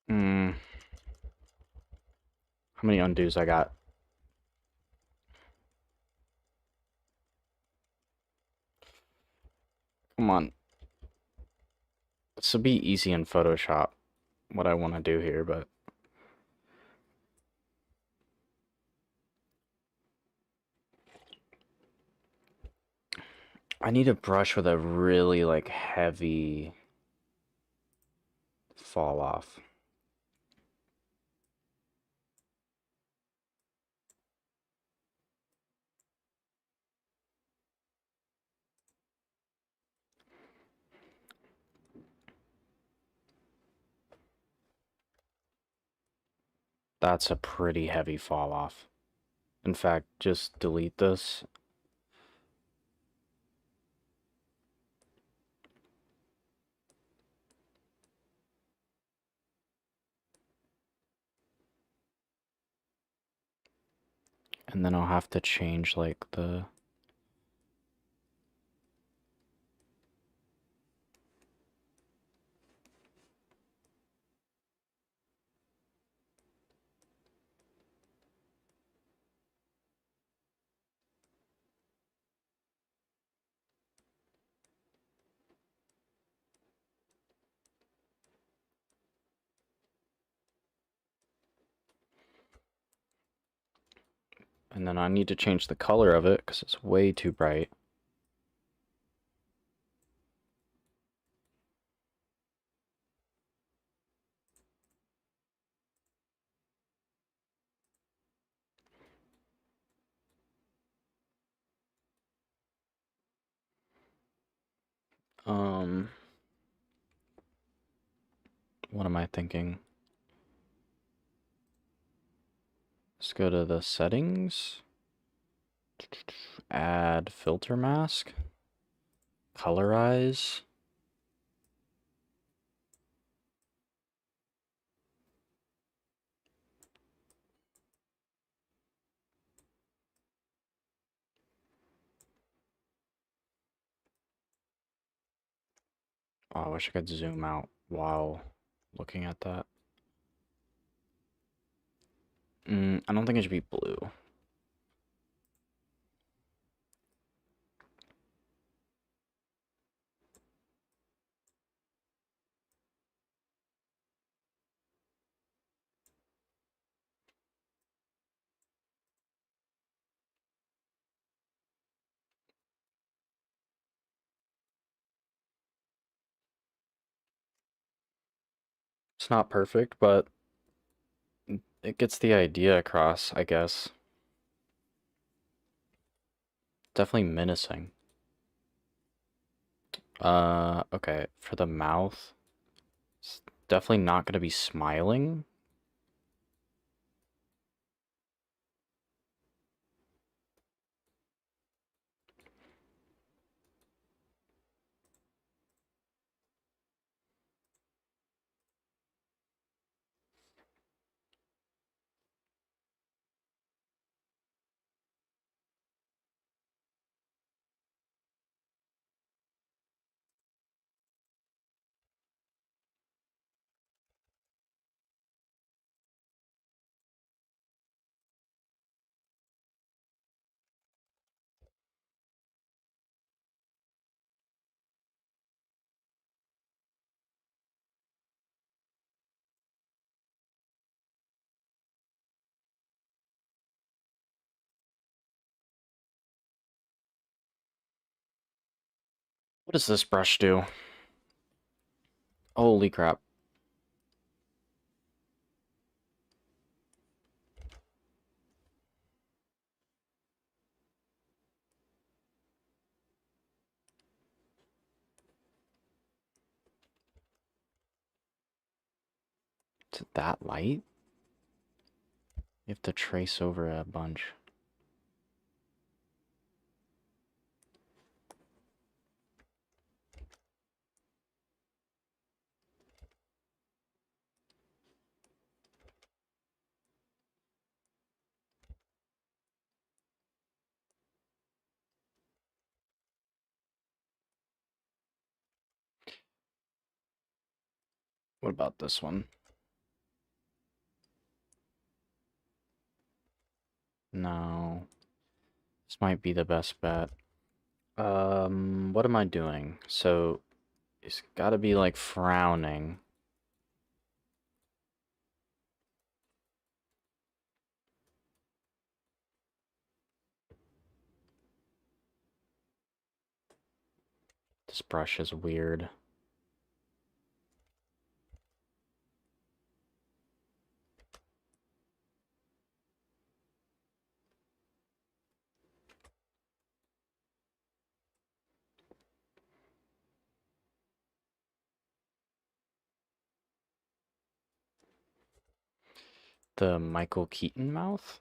Hmm. How many undos I got? Come on. This will be easy in Photoshop, what I want to do here, but I need a brush with a really like heavy fall off. That's a pretty heavy fall off. In fact, just delete this. And then I'll have to change like the And then I need to change the color of it because it's way too bright. What am I thinking? Let's go to the settings. Add filter mask. Colorize. Oh, I wish I could zoom out while looking at that. I don't think it should be blue. It's not perfect, but it gets the idea across, I guess. Definitely menacing. Okay, for the mouth, it's definitely not gonna be smiling. What does this brush do? Holy crap. Is it that light? You have to trace over a bunch. What about this one? No. This might be the best bet. What am I doing? So, it's gotta be like frowning. This brush is weird. The Michael Keaton mouth?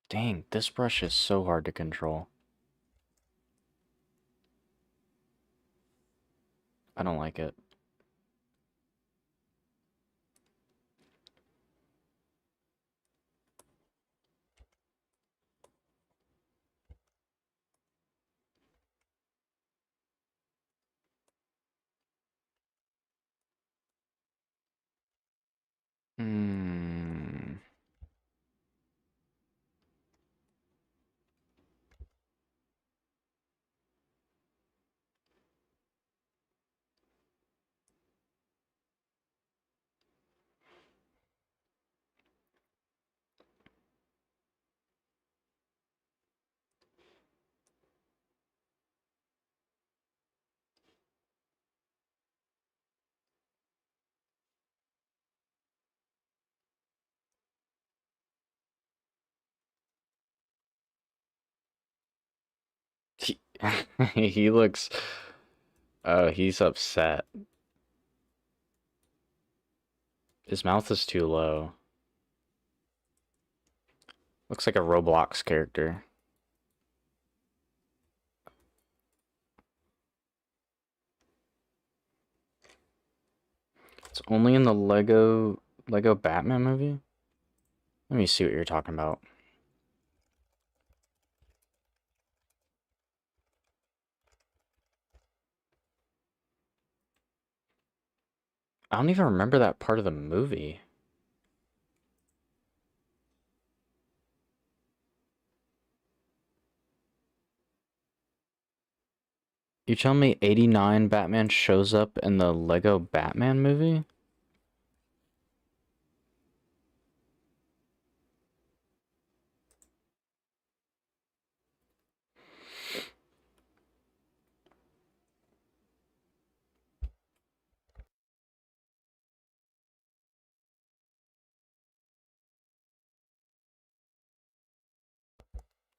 Dang, this brush is so hard to control. I don't like it. Hmm. He, he looks. Oh, he's upset. His mouth is too low. Looks like a Roblox character. It's only in the Lego Batman movie? Let me see what you're talking about. I don't even remember that part of the movie. You tell me 89 Batman shows up in the Lego Batman movie?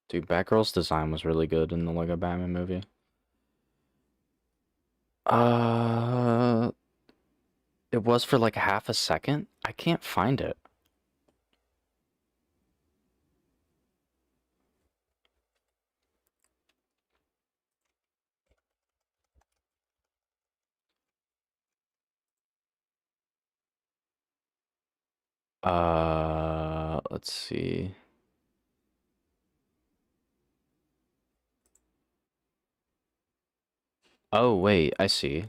Dude, Batgirl's design was really good in the Lego Batman movie. Uh, it was for like half a second. I can't find it. Let's see. Oh, wait, I see.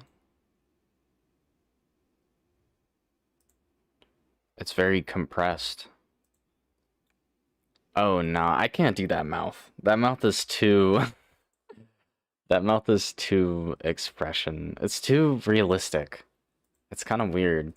It's very compressed. Oh, nah, I can't do that mouth. That mouth is too... that mouth is too expression. It's too realistic. It's kind of weird.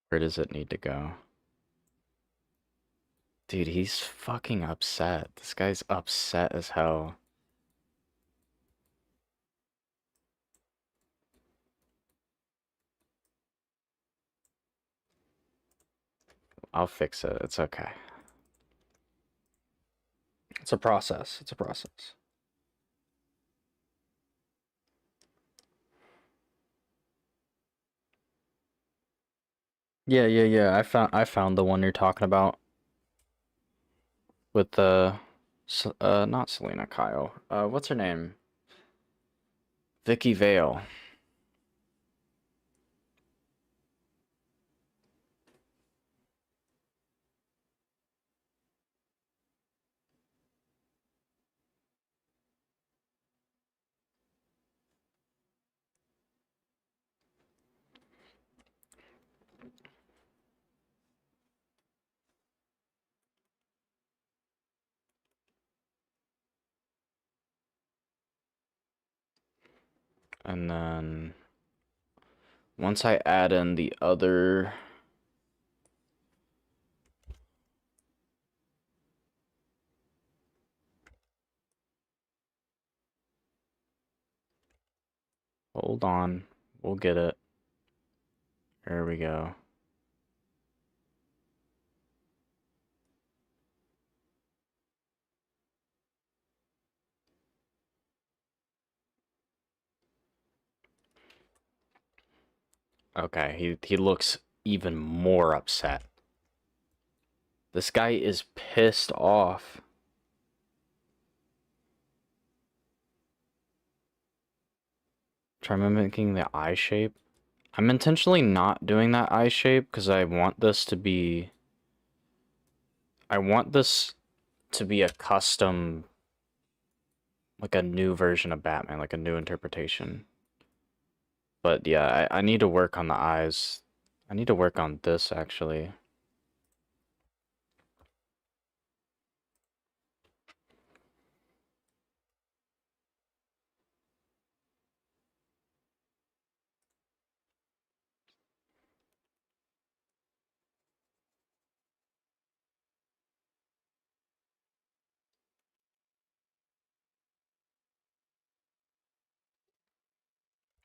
Where does it need to go? Dude, he's fucking upset. This guy's upset as hell. I'll fix it. It's okay. It's a process. It's a process. Yeah. I found the one you're talking about with the not Selena Kyle. What's her name? Vicky Vale. And then once I add in the other hold on, we'll get it. There we go. Okay, he looks even more upset. This guy is pissed off. Try mimicking the eye shape. I'm intentionally not doing that eye shape because I want this to be... I want this to be a custom, like a new version of Batman, like a new interpretation. But yeah, I need to work on the eyes. I need to work on this, actually.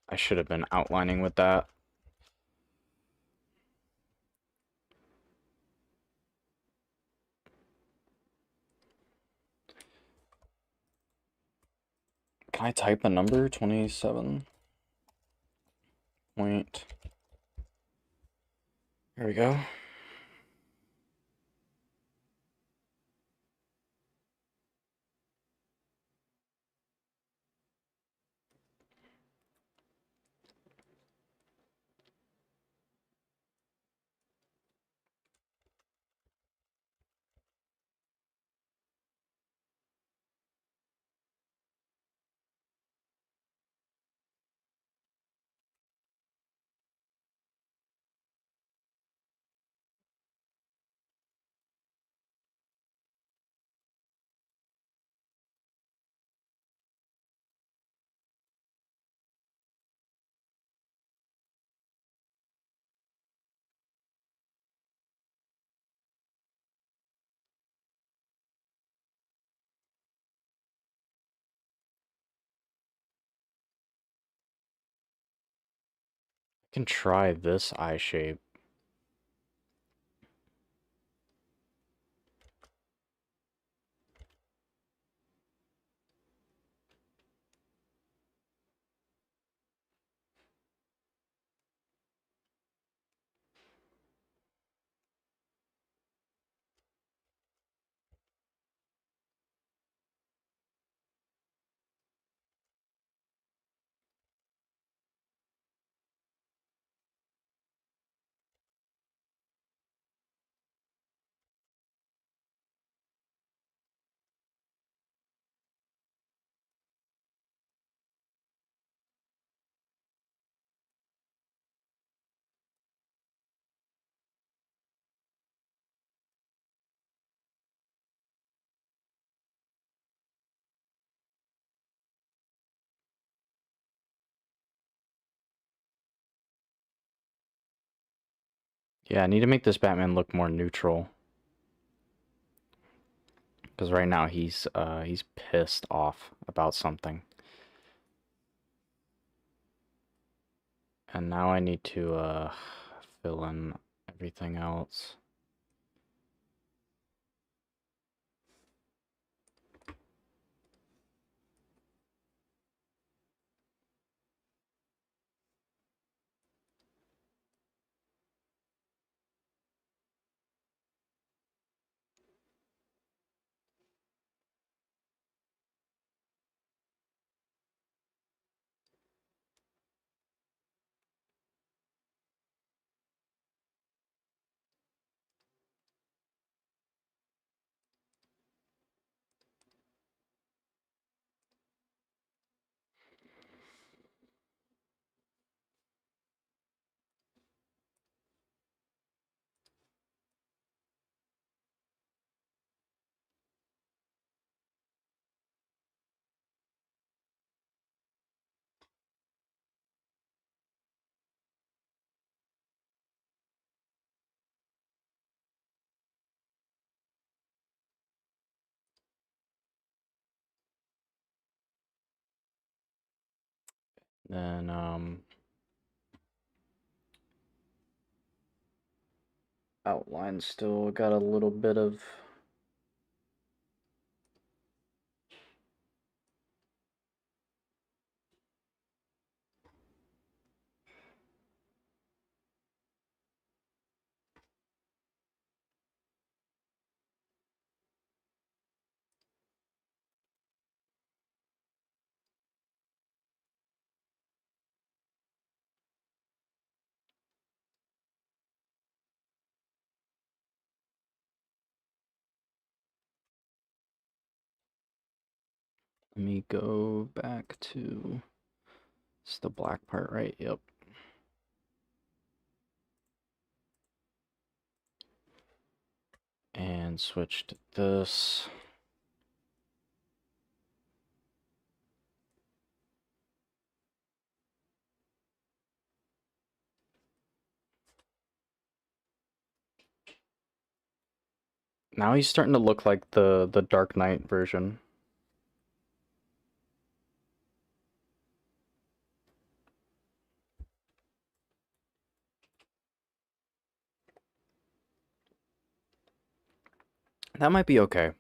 I should have been outlining with that. Can I type the number? 27 point. There we go. I can try this eye shape. Yeah, I need to make this Batman look more neutral. Because right now he's pissed off about something. And now I need to fill in everything else. Then outline still got a little bit of Let me go back to, it's the black part, right? Yep. And switch to this. Now he's starting to look like the Dark Knight version. That might be okay.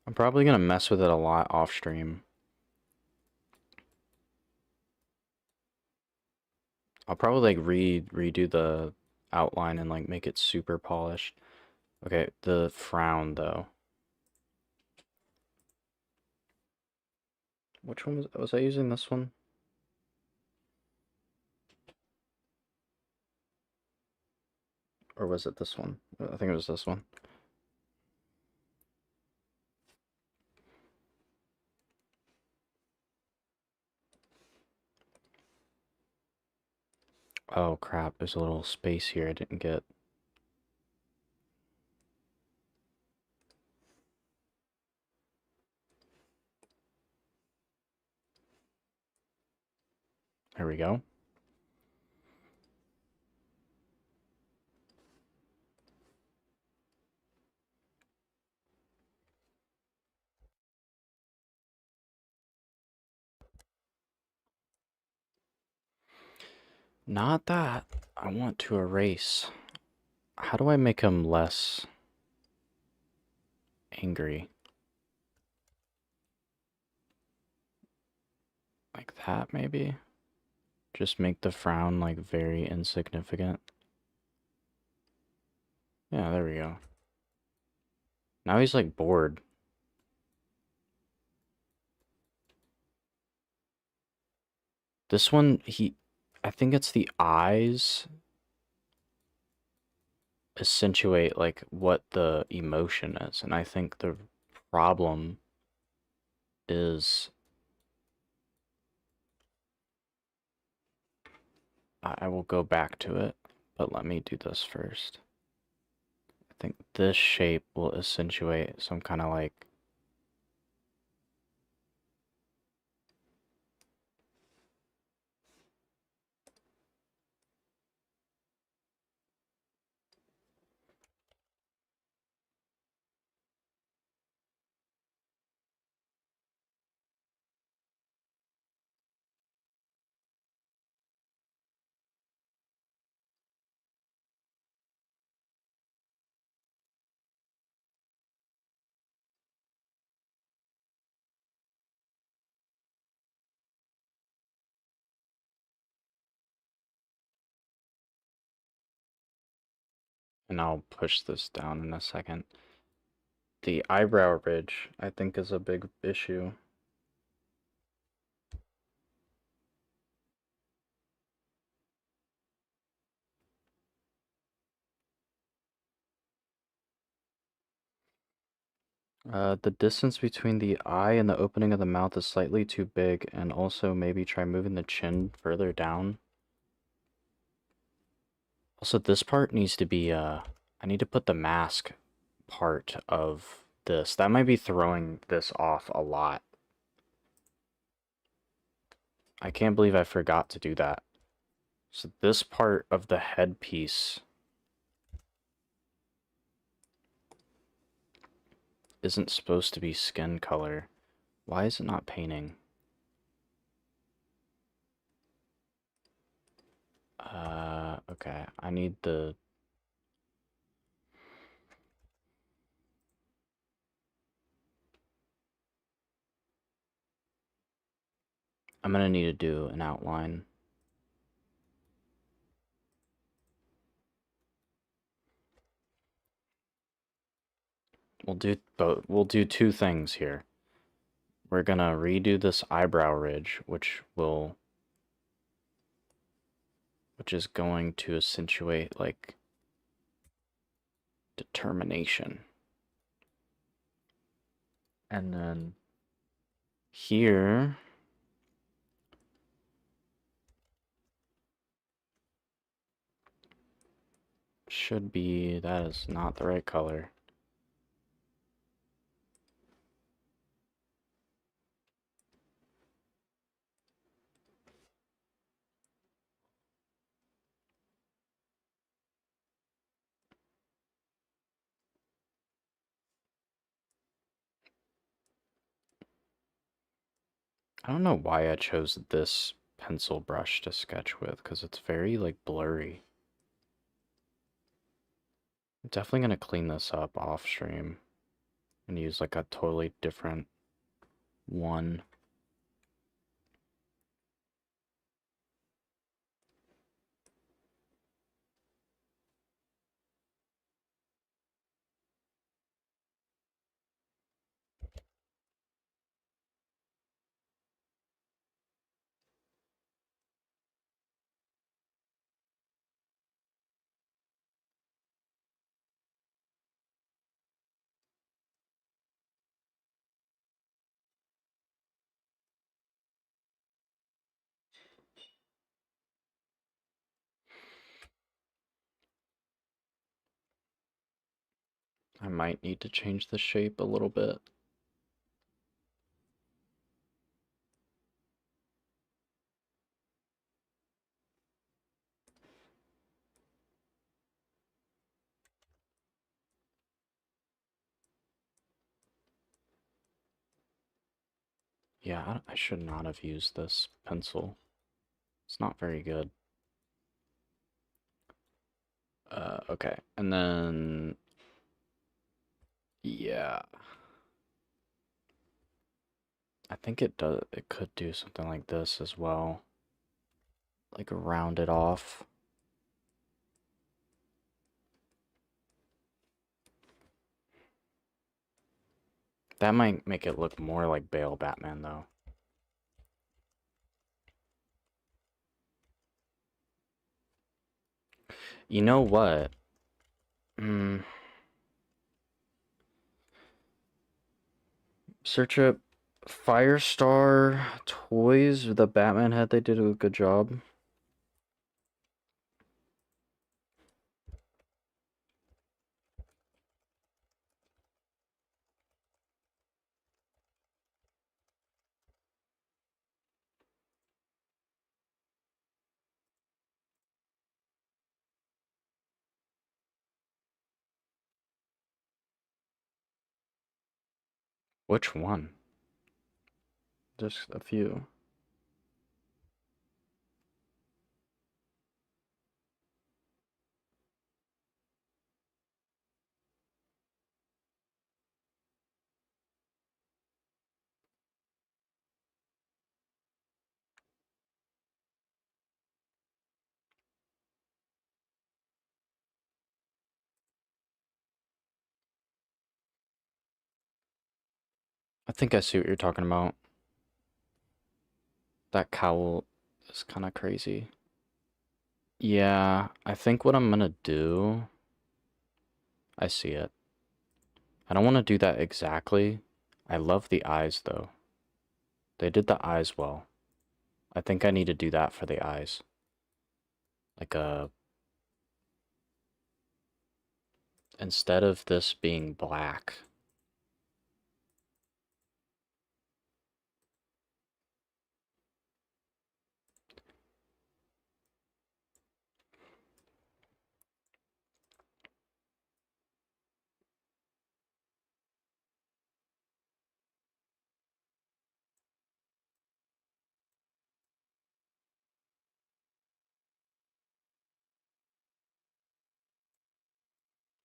I'm probably gonna mess with it a lot off stream. I'll probably like redo the outline and like make it super polished. Okay, the frown though. Which one was I using this one? Or was it this one? I think it was this one. Oh crap, there's a little space here I didn't get. There we go. Not that. I want to erase. How do I make him less angry? Like that, maybe? Just make the frown, like, very insignificant. Yeah, there we go. Now he's, like, bored. This one, I think it's the eyes accentuate, like, what the emotion is. And I think the problem is... I will go back to it, but let me do this first. I think this shape will accentuate some kind of, like... And I'll push this down in a second. The eyebrow ridge, I think, is a big issue. The distance between the eye and the opening of the mouth is slightly too big, and also maybe try moving the chin further down. Also, this part needs to be, I need to put the mask part of this. That might be throwing this off a lot. I can't believe I forgot to do that. So this part of the headpiece isn't supposed to be skin color. Why is it not painting? Okay, I need the... I'm gonna need to do an outline. We'll do two things here. We're gonna redo this eyebrow ridge, which is going to accentuate, like, determination. And then here should be, that is not the right color. I don't know why I chose this pencil brush to sketch with, because it's very, like, blurry. I'm definitely going to clean this up off stream and use, like, a totally different one. I might need to change the shape a little bit. Yeah, I should not have used this pencil. It's not very good. Okay, and then, yeah. I think it does, it could do something like this as well. Like round it off. That might make it look more like Bale Batman, though. You know what? Search up Firestar Toys, the Batman head. They did a good job. Which one? Just a few. I think I see what you're talking about. That cowl is kind of crazy. Yeah, I think what I'm gonna do... I see it. I don't want to do that exactly. I love the eyes, though. They did the eyes well. I think I need to do that for the eyes. Like a... Instead of this being black,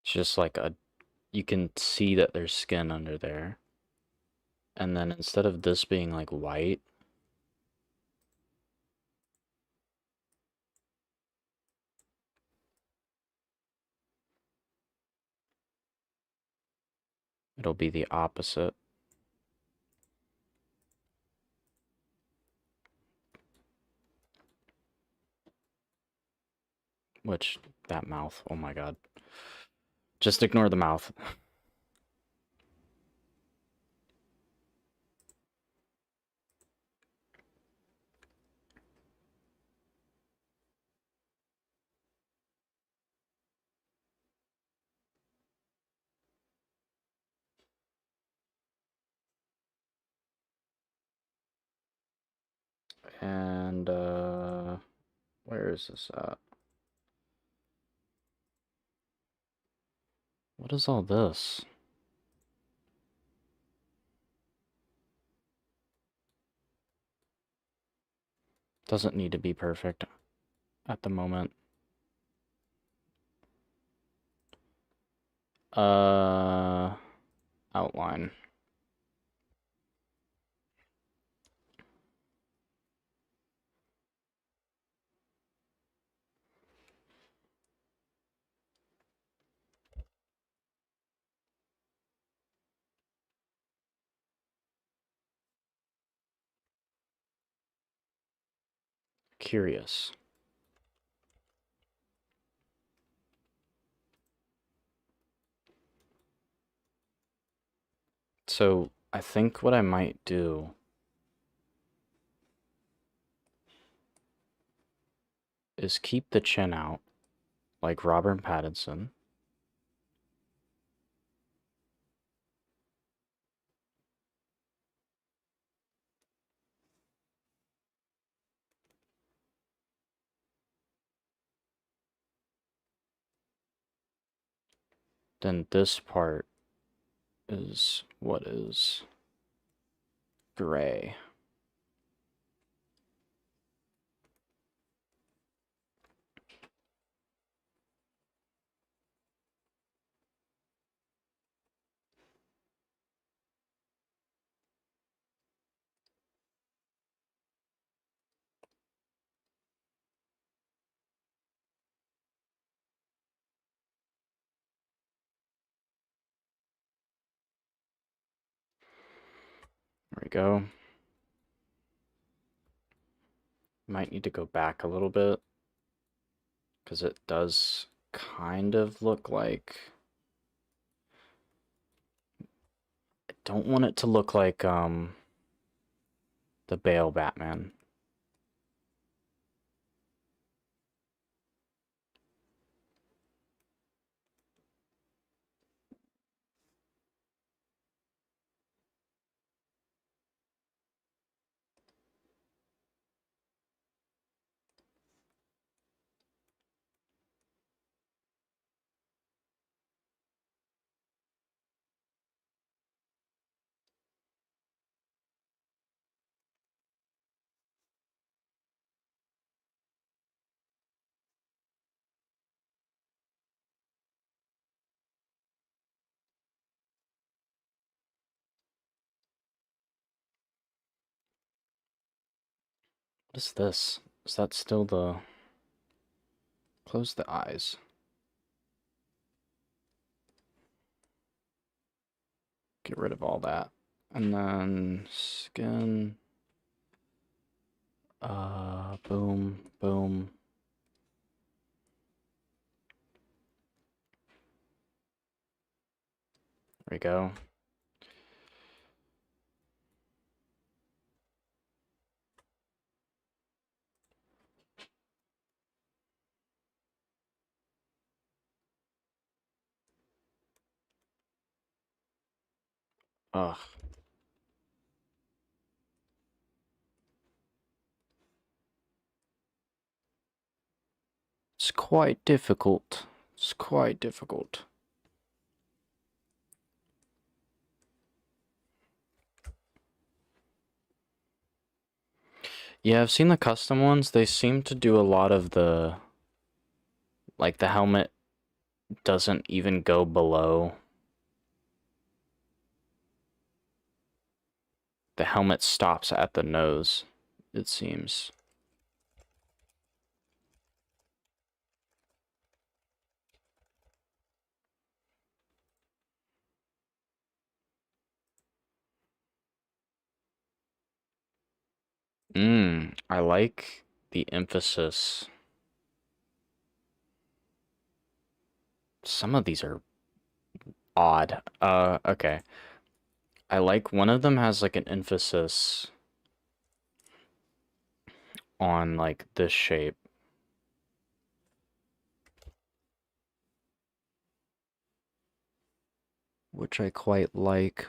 it's just like a... You can see that there's skin under there. And then instead of this being like white, it'll be the opposite. Which, that mouth, oh my god. Just ignore the mouth. And, where is this at? What is all this? Doesn't need to be perfect at the moment. Outline. Curious. So, I think what I might do is keep the chin out, like Robert Pattinson. Then this part is what is gray. There we go. Might need to go back a little bit, because it does kind of look like... I don't want it to look like, the Bale Batman. What is this? Is that still the... Close the eyes. Get rid of all that. And then skin. Boom, boom. There we go. Ugh. It's quite difficult. It's quite difficult. Yeah, I've seen the custom ones. They seem to do a lot of the... Like, the helmet doesn't even go below. The helmet stops at the nose, it seems. I like the emphasis. Some of these are odd. Okay. I like one of them has like an emphasis on like this shape. Which I quite like.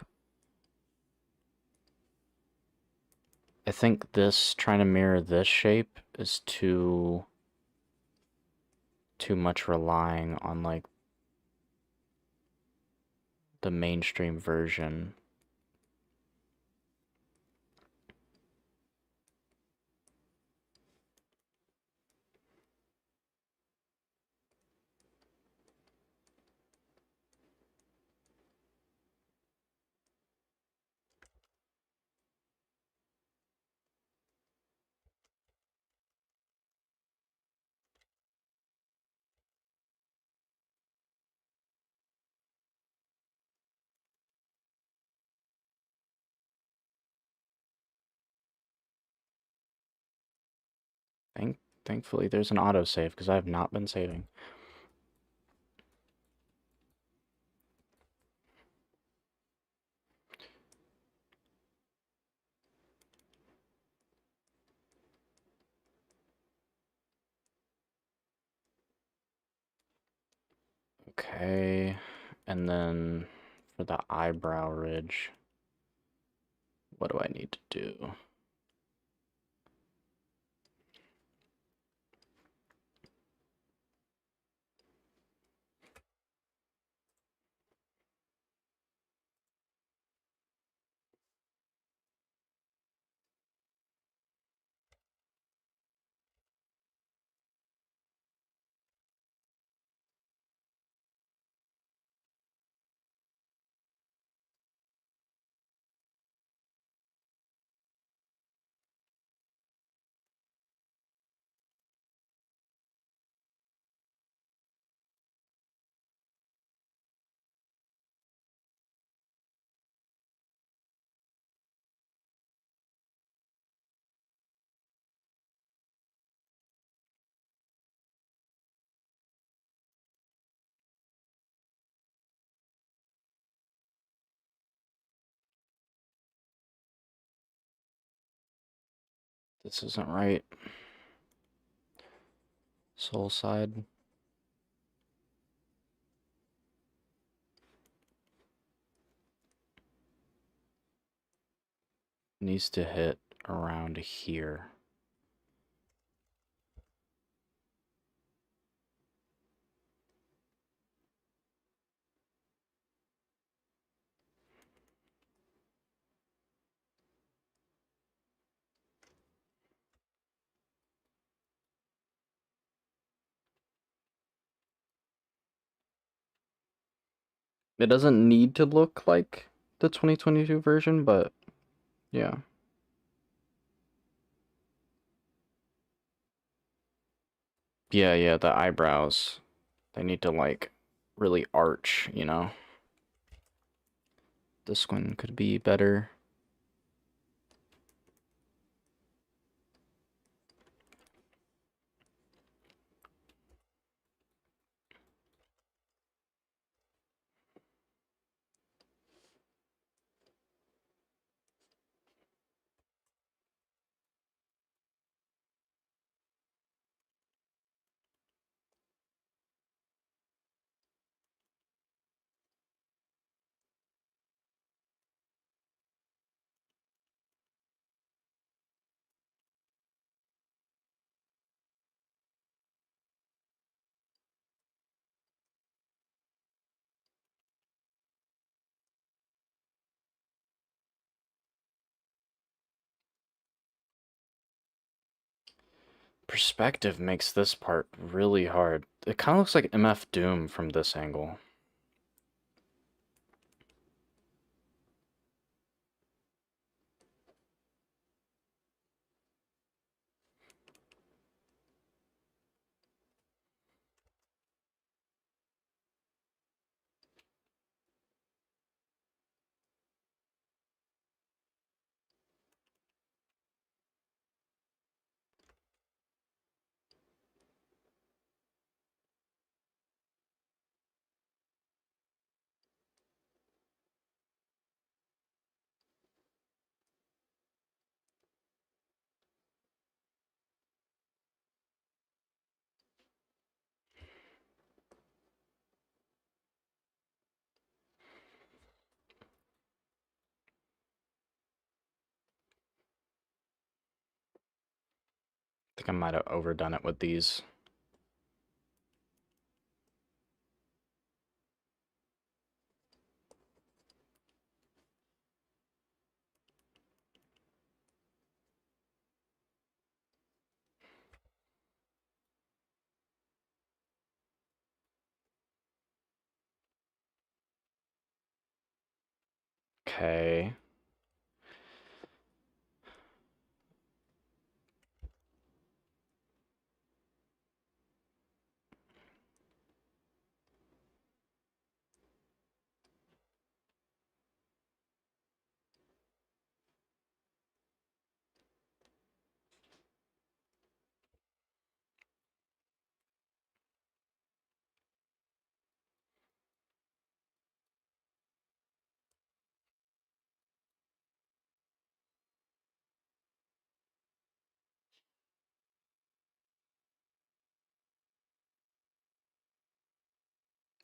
I think this, trying to mirror this shape is too much relying on like the mainstream version. Thankfully there's an autosave because I have not been saving. Okay, and then for the eyebrow ridge, what do I need to do? This isn't right. Soul side. Needs to hit around here. It doesn't need to look like the 2022 version, but yeah. Yeah, the eyebrows. They need to like really arch, you know? This one could be better. Perspective makes this part really hard. It kind of looks like MF Doom from this angle. think I might have overdone it with these. Okay.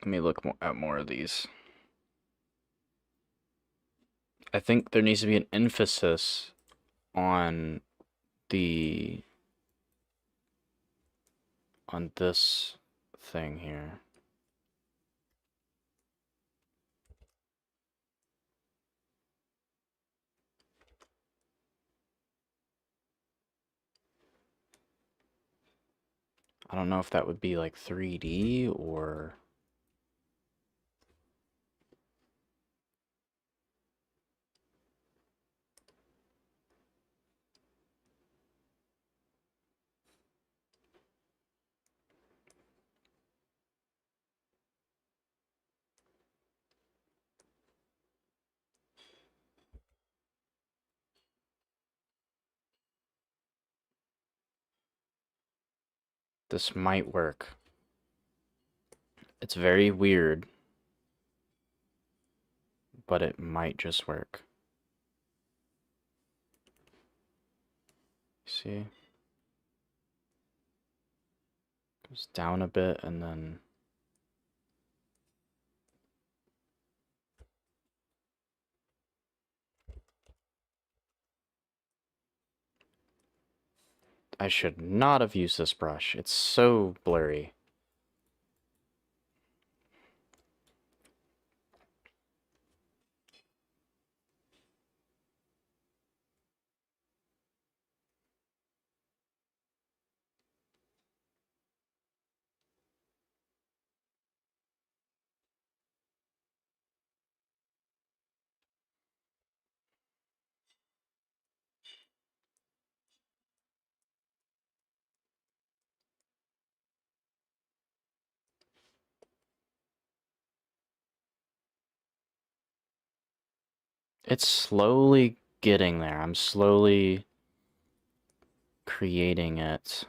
Let me look at more of these. I think there needs to be an emphasis on this thing here. I don't know if that would be like 3D or... This might work. It's very weird, but it might just work. See? Goes down a bit and then... I should not have used this brush. It's so blurry. It's slowly getting there. I'm slowly creating it.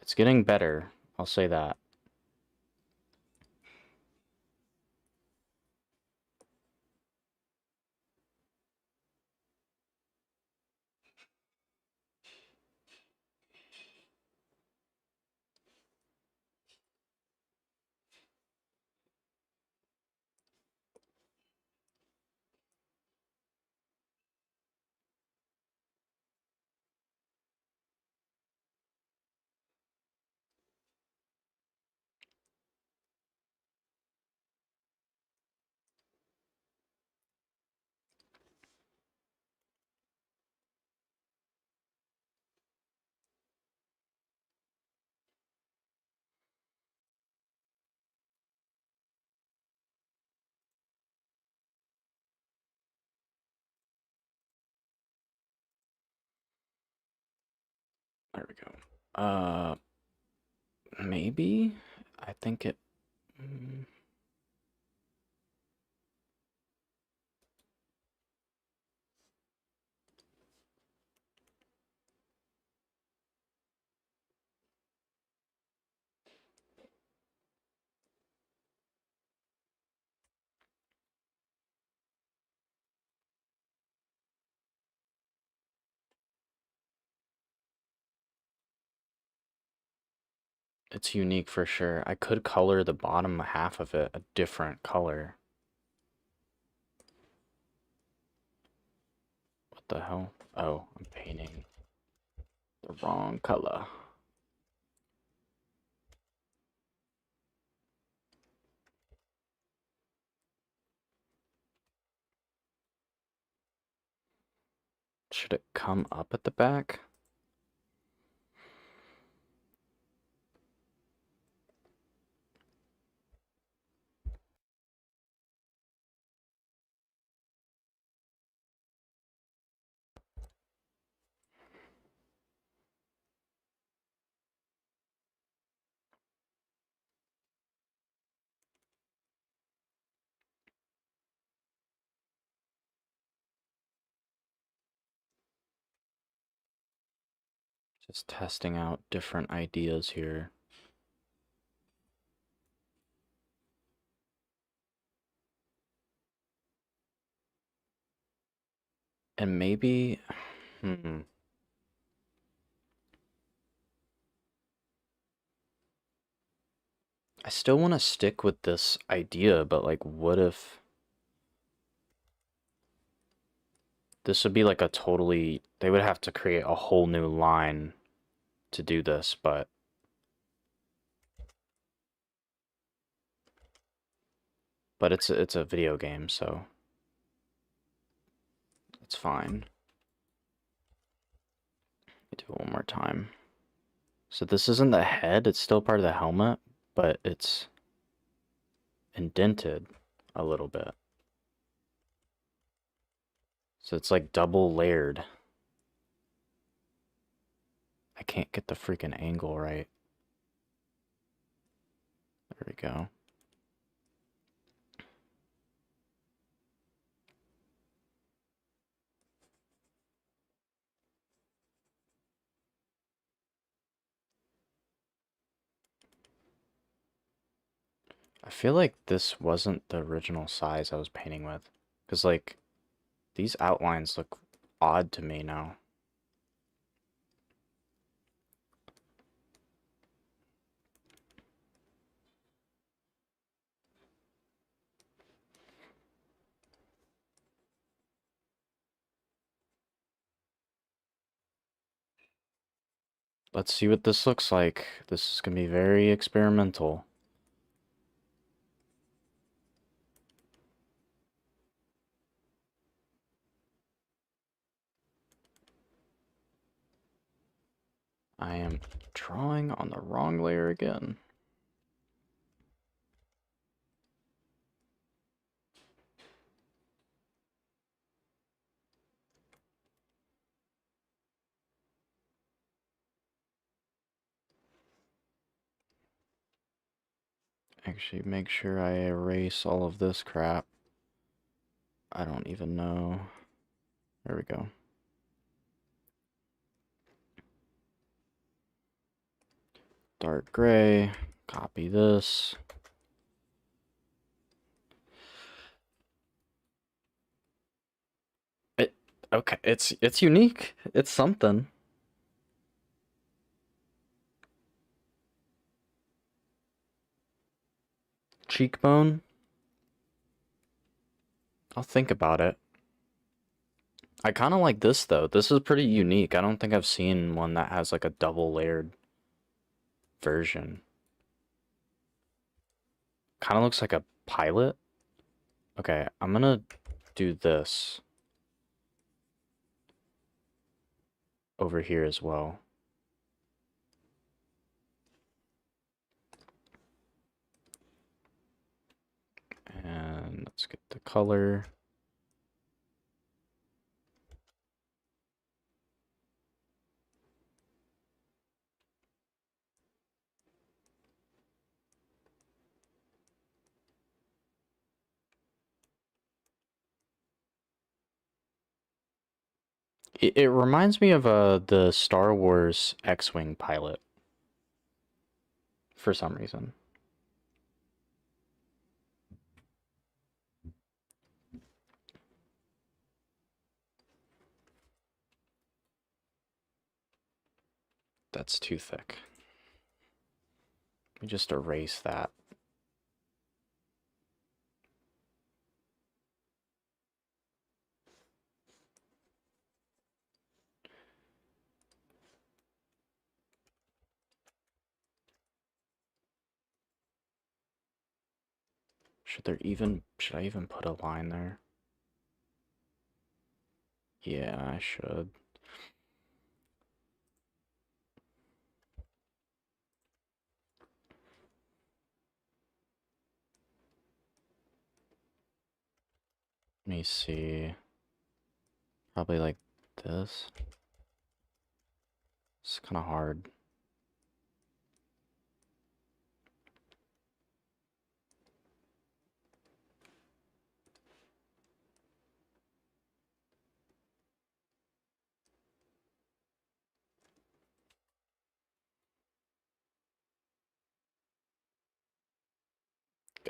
It's getting better. I'll say that. There we go. Maybe? I think it... It's unique for sure. I could color the bottom half of it a different color. the hell? Oh, I'm painting the wrong color. Should it come up at the back? Just testing out different ideas here. And maybe, I still want to stick with this idea, but like, what if this would be like a totally, they would have to create a whole new line to do this, but it's a video game, so it's fine. Let me do it one more time. So this isn't the head, it's still part of the helmet, but it's indented a little bit. So it's like double layered. I can't get the freaking angle right. There we go. I feel like this wasn't the original size I was painting with. Because, like, these outlines look odd to me now. Let's see what this looks like. This is going to be very experimental. I am drawing on the wrong layer again. Actually, make sure I erase all of this crap. I don't even know. There we go. Dark gray. Copy this. Okay, it's unique. It's something. Cheekbone. I'll think about it. I kind of like this though. This is pretty unique. I don't think I've seen one that has like a double layered version. Kind of looks like a pilot. Okay, I'm gonna do this over here as well. And let's get the color. It reminds me of the Star Wars X-Wing pilot for some reason. That's too thick. Let me just erase that. Should I even put a line there? Yeah, I should. Let me see. Probably like this. It's kind of hard.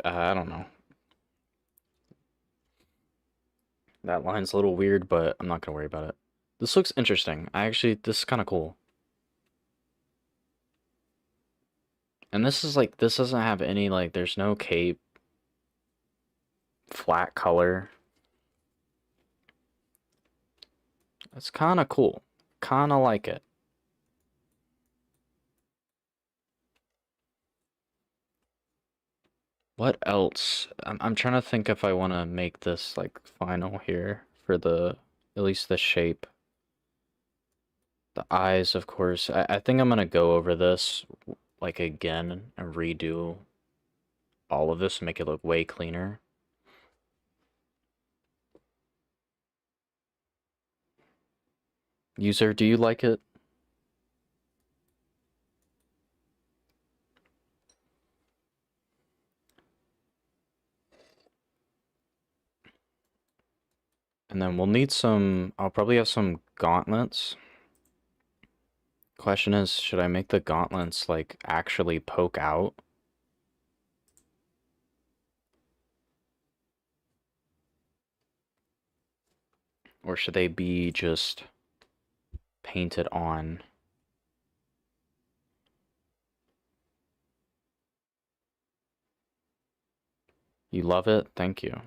I don't know. That line's a little weird, but I'm not gonna worry about it. This looks interesting. This is kind of cool. And this is like, this doesn't have any, like, there's no cape. Flat color. It's kind of cool. Kind of like it. What else? I'm trying to think if I want to make this, like, final here for the, at least the shape. The eyes, of course. I think I'm gonna go over this, like, again and redo all of this, make it look way cleaner. User, do you like it? And then we'll need some, I'll probably have some gauntlets. Question is, should I make the gauntlets, like, actually poke out? Or should they be just painted on? You love it? Thank you.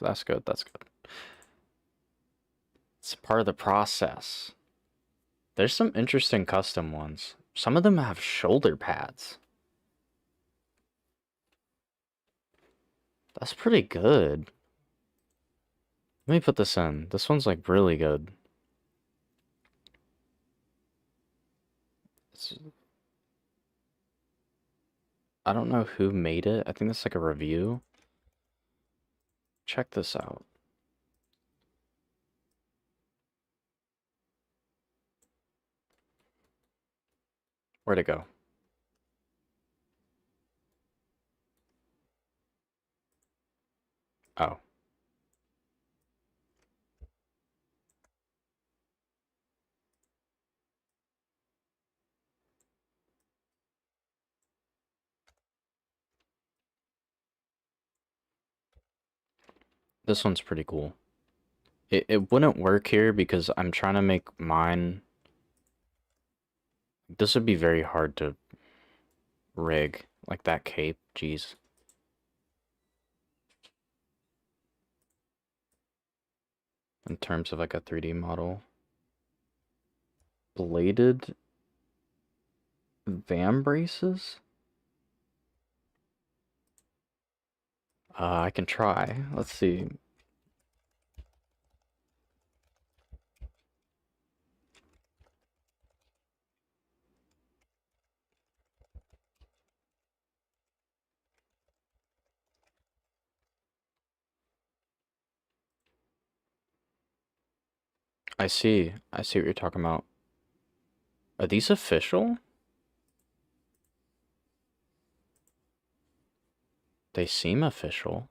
That's good, that's good. It's part of the process. There's some interesting custom ones. Some of them have shoulder pads. That's pretty good. Let me put this in. This one's like really good. I don't know who made it. I think that's like a review. Check this out. Where'd it go? Oh. This one's pretty cool. It wouldn't work here because I'm trying to make mine. This would be very hard to rig. Like that cape. Jeez. In terms of like a 3D model. Bladed Vam braces? I can try. Let's see. I see. I see what you're talking about. Are these official? They seem official.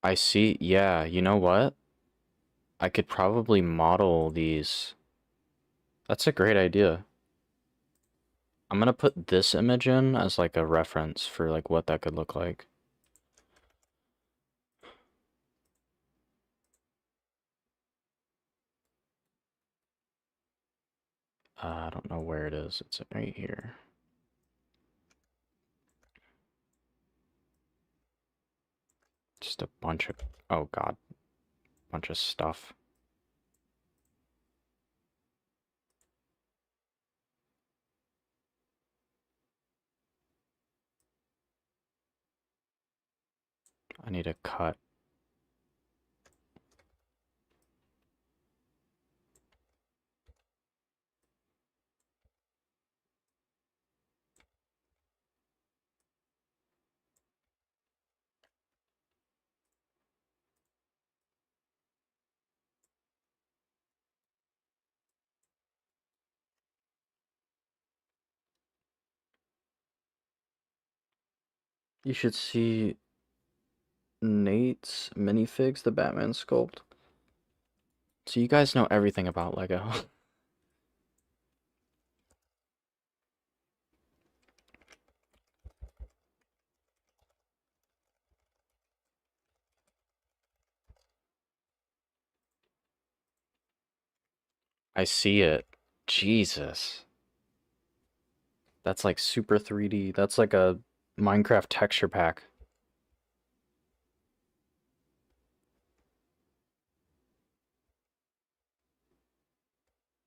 I see. Yeah, you know what? I could probably model these. That's a great idea. I'm gonna put this image in as like a reference for like what that could look like. I don't know where it is. It's right here. Just a bunch of, oh God, bunch of stuff. need a cut. You should see Nate's minifigs, the Batman sculpt. So you guys know everything about Lego. I see it. Jesus. That's like super 3D. That's like a Minecraft texture pack.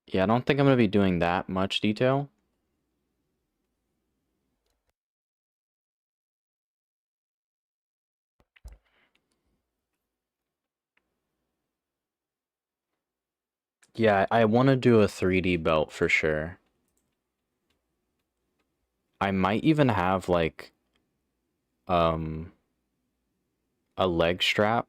Yeah, I don't think I'm gonna be doing that much detail. Yeah, I want to do a 3D belt for sure. I might even have like um a leg strap.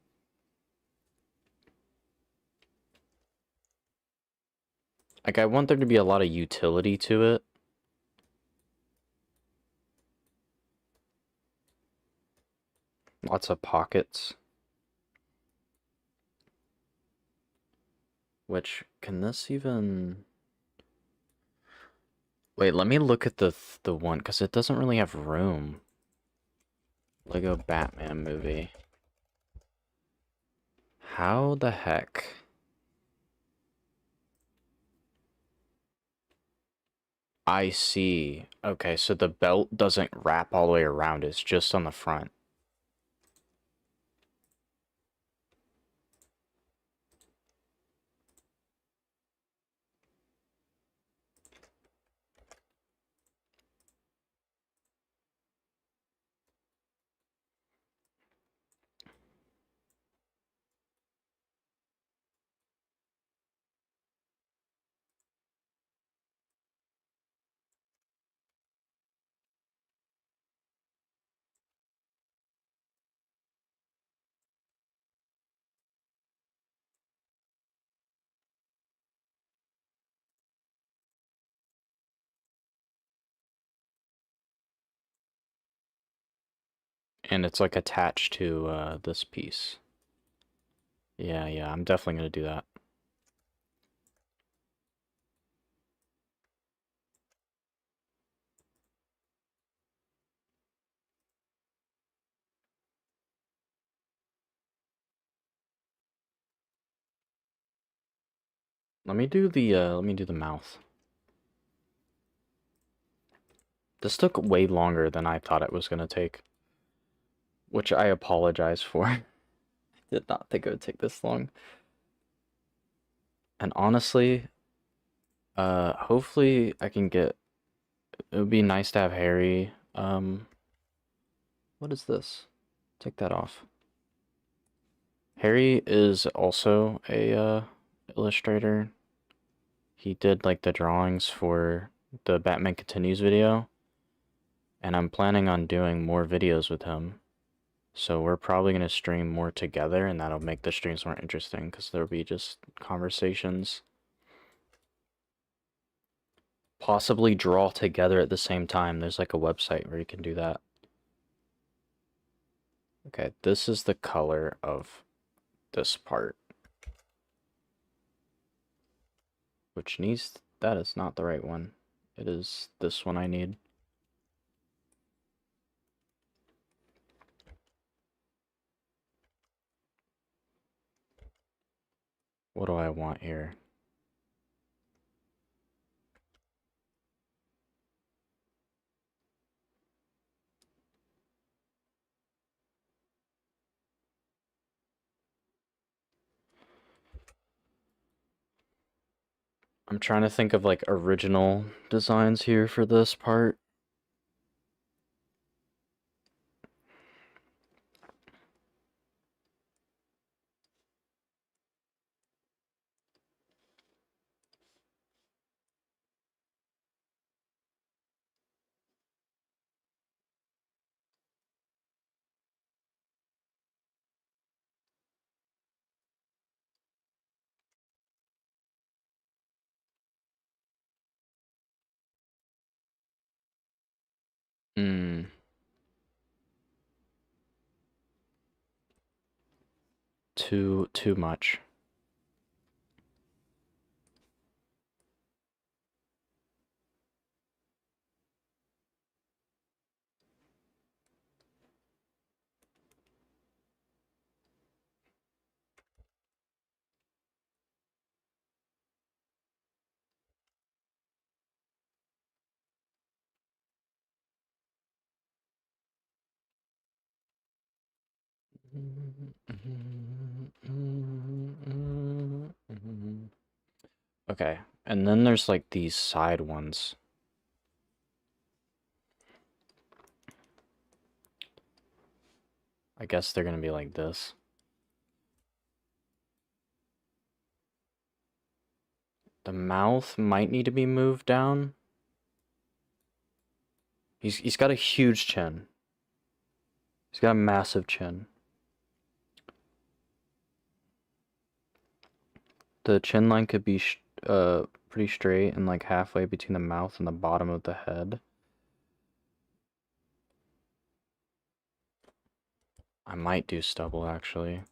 Like I want there to be a lot of utility to it. Lots of pockets. Which can this even Wait, let me look at the one cuz it doesn't really have room. Lego Batman movie. How the heck? I see. Okay, so the belt doesn't wrap all the way around, it's just on the front. And it's like attached to this piece. Yeah, I'm definitely gonna do that. Let me do the mouth. This took way longer than I thought it was gonna take, which I apologize for. I did not think it would take this long. And honestly, hopefully I can get, it would be nice to have Harry, what is this? Take that off. Harry is also a, illustrator. He did, like, the drawings for the Batman Continues video, and I'm planning on doing more videos with him. So we're probably going to stream more together, and that'll make the streams more interesting, because there'll be just conversations. Possibly draw together at the same time. There's like a website where you can do that. Okay, this is the color of this part. Which needs, that is not the right one. It is this one I need. What do I want here? I'm trying to think of like original designs here for this part. Mm. Too much. Okay, and then there's like these side ones. I guess they're gonna be like this. The mouth might need to be moved down. He's got a huge chin. He's got a massive chin. The chin line could be pretty straight and like halfway between the mouth and the bottom of the head. I might do stubble actually.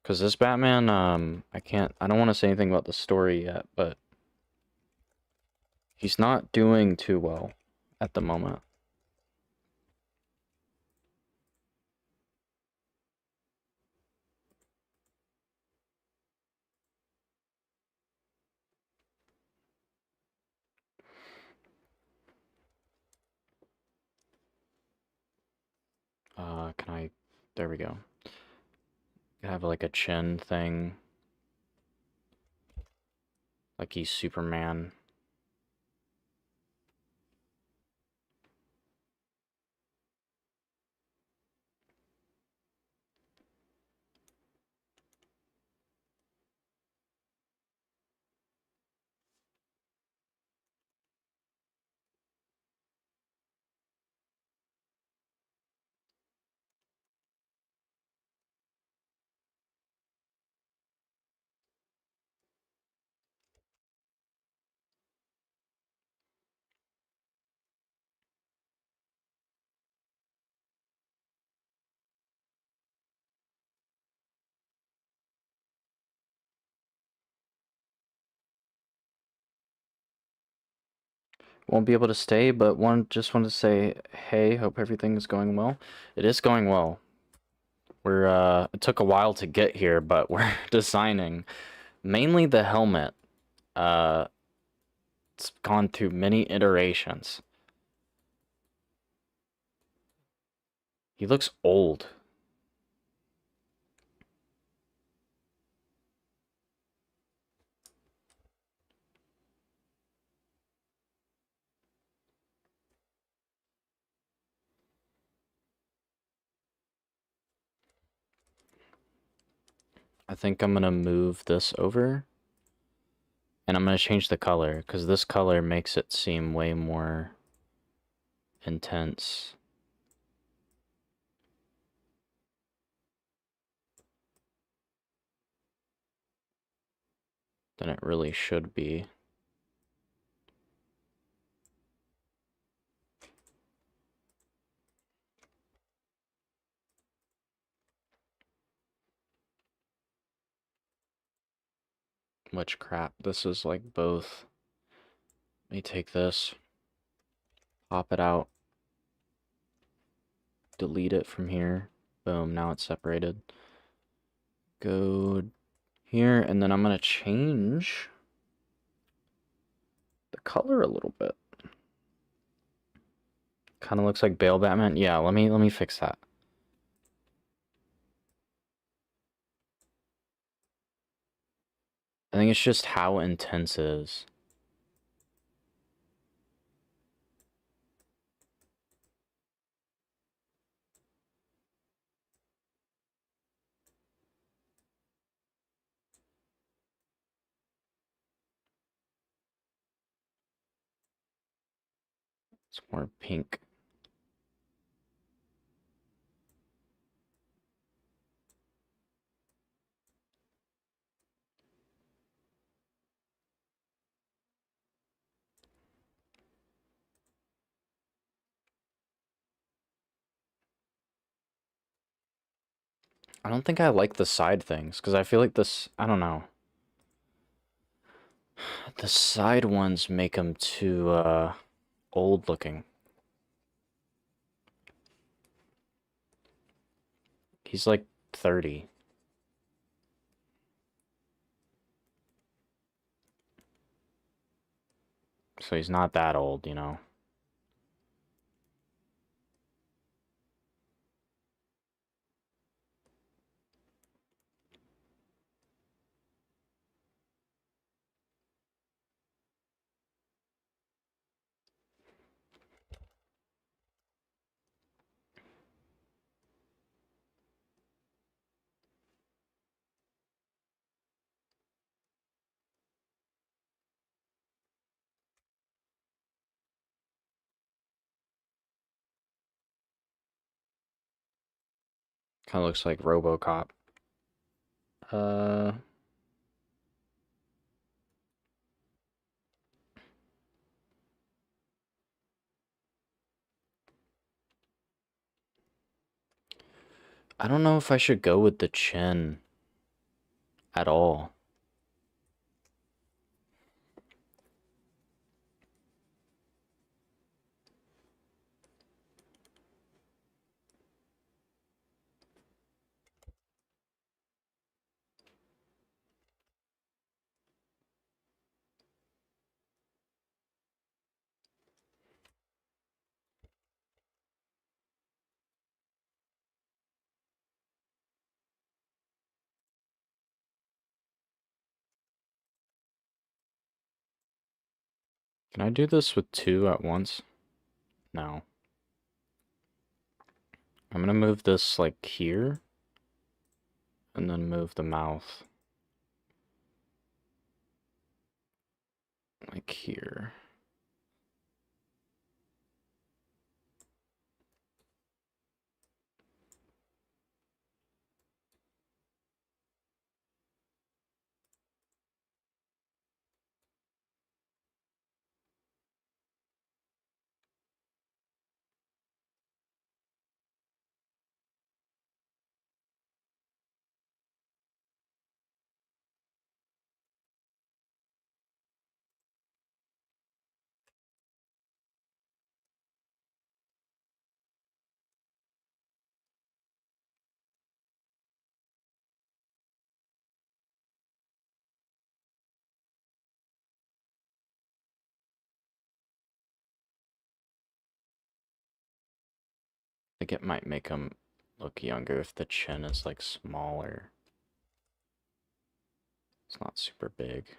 Cause this Batman, I don't want to say anything about the story yet, but he's not doing too well at the moment. There we go. Have like a chin thing. Like he's Superman. Won't be able to stay, but just wanted to say, hey, hope everything is going well. It is going well. It took a while to get here, but we're designing mainly the helmet. It's gone through many iterations. He looks old. I think I'm gonna move this over. And I'm gonna change the color, because this color makes it seem way more intense. Than it really should be. Which crap, this is like both. Let me take this, pop it out, delete it from here. Boom, now it's separated. Go here, and then I'm gonna change the color a little bit. Kind of looks like Bale Batman. Yeah, let me fix that. I think it's just how intense it is. It's more pink. I don't think I like the side things, because I feel like this, I don't know. The side ones make him too, old looking. He's like 30. So he's not that old, you know? Kind of looks like RoboCop. Uh, I don't know if I should go with the chin at all. Can I do this with two at once? No. I'm gonna move this like here, and then move the mouth like here. I think it might make him look younger if the chin is like smaller. It's not super big.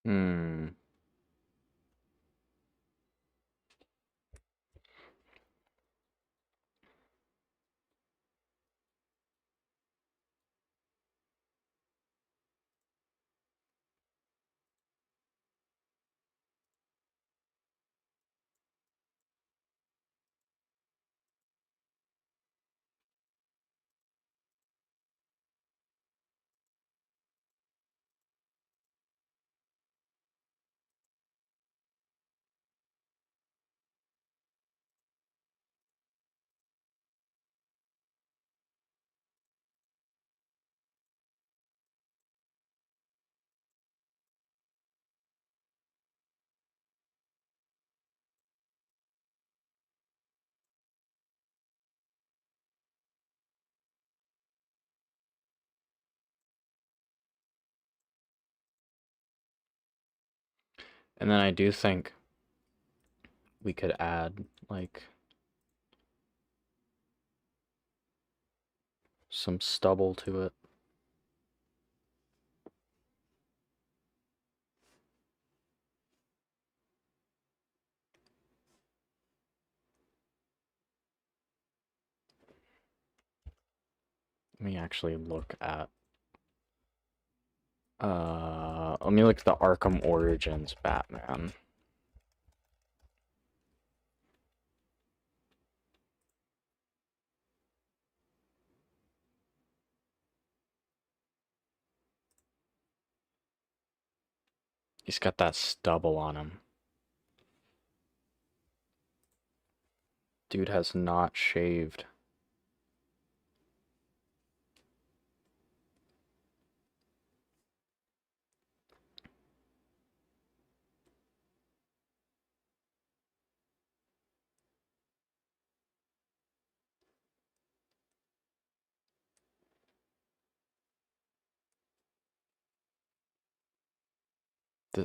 Hmm. And then I do think we could add like some stubble to it. Let me actually look at let me look at the Arkham Origins Batman. He's got that stubble on him. Dude has not shaved.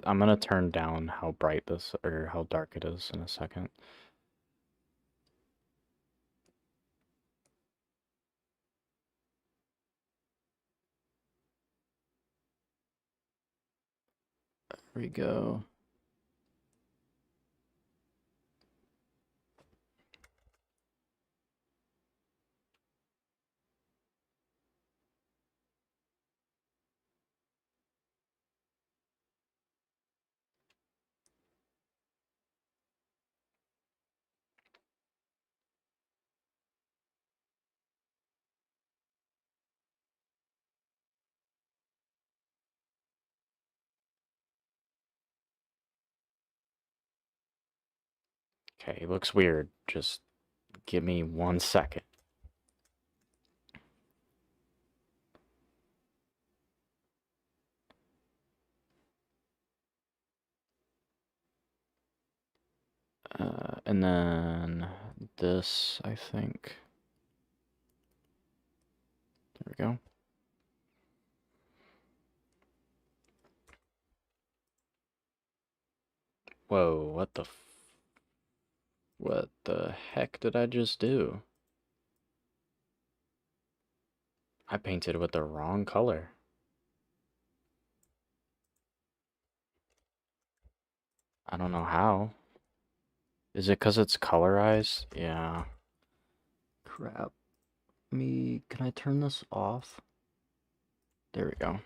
I'm gonna turn down how bright this, or how dark it is in a second. There we go. Okay, looks weird. Just give me 1 second. And then this, I think. There we go. Whoa, what the heck did I just do? I painted with the wrong color. I don't know how. Is it because it's colorized? Yeah. Crap. Can I turn this off? There we go.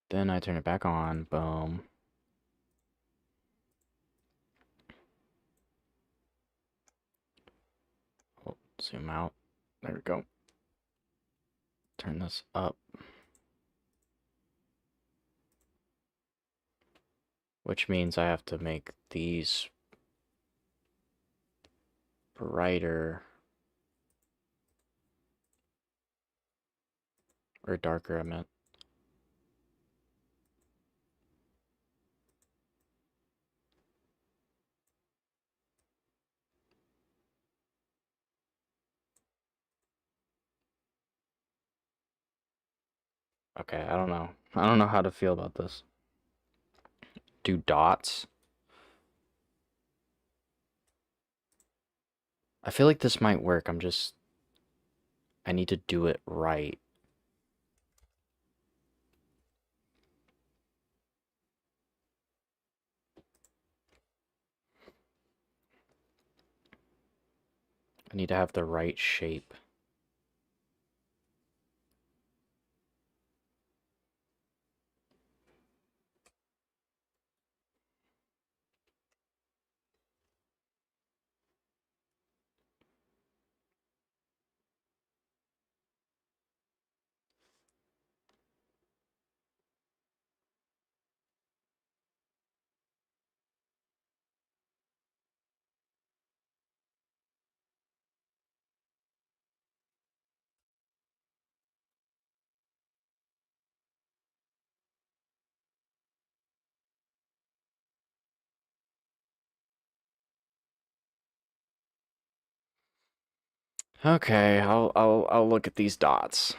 Then I turn it back on. Boom. Oh, zoom out. There we go. Turn this up. Which means I have to make these brighter or darker, I meant. Okay, I don't know. I don't know how to feel about this. Do dots? I feel like this might work. I need to do it right. I need to have the right shape. Okay, I'll look at these dots.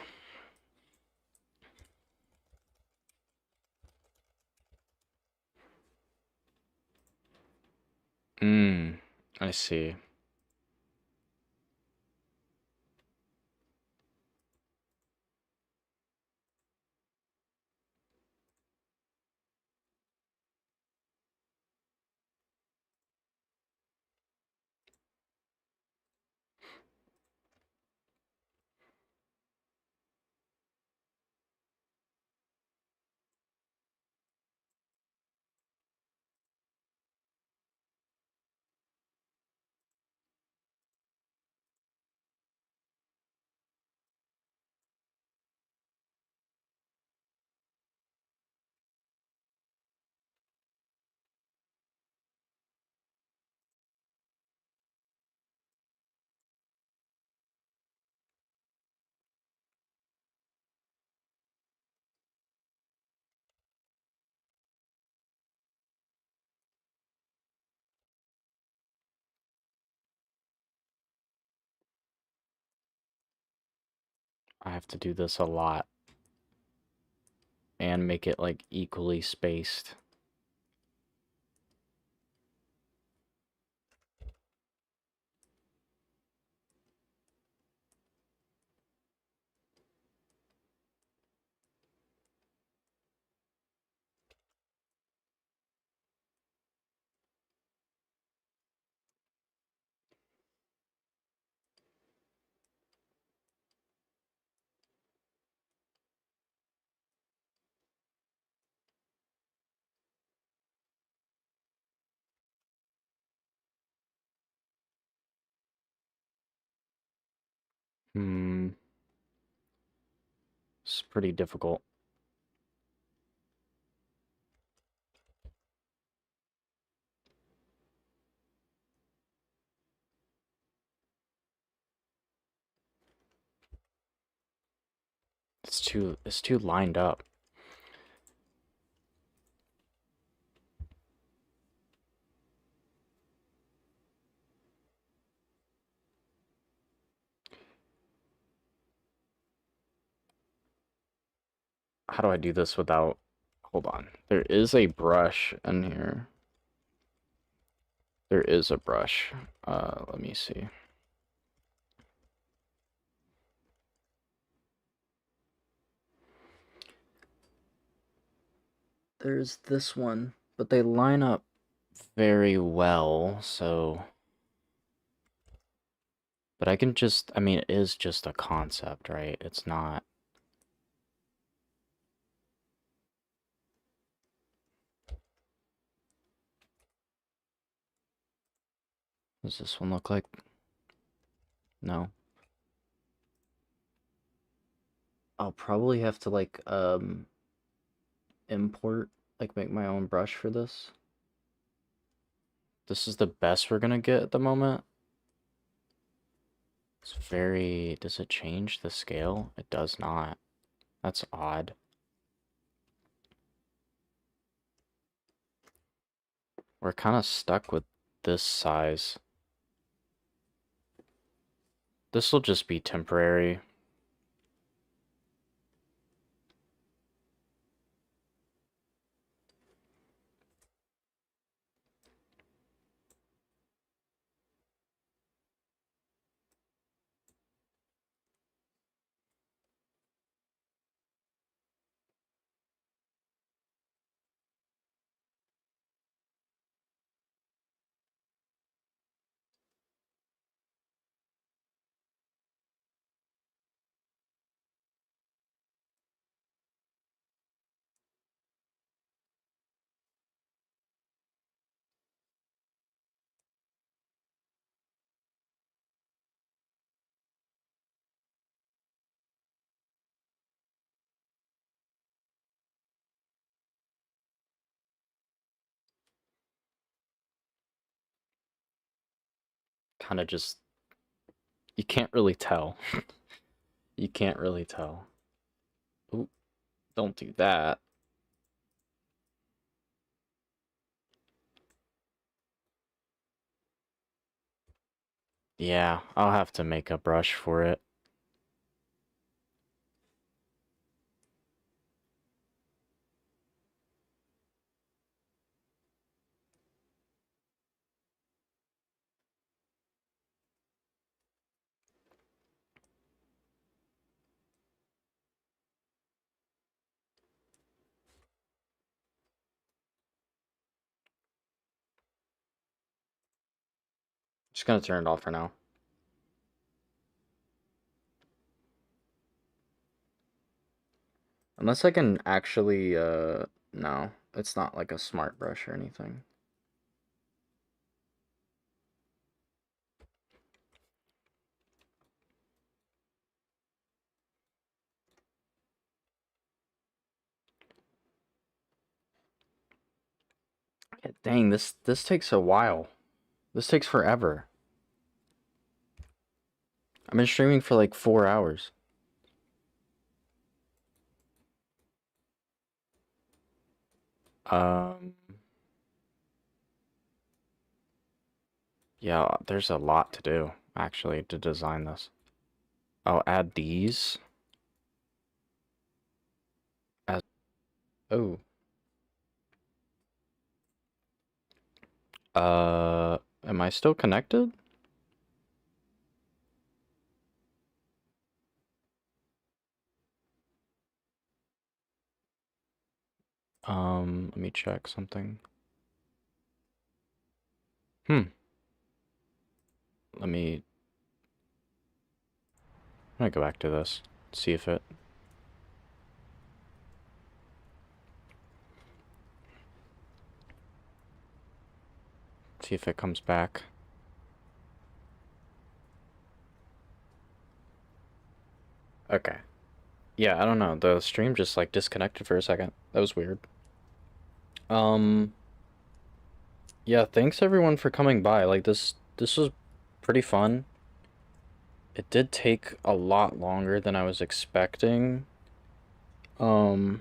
I see. I have to do this a lot and make it like equally spaced. It's pretty difficult. It's too lined up. How do I do this without... Hold on. There is a brush in here. There is a brush. Let me see. There's this one, but they line up very well, so... But I can just... I mean, it is just a concept, right? It's not... Does this one look like... No. I'll probably have to, like, import, like, make my own brush for this. This is the best we're gonna get at the moment. It's very... Does it change the scale? It does not. That's odd. We're kind of stuck with this size. This will just be temporary. Kind of just... You can't really tell. You can't really tell. Ooh, don't do that. Yeah, I'll have to make a brush for it. Just gonna turn it off for now. Unless I can actually, no. It's not like a smart brush or anything. Yeah, dang, this takes a while. This takes forever. I've been streaming for like 4 hours. Um, yeah, there's a lot to do, actually, to design this. I'll add these. Oh. Am I still connected? Let me check something. Let me... I'm gonna go back to this. See if it... See if it comes back. Okay. Yeah, I don't know. The stream just like disconnected for a second. That was weird. Um, yeah, thanks everyone for coming by. Like this was pretty fun. It did take a lot longer than I was expecting. Um,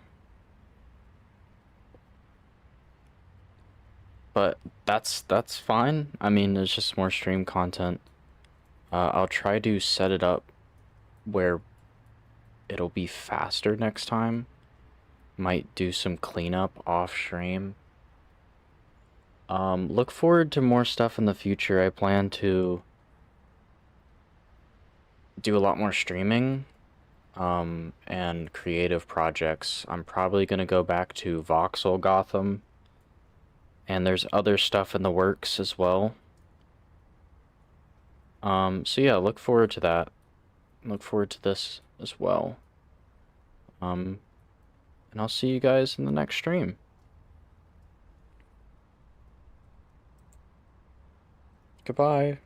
but that's fine. I mean, it's just more stream content. I'll try to set it up where it'll be faster next time. Might do some cleanup off stream. Look forward to more stuff in the future. I plan to do a lot more streaming, and creative projects. I'm probably gonna go back to voxel Gotham, and there's other stuff in the works as well. So yeah, look forward to that. Look forward to this as well. And I'll see you guys in the next stream. Goodbye.